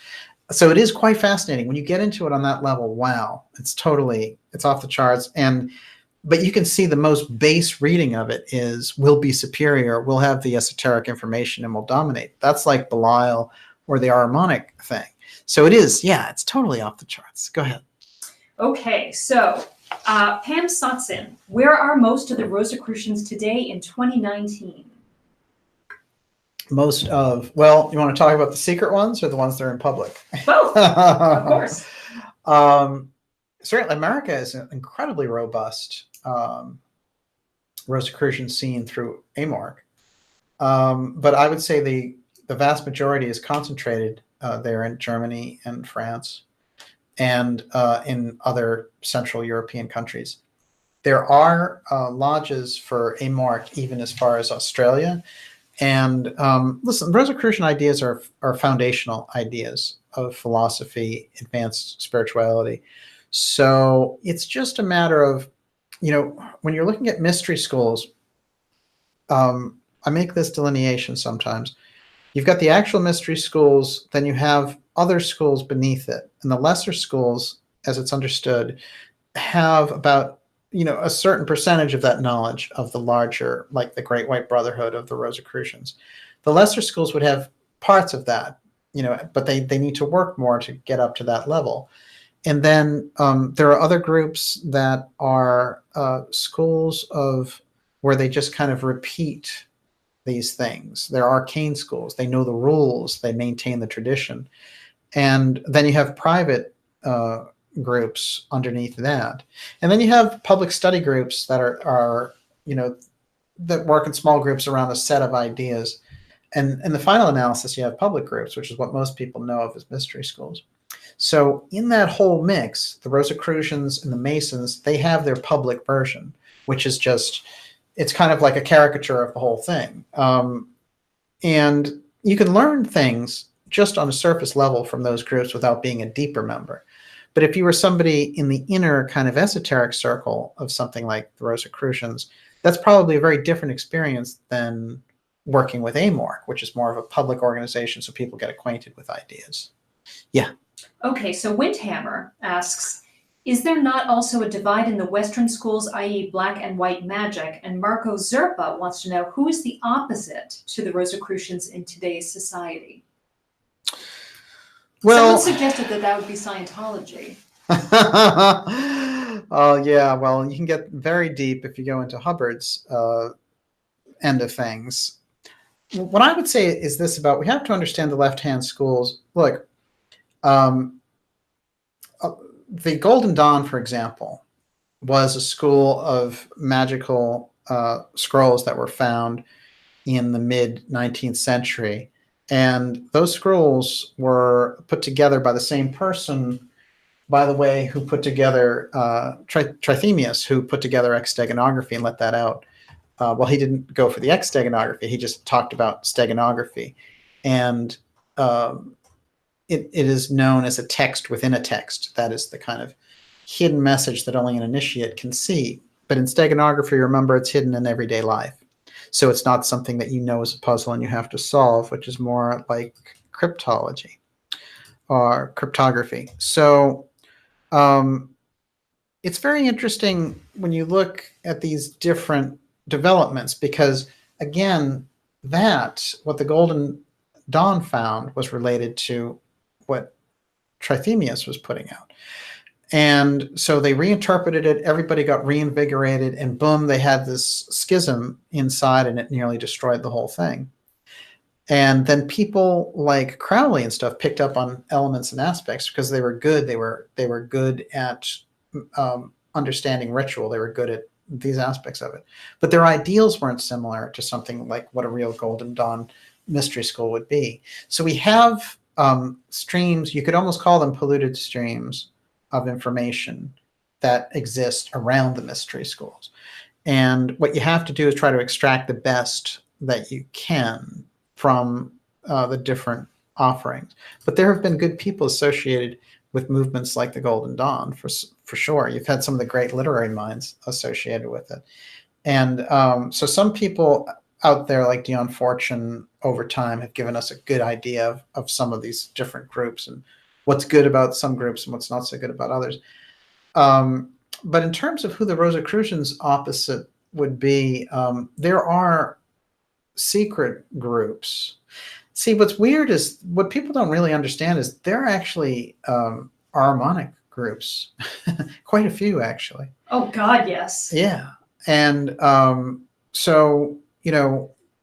So it is quite fascinating. When you get into it on that level, wow, it's off the charts. But you can see the most base reading of it is we'll be superior, we'll have the esoteric information, and we'll dominate. That's like Belial or the Ahrimanic thing. So it is, yeah, it's totally off the charts. Go ahead. Okay, so Pam Sotsin, where are most of the Rosicrucians today in 2019? Most of, well, you want to talk about the secret ones or the ones that are in public? Both, of course. Certainly America is an incredibly robust Rosicrucian scene through AMORC. But I would say the vast majority is concentrated there in Germany and France and in other Central European countries. There are lodges for AMORC even as far as Australia. And listen, Rosicrucian ideas are foundational ideas of philosophy, advanced spirituality. So it's just a matter of, you know, when you're looking at mystery schools, I make this delineation sometimes. You've got the actual mystery schools, then you have other schools beneath it. And the lesser schools, as it's understood, have about, you know, a certain percentage of that knowledge of the larger, like the Great White Brotherhood of the Rosicrucians. The lesser schools would have parts of that, you know, but they need to work more to get up to that level. And then there are other groups that are schools of where they just kind of repeat these things. They're arcane schools. They know the rules. They maintain the tradition. And then you have private groups underneath that. And then you have public study groups that are you know, that work in small groups around a set of ideas. And in the final analysis, you have public groups, which is what most people know of as mystery schools. So in that whole mix, the Rosicrucians and the Masons, they have their public version, which is just, it's kind of like a caricature of the whole thing. And you can learn things just on a surface level from those groups without being a deeper member. But if you were somebody in the inner kind of esoteric circle of something like the Rosicrucians, that's probably a very different experience than working with AMORC, which is more of a public organization so people get acquainted with ideas. Yeah. Okay, so Windhammer asks, is there not also a divide in the Western schools, i.e. black and white magic? And Marco Zerpa wants to know, who is the opposite to the Rosicrucians in today's society? Well, someone suggested that would be Scientology. Oh, yeah. Well, you can get very deep if you go into Hubbard's end of things. What I would say is this about, we have to understand the left-hand schools. Look, the Golden Dawn, for example, was a school of magical scrolls that were found in the mid-19th century. And those scrolls were put together by the same person, by the way, who put together Trithemius, who put together extegonography and let that out. well, he didn't go for the X steganography. He just talked about steganography. And it is known as a text within a text. That is the kind of hidden message that only an initiate can see. But in steganography, remember, it's hidden in everyday life. So it's not something that you know is a puzzle and you have to solve, which is more like cryptology or cryptography. So it's very interesting when you look at these different developments, because again, what the Golden Dawn found was related to what Trithemius was putting out. And so they reinterpreted it, everybody got reinvigorated, and boom, they had this schism inside, and it nearly destroyed the whole thing. And then people like Crowley and stuff picked up on elements and aspects because they were good. They were good at understanding ritual. They were good at these aspects of it. But their ideals weren't similar to something like what a real Golden Dawn mystery school would be. So we have streams, you could almost call them polluted streams of information that exist around the mystery schools. And what you have to do is try to extract the best that you can from the different offerings. But there have been good people associated with movements like the Golden Dawn, for sure. You've had some of the great literary minds associated with it. And so some people out there like Dion Fortune over time have given us a good idea of some of these different groups and what's good about some groups and what's not so good about others. But in terms of who the Rosicrucians opposite would be, there are secret groups. See, what's weird is what people don't really understand is there are actually Ahrimanic groups, quite a few actually. Oh God, yes. Yeah, and so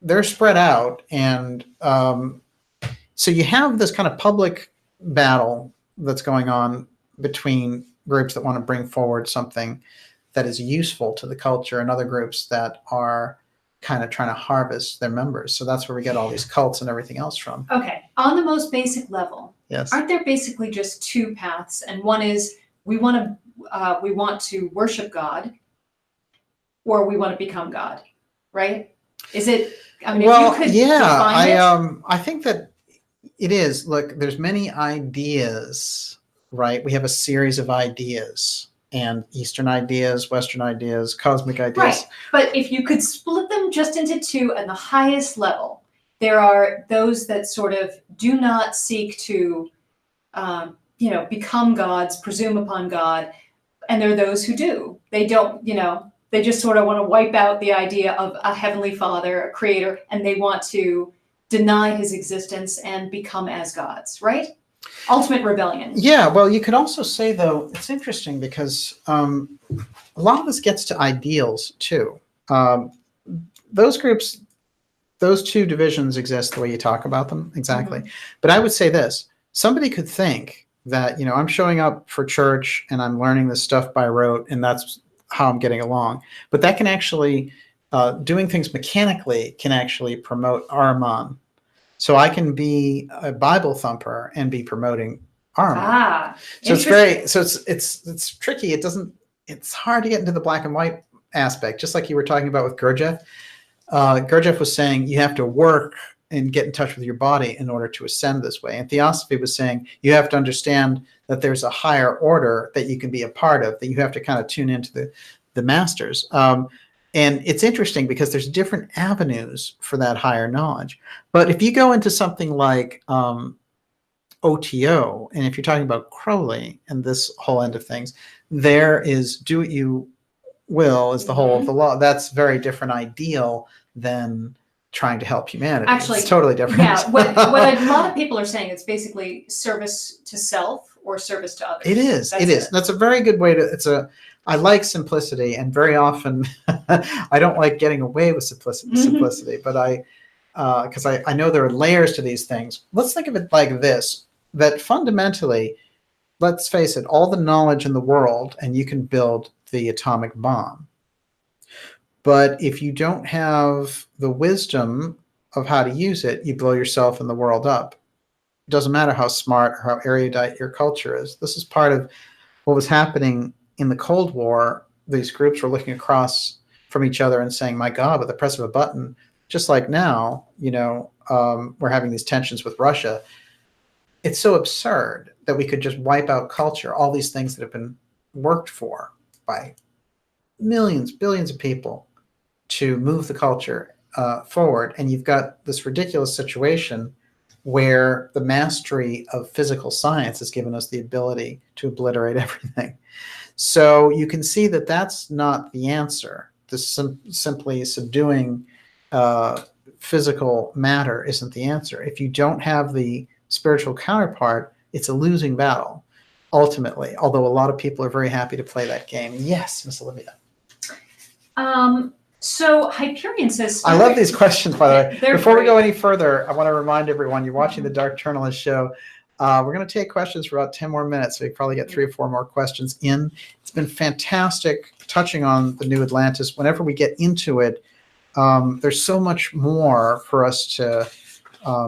they're spread out, and so you have this kind of public battle that's going on between groups that want to bring forward something that is useful to the culture and other groups that are kind of trying to harvest their members. So that's where we get all these cults and everything else from. Okay, on the most basic level, yes, aren't there basically just two paths? And one is we want to worship God, or we want to become God, right? Is it? I mean, well, if you could yeah, define it. I think that it is. Look, there's many ideas, right? We have a series of ideas, and Eastern ideas, Western ideas, cosmic ideas. Right, but if you could split them just into two at the highest level, there are those that sort of do not seek to, become gods, presume upon God, and there are those who do. They don't, they just sort of want to wipe out the idea of a heavenly father, a creator, and they want to deny his existence and become as gods, right? Ultimate rebellion. Yeah, well, you could also say, though, it's interesting because a lot of this gets to ideals, too. Those groups, those two divisions exist the way you talk about them, exactly. Mm-hmm. But I would say this. Somebody could think that, I'm showing up for church and I'm learning this stuff by rote, and that's how I'm getting along. But that can actually, doing things mechanically can actually promote Ahriman. So I can be a Bible thumper and be promoting Ahriman. So it's tricky. It's hard to get into the black and white aspect, just like you were talking about with Gurdjieff. Gurdjieff was saying you have to work and get in touch with your body in order to ascend this way. And Theosophy was saying you have to understand that there's a higher order that you can be a part of, that you have to kind of tune into the masters. And it's interesting because there's different avenues for that higher knowledge. But if you go into something like OTO, and if you're talking about Crowley and this whole end of things, there is do what you will is the whole of the law. That's very different ideal than trying to help humanity. Actually, it's totally different. Yeah, what a lot of people are saying, it's basically service to self or service to others. It is. That's a very good way to. I like simplicity, and very often I don't like getting away with simplicity, but because I know there are layers to these things. Let's think of it like this, that fundamentally, let's face it, all the knowledge in the world, and you can build the atomic bomb. But if you don't have the wisdom of how to use it, you blow yourself and the world up. It doesn't matter how smart or how erudite your culture is. This is part of what was happening in the Cold War. These groups were looking across from each other and saying, my God, with the press of a button, just like now, we're having these tensions with Russia. It's so absurd that we could just wipe out culture, all these things that have been worked for by millions, billions of people to move the culture forward. And you've got this ridiculous situation where the mastery of physical science has given us the ability to obliterate everything. So you can see that that's not the answer. Simply subduing physical matter isn't the answer. If you don't have the spiritual counterpart, it's a losing battle, ultimately, although a lot of people are very happy to play that game. Yes, Miss Olivia. So Hyperion says... I love these questions, by the way. Before we go any further, I want to remind everyone, you're watching the Dark Journalist Show. We're going to take questions for about 10 more minutes, so we probably get 3 or 4 more questions in. It's been fantastic touching on the New Atlantis. Whenever we get into it, there's so much more for us to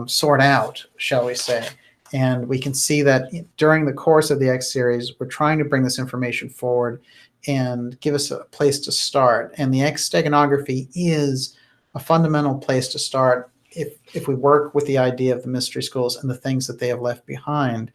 sort out, shall we say. And we can see that during the course of the X series, we're trying to bring this information forward and give us a place to start. And the X steganography is a fundamental place to start if we work with the idea of the mystery schools and the things that they have left behind.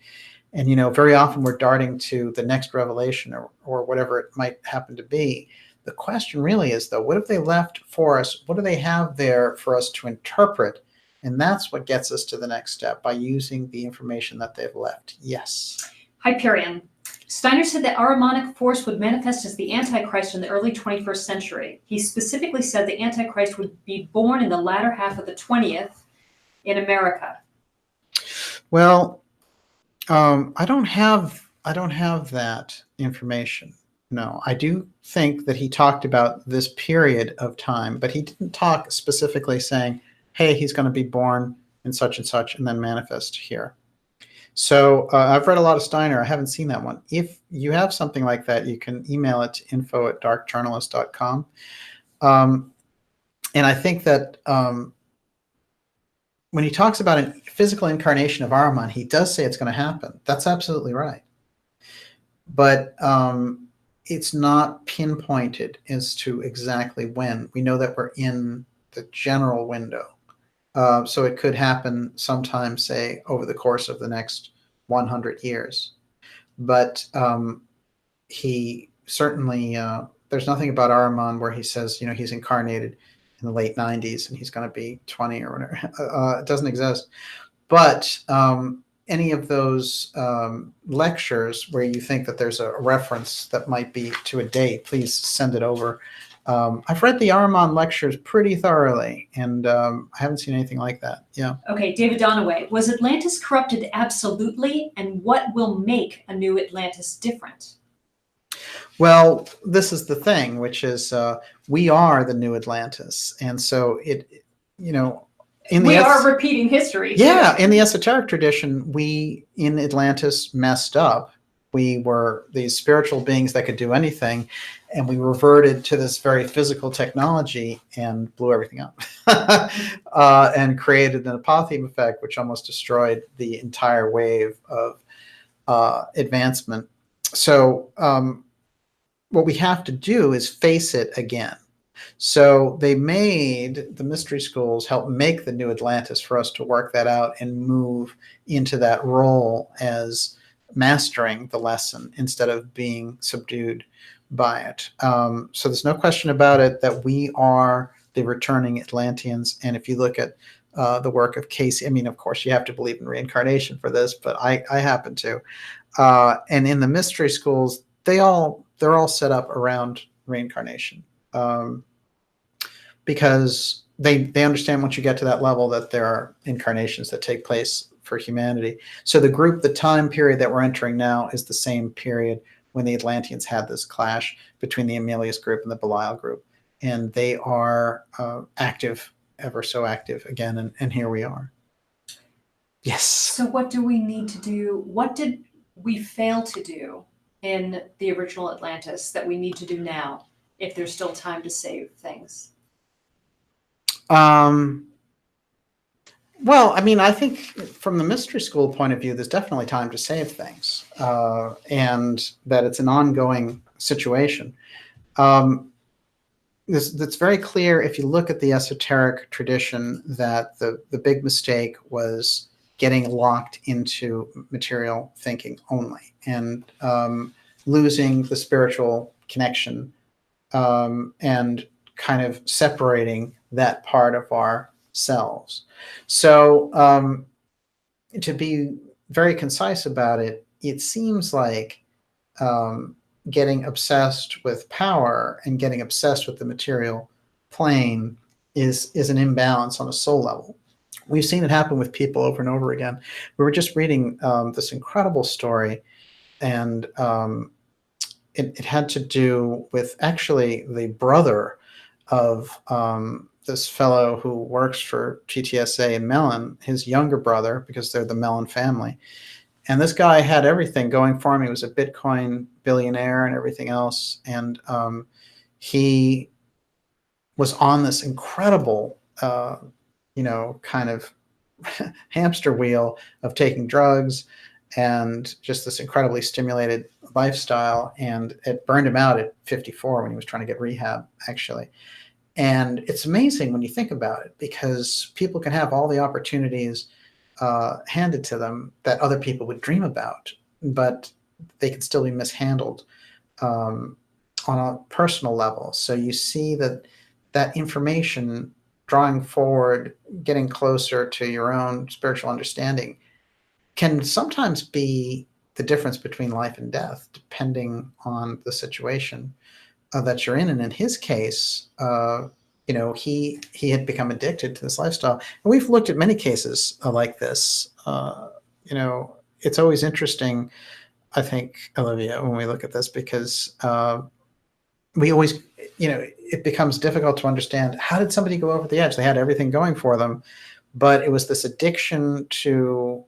And, very often we're darting to the next revelation or whatever it might happen to be. The question really is, though, what have they left for us? What do they have there for us to interpret? And that's what gets us to the next step, by using the information that they've left. Yes. Hyperion. Steiner said that Ahrimanic force would manifest as the Antichrist in the early 21st century. He specifically said the Antichrist would be born in the latter half of the 20th in America. Well, I don't have that information. No, I do think that he talked about this period of time, but he didn't talk specifically saying, hey, he's going to be born in such and then manifest here. So I've read a lot of Steiner. I haven't seen that one. If you have something like that, you can email it to info@darkjournalist.com. And I think that when he talks about a physical incarnation of Ahriman, he does say it's going to happen. That's absolutely right. But it's not pinpointed as to exactly when. We know that we're in the general window. So it could happen sometime, say, over the course of the next 100 years. But he certainly, there's nothing about Ahriman where he says, he's incarnated in the late 90s and he's going to be 20 or whatever. It doesn't exist. But any of those lectures where you think that there's a reference that might be to a date, please send it over. I've read the Ahriman lectures pretty thoroughly, and I haven't seen anything like that. Yeah. Okay, David Donaway. Was Atlantis corrupted absolutely, and what will make a new Atlantis different? Well, this is the thing, which is we are the new Atlantis, and so we are repeating history. Yeah, in the esoteric tradition, we in Atlantis messed up. We were these spiritual beings that could do anything, and we reverted to this very physical technology and blew everything up and created an apotheum effect, which almost destroyed the entire wave of advancement. So what we have to do is face it again. So they made the mystery schools help make the new Atlantis for us to work that out and move into that role as mastering the lesson instead of being subdued by it. So there's no question about it that we are the returning Atlanteans. And if you look at the work of Casey, I mean, of course, you have to believe in reincarnation for this, but I happen to. And in the mystery schools, they're all set up around reincarnation because they understand once you get to that level that there are incarnations that take place for humanity. So the time period that we're entering now is the same period when the Atlanteans had this clash between the Emilius group and the Belial group. And they are active, ever so active again. And here we are. Yes. So what do we need to do? What did we fail to do in the original Atlantis that we need to do now, if there's still time to save things? Well, I mean, I think from the mystery school point of view, there's definitely time to save things, and that it's an ongoing situation. that's very clear if you look at the esoteric tradition, that the big mistake was getting locked into material thinking only, and losing the spiritual connection, and kind of separating that part of ourselves. So to be very concise about it, it seems like getting obsessed with power and getting obsessed with the material plane is an imbalance on a soul level. We've seen it happen with people over and over again. We were just reading this incredible story, and it had to do with actually the brother of this fellow who works for GTSA in Mellon, his younger brother, because they're the Mellon family. And this guy had everything going for him. He was a Bitcoin billionaire and everything else. And he was on this incredible, kind of hamster wheel of taking drugs and just this incredibly stimulated lifestyle. And it burned him out at 54 when he was trying to get rehab, actually. And it's amazing when you think about it, because people can have all the opportunities handed to them that other people would dream about, but they can still be mishandled on a personal level. So you see that information drawing forward, getting closer to your own spiritual understanding, can sometimes be the difference between life and death, depending on the situation that you're in. And in his case, he had become addicted to this lifestyle. And we've looked at many cases like this. It's always interesting, I think, Olivia, when we look at this, because we always, it becomes difficult to understand, how did somebody go over the edge? They had everything going for them, but it was this addiction to,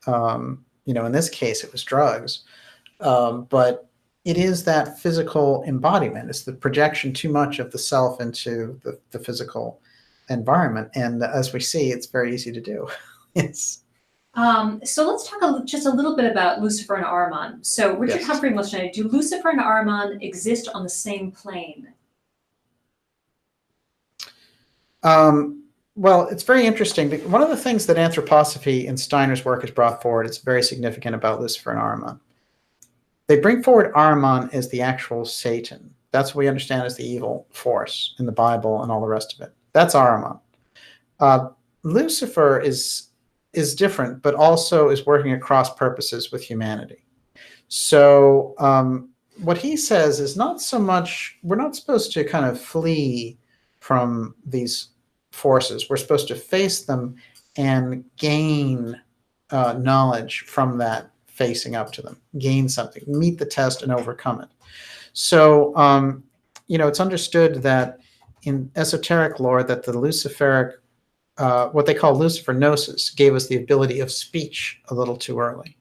in this case, it was drugs. But it is that physical embodiment. It's the projection too much of the self into the physical environment. And as we see, it's very easy to do. So let's talk just a little bit about Lucifer and Ahriman. So Richard Yes. Humphrey wants to know, do Lucifer and Ahriman exist on the same plane? Well, it's very interesting. One of the things that anthroposophy in Steiner's work has brought forward, it's very significant about Lucifer and Ahriman. They bring forward Ahriman as the actual Satan. That's what we understand as the evil force in the Bible and all the rest of it. That's Ahriman. Lucifer is different, but also is working across purposes with humanity. So what he says is not so much, we're not supposed to kind of flee from these forces. We're supposed to face them and gain knowledge from that, facing up to them, gain something, meet the test and overcome it. So, it's understood that in esoteric lore that the Luciferic, what they call Lucifer Gnosis, gave us the ability of speech a little too early.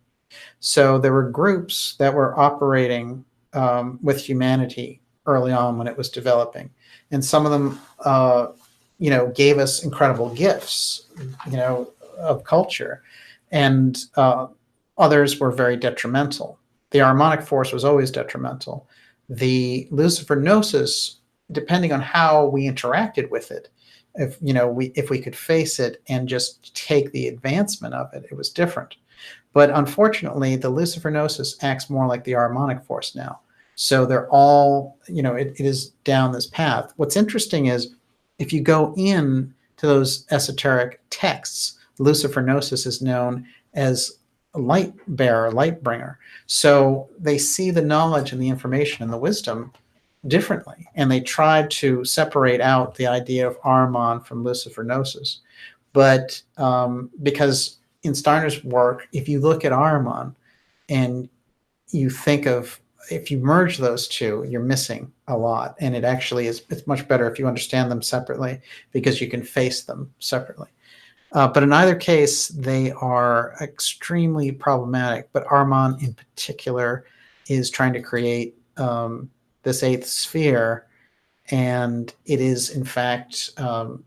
So there were groups that were operating with humanity early on when it was developing. And some of them, gave us incredible gifts, of culture. And others were very detrimental. The Ahrimanic force was always detrimental. The Lucifer Gnosis, depending on how we interacted with it, if we could face it and just take the advancement of it, it was different. But unfortunately, the Lucifer Gnosis acts more like the Ahrimanic force now. So they're all, it is down this path. What's interesting is, if you go in to those esoteric texts, Lucifer Gnosis is known as a light bearer, light bringer. So they see the knowledge and the information and the wisdom differently. And they try to separate out the idea of Ahriman from Lucifer Gnosis. But because in Steiner's work, if you look at Ahriman and you think of, if you merge those two, you're missing a lot. And it actually is, it's much better if you understand them separately, because you can face them separately. But in either case, they are extremely problematic. But Ahriman in particular is trying to create this eighth sphere. And it is, in fact,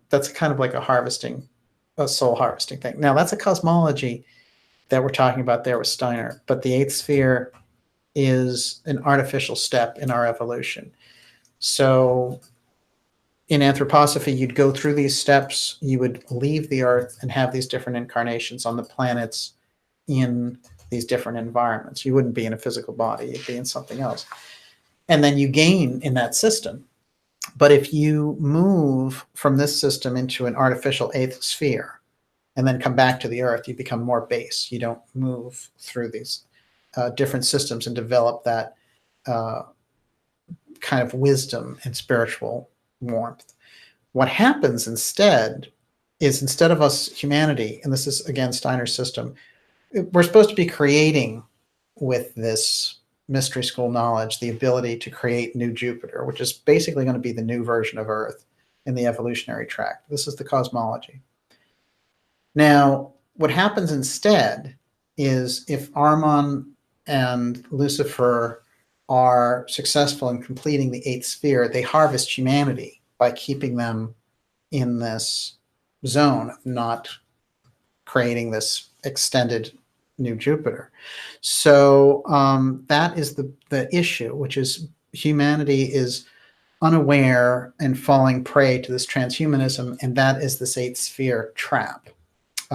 that's kind of like a soul harvesting thing. Now, that's a cosmology that we're talking about there with Steiner. But the eighth sphere is an artificial step in our evolution. So in anthroposophy, you'd go through these steps, you would leave the Earth and have these different incarnations on the planets in these different environments. You wouldn't be in a physical body, you'd be in something else. And then you gain in that system. But if you move from this system into an artificial eighth sphere and then come back to the Earth, you become more base. You don't move through these different systems and develop that kind of wisdom and spiritual warmth. What happens instead is, instead of us, humanity, and this is again Steiner's system, we're supposed to be creating with this mystery school knowledge the ability to create new Jupiter, which is basically going to be the new version of Earth in the evolutionary tract. This is the cosmology. Now, what happens instead is, if Ahriman and Lucifer are successful in completing the eighth sphere, they harvest humanity by keeping them in this zone of not creating this extended new Jupiter. So that is the issue, which is humanity is unaware and falling prey to this transhumanism, and that is this eighth sphere trap.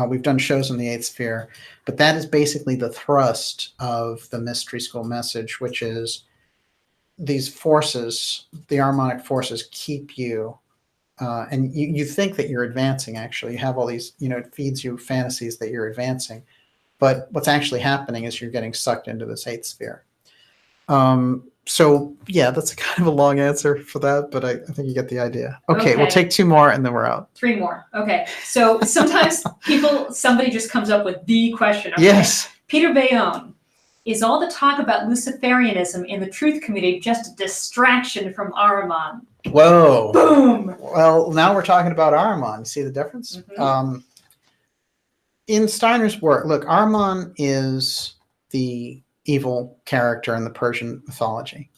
We've done shows on the eighth sphere, but that is basically the thrust of the mystery school message, which is these forces, the harmonic forces, keep you, and you think that you're advancing. Actually, you have all these, it feeds you fantasies that you're advancing, but what's actually happening is you're getting sucked into this eighth sphere. So yeah, that's kind of a long answer for that, but I think you get the idea. Okay, we'll take 2 more and then we're out. 3 more. Okay. So sometimes somebody just comes up with the question. Okay? Yes. Peter Bayonne, is all the talk about Luciferianism in the truth community just a distraction from Ahriman? Whoa. Boom. Well, now we're talking about Ahriman. See the difference? Mm-hmm. In Steiner's work, look, Ahriman is the evil character in the Persian mythology.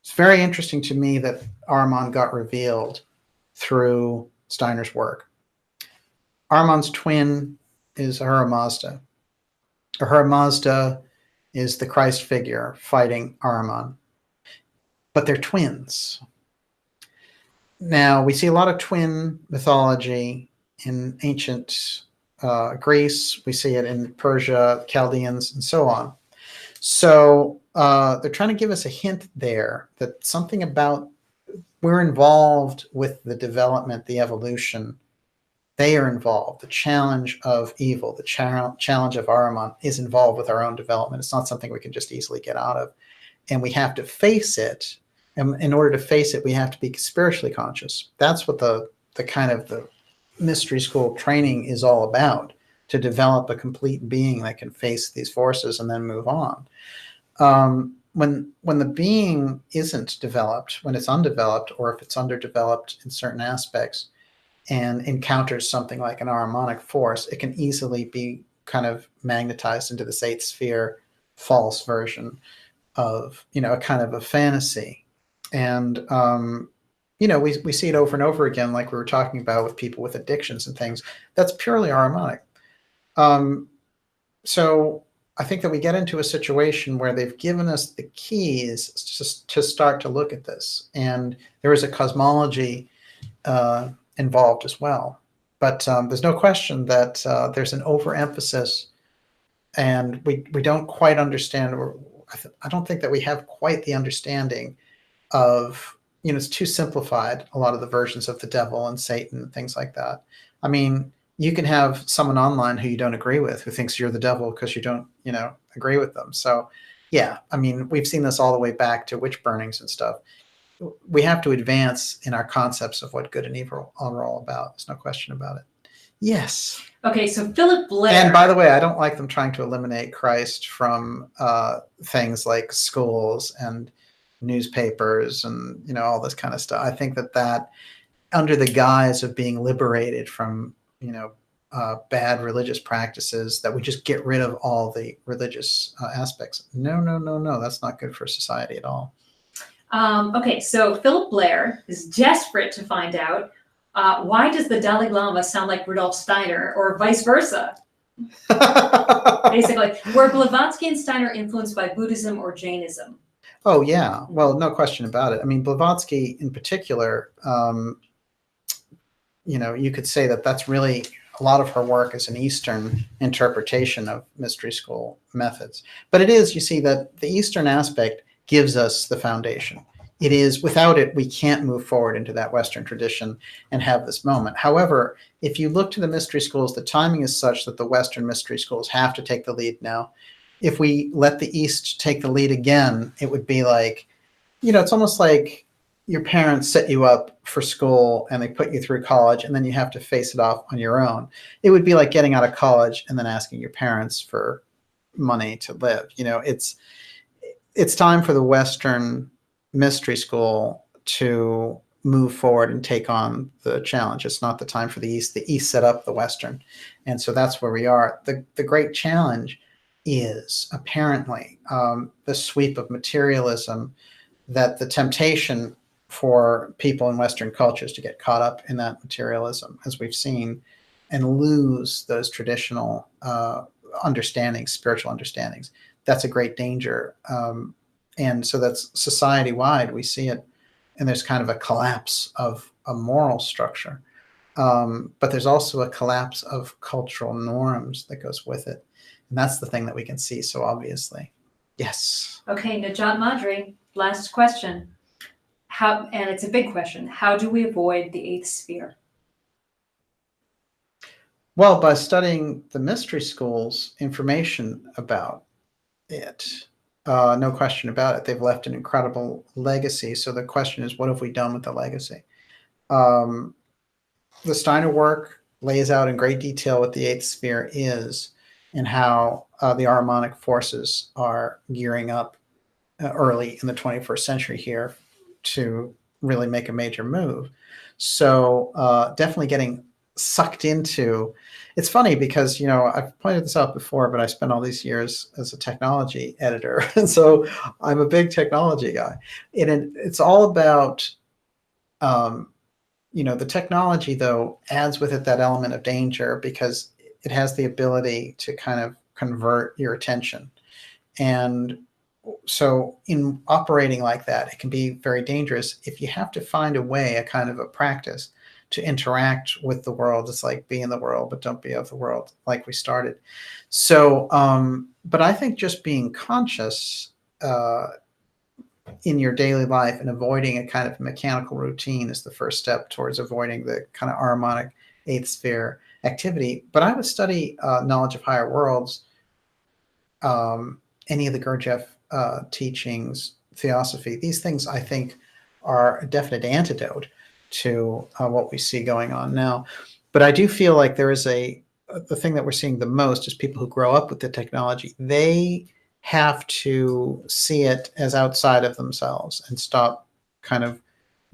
It's very interesting to me that Ahriman got revealed through Steiner's work. Ahriman's twin is Ahura Mazda. Ahura Mazda is the Christ figure fighting Ahriman, but they're twins. Now, we see a lot of twin mythology in ancient Greece. We see it in Persia, Chaldeans, and so on. So they're trying to give us a hint there that something about, we're involved with the development, the evolution. They are involved. The challenge of evil, the challenge of Ahriman is involved with our own development. It's not something we can just easily get out of. And we have to face it. And in order to face it, we have to be spiritually conscious. That's what the kind of the mystery school training is all about, to develop a complete being that can face these forces and then move on. When the being isn't developed, when it's undeveloped, or if it's underdeveloped in certain aspects and encounters something like an Ahrimanic force, it can easily be kind of magnetized into this eighth sphere false version of, a kind of a fantasy. And, we see it over and over again, like we were talking about with people with addictions and things. That's purely Ahrimanic. So I think that we get into a situation where they've given us the keys to start to look at this. And there is a cosmology involved as well. But there's no question that there's an overemphasis, and we don't quite understand, or I don't think that we have quite the understanding of, it's too simplified, a lot of the versions of the devil and Satan and things like that. I mean, you can have someone online who you don't agree with, who thinks you're the devil because you don't, agree with them. So yeah, I mean, we've seen this all the way back to witch burnings and stuff. We have to advance in our concepts of what good and evil are all about. There's no question about it. Yes. Okay, so Philip Blair. And by the way, I don't like them trying to eliminate Christ from things like schools and newspapers and, all this kind of stuff. I think that under the guise of being liberated from, bad religious practices, that we just get rid of all the religious aspects. No, that's not good for society at all. Okay, so Philip Blair is desperate to find out, why does the Dalai Lama sound like Rudolf Steiner, or vice versa? Basically, were Blavatsky and Steiner influenced by Buddhism or Jainism? Oh, yeah. Well, no question about it. I mean, Blavatsky in particular you could say that that's really a lot of her work is an Eastern interpretation of mystery school methods. But it is, you see, that the Eastern aspect gives us the foundation. It is, without it, we can't move forward into that Western tradition and have this moment. However, if you look to the mystery schools, the timing is such that the Western mystery schools have to take the lead now. If we let the East take the lead again, it would be like, it's almost like your parents set you up for school and they put you through college and then you have to face it off on your own. It would be like getting out of college and then asking your parents for money to live. It's time for the Western mystery school to move forward and take on the challenge. It's not the time for the East. The East set up the Western. And so that's where we are. The great challenge is apparently the sweep of materialism, that the temptation for people in Western cultures to get caught up in that materialism, as we've seen, and lose those traditional understandings, spiritual understandings. That's a great danger. And so that's society-wide. We see it, and there's kind of a collapse of a moral structure. But there's also a collapse of cultural norms that goes with it. And that's the thing that we can see so obviously. Yes. Okay, Najat Madri, last question. And it's a big question. How do we avoid the eighth sphere? Well, by studying the mystery schools, information about it. No question about it. They've left an incredible legacy. So the question is, what have we done with the legacy? The Steiner work lays out in great detail what the eighth sphere is and how the Ahrimanic forces are gearing up early in the 21st century here to really make a major move. So definitely getting sucked into. It's funny because, I've pointed this out before, but I spent all these years as a technology editor. And so I'm a big technology guy. And it's all about, the technology, though, adds with it that element of danger because it has the ability to kind of convert your attention. And so in operating like that, it can be very dangerous if you have to find a way, a kind of a practice to interact with the world. It's like be in the world, but don't be of the world, like we started. So, but I think just being conscious in your daily life and avoiding a kind of mechanical routine is the first step towards avoiding the kind of Ahrimanic eighth sphere activity. But I would study knowledge of higher worlds, any of the Gurdjieff teachings, theosophy. These things, I think, are a definite antidote to what we see going on now. But I do feel like there is the thing that we're seeing the most is people who grow up with the technology. They have to see it as outside of themselves and stop kind of,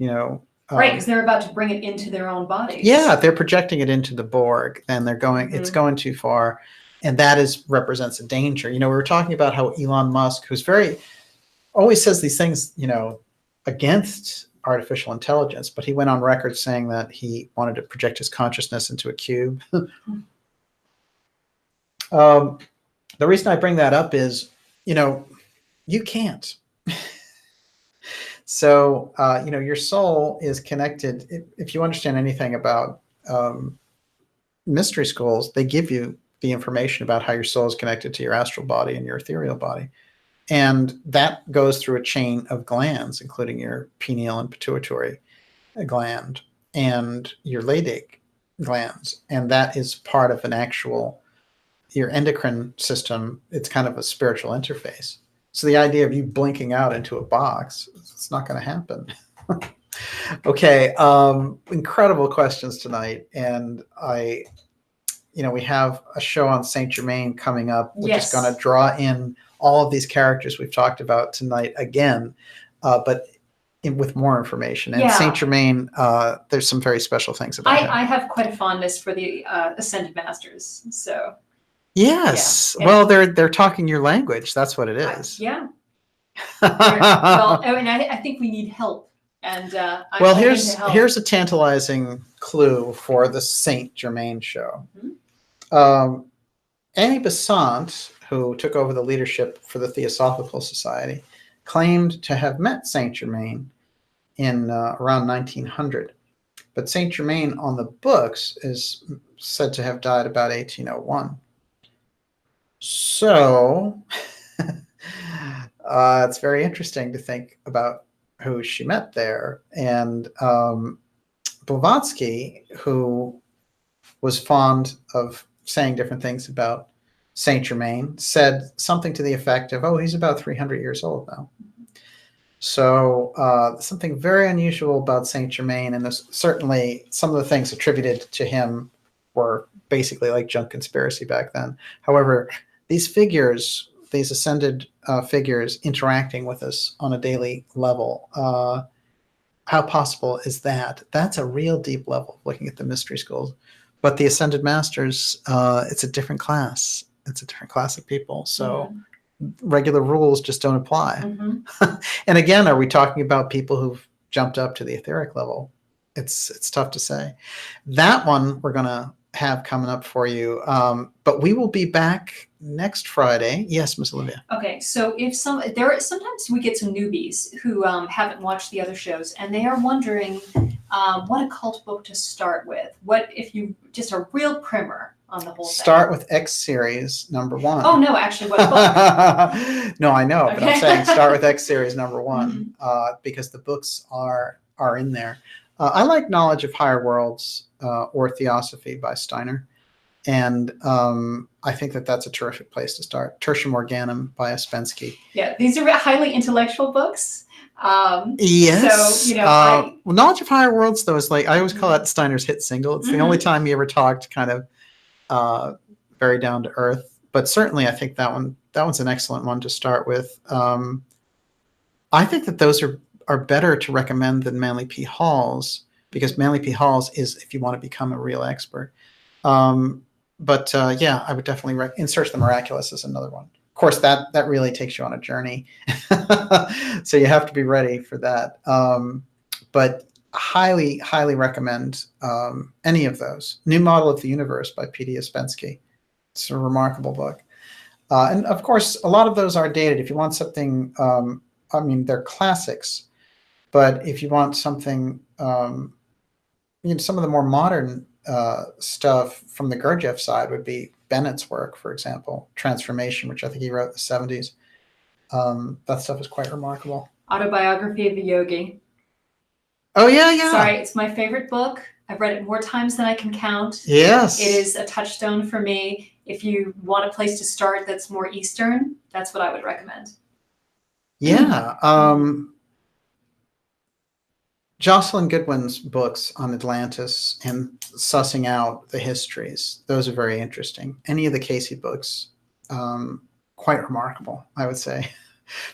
right, because they're about to bring it into their own bodies. Yeah, they're projecting it into the Borg, and they're going, it's going too far. And that represents a danger. We were talking about how Elon Musk, who's always says these things, against artificial intelligence, but he went on record saying that he wanted to project his consciousness into a cube. The reason I bring that up is, you can't. So, your soul is connected. If you understand anything about mystery schools, they give you the information about how your soul is connected to your astral body and your ethereal body. And that goes through a chain of glands, including your pineal and pituitary gland and your Leydig glands. And that is part of your endocrine system. It's kind of a spiritual interface. So the idea of you blinking out into a box, it's not going to happen. Okay. Incredible questions tonight. And we have a show on Saint Germain coming up, which is going to draw in all of these characters we've talked about tonight again, but with more information. And Saint Germain, there's some very special things about him. I have quite a fondness for the Ascended Masters. So. Yes. Yeah. Well, they're talking your language. That's what it is. Yeah. Well, and I think we need help. And here's a tantalizing clue for the Saint Germain show. Annie Besant, who took over the leadership for the Theosophical Society, claimed to have met Saint Germain in around 1900. But Saint Germain on the books is said to have died about 1801. So it's very interesting to think about who she met there. And Blavatsky, who was fond of saying different things about Saint Germain, said something to the effect of, oh, he's about 300 years old now. So something very unusual about Saint Germain, and certainly some of the things attributed to him were basically like junk conspiracy back then. However, these figures, these ascended figures interacting with us on a daily level, how possible is that? That's a real deep level looking at the mystery schools. But the ascended masters, it's a different class. It's a different class of people. So regular rules just don't apply. And again, are we talking about people who've jumped up to the etheric level? It's tough to say. That one we're going to have coming up for you. But we will be back next Friday. Yes, Miss Olivia. Okay, so if sometimes we get some newbies who haven't watched the other shows, and they are wondering what occult book to start with. What if you just a real primer on the whole thing? Start with X series number 1. Oh no, actually, what book? No, I know, but I'm saying start with X series number 1 because the books are in there. I like Knowledge of Higher Worlds or Theosophy by Steiner. And I think that's a terrific place to start. Tertium Organum by Ouspensky. Yeah, these are highly intellectual books. Yes. So, well, Knowledge of Higher Worlds, though, is like, I always call that Steiner's hit single. It's the only time he ever talked kind of very down to earth. But certainly I think that one's an excellent one to start with. I think that those are better to recommend than Manley P Hall's, because Manley P Hall's is if you want to become a real expert. But I would definitely In Search of the Miraculous is another one. Of course, that really takes you on a journey. So you have to be ready for that. But highly, highly recommend any of those. New Model of the Universe by P.D. Ouspensky. It's a remarkable book. And of course, a lot of those are dated. If you want something, they're classics. But if you want something, some of the more modern stuff from the Gurdjieff side would be Bennett's work, for example, Transformation, which I think he wrote in the 70s. That stuff is quite remarkable. Autobiography of a Yogi. Oh, yeah. Sorry, it's my favorite book. I've read it more times than I can count. Yes. It is a touchstone for me. If you want a place to start that's more Eastern, that's what I would recommend. Yeah. Jocelyn Goodwin's books on Atlantis and sussing out the histories, those are very interesting. Any of the Casey books, quite remarkable, I would say.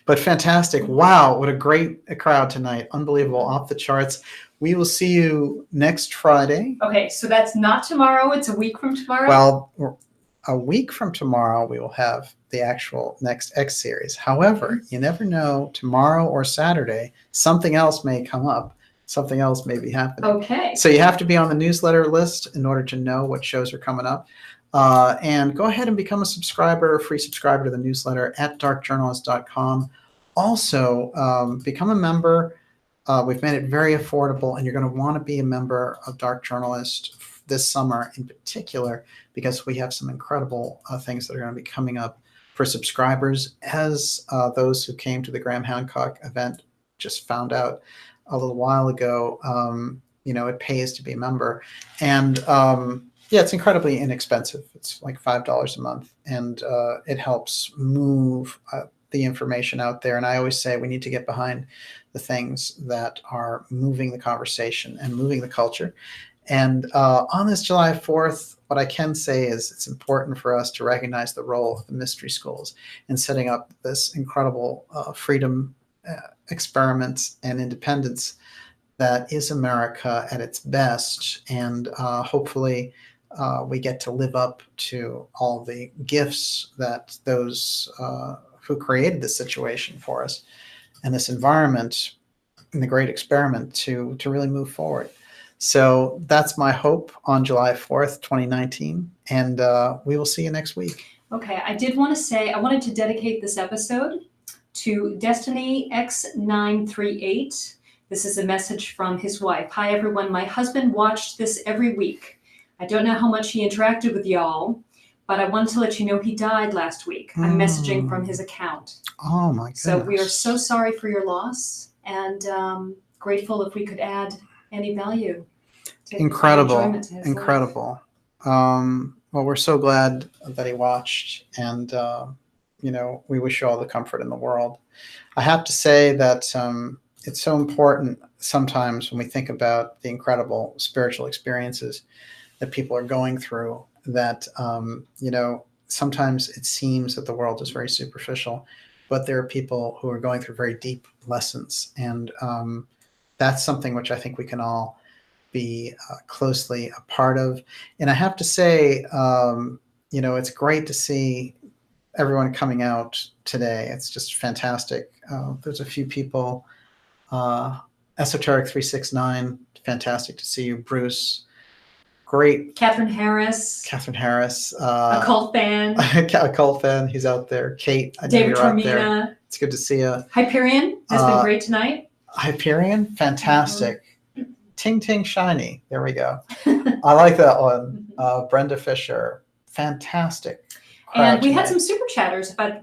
But fantastic. Wow, what a great crowd tonight. Unbelievable, off the charts. We will see you next Friday. Okay, so that's not tomorrow. It's a week from tomorrow? Well, a week from tomorrow, we will have the actual next X series. However, you never know, tomorrow or Saturday, something else may come up. Something else may be happening. Okay. So you have to be on the newsletter list in order to know what shows are coming up. And go ahead and become a subscriber, a free subscriber to the newsletter at darkjournalist.com. Also, become a member. We've made it very affordable, and you're going to want to be a member of Dark Journalist this summer in particular, because we have some incredible things that are going to be coming up for subscribers, as those who came to the Graham Hancock event just found out a little while ago. It pays to be a member. And it's incredibly inexpensive. It's like $5 a month, and it helps move the information out there. And I always say we need to get behind the things that are moving the conversation and moving the culture. And on this July 4th, what I can say is it's important for us to recognize the role of the mystery schools in setting up this incredible freedom experiments and independence that is America at its best. And hopefully we get to live up to all the gifts that those who created this situation for us and this environment and the great experiment to really move forward. So that's my hope on July 4th, 2019. And we will see you next week. Okay, I did want to say, I wanted to dedicate this episode to Destiny X938. This is a message from his wife. Hi, everyone. My husband watched this every week. I don't know how much he interacted with y'all, but I wanted to let you know he died last week. I'm messaging from his account. Oh, my goodness. So we are so sorry for your loss, and grateful if we could add any value. Incredible. Incredible. Well, we're so glad that he watched, and, we wish you all the comfort in the world. I have to say that it's so important sometimes when we think about the incredible spiritual experiences that people are going through that, sometimes it seems that the world is very superficial, but there are people who are going through very deep lessons. And that's something which I think we can all be closely a part of. And I have to say, it's great to see everyone coming out today. It's just fantastic. There's a few people, Esoteric 369, fantastic to see you. Bruce, great. Catherine Harris. Occult fan. He's out there. Kate, I know David you're out there. Termina. It's good to see you. Hyperion has been great tonight. Hyperion, fantastic. Ting Ting Shiny. There we go. I like that one. Brenda Fisher, fantastic. And we had some super chatters. If I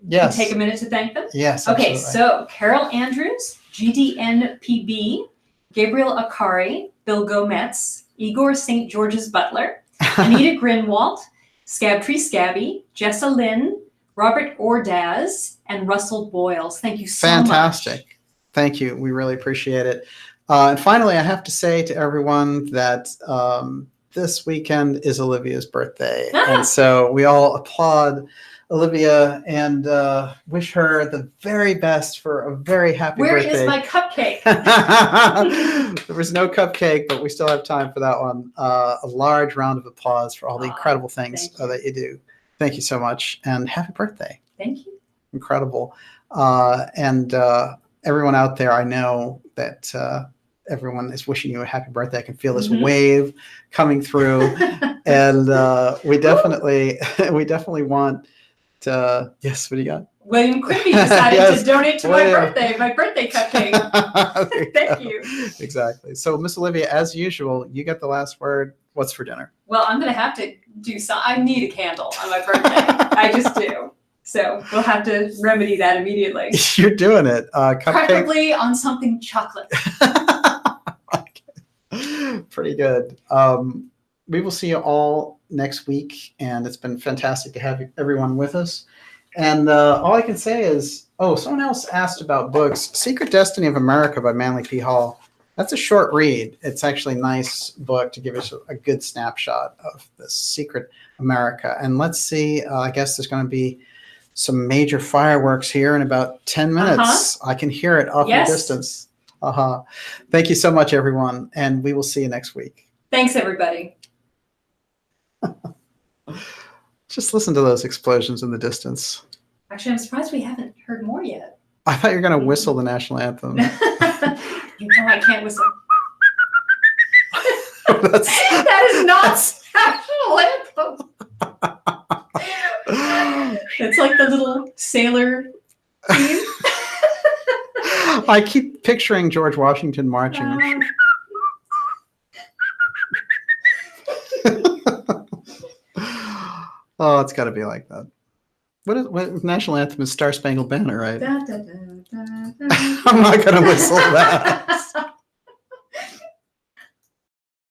can take a minute to thank them. Yes. Okay, absolutely. so Carol Andrews, GDNPB, Gabriel Akari, Bill Gomez, Igor St. George's Butler, Anita Grinwald, Scabtree Scabby, Jessa Lynn, Robert Ordaz, and Russell Boyles. Thank you so much. Fantastic. Thank you. We really appreciate it. And finally, I have to say to everyone that this weekend is Olivia's birthday. And so we all applaud Olivia and wish her the very best for a very happy birthday. Where is my cupcake? There was no cupcake, but we still have time for that one. A large round of applause for all the incredible things that you do. Thank you so much. And happy birthday. Thank you. Incredible. And everyone out there, I know that everyone is wishing you a happy birthday. I can feel this wave coming through. And we definitely want to, yes, what do you got? William Quippy decided to donate to my birthday cupcake. Thank you. Exactly. So, Miss Olivia, as usual, you get the last word. What's for dinner? Well, I'm going to have to do some. I need a candle on my birthday. I just do. So we'll have to remedy that immediately. You're doing it. Preferably on something chocolate. Pretty good. We will see you all next week, and it's been fantastic to have everyone with us. And all I can say is, someone else asked about books. Secret Destiny of America by Manley P Hall. That's a short read. It's actually a nice book to give us a good snapshot of the secret America. And let's see, I guess there's going to be some major fireworks here in about 10 minutes. I can hear it off the distance. Thank you so much, everyone. And we will see you next week. Thanks, everybody. Just listen to those explosions in the distance. Actually, I'm surprised we haven't heard more yet. I thought you were going to whistle the national anthem. You know I can't whistle. That is not national anthem. It's like the little sailor theme. I keep picturing George Washington marching. Oh, it's got to be like that. What national anthem is Star Spangled Banner, right? Da, da, da, da, da, I'm not going to whistle that.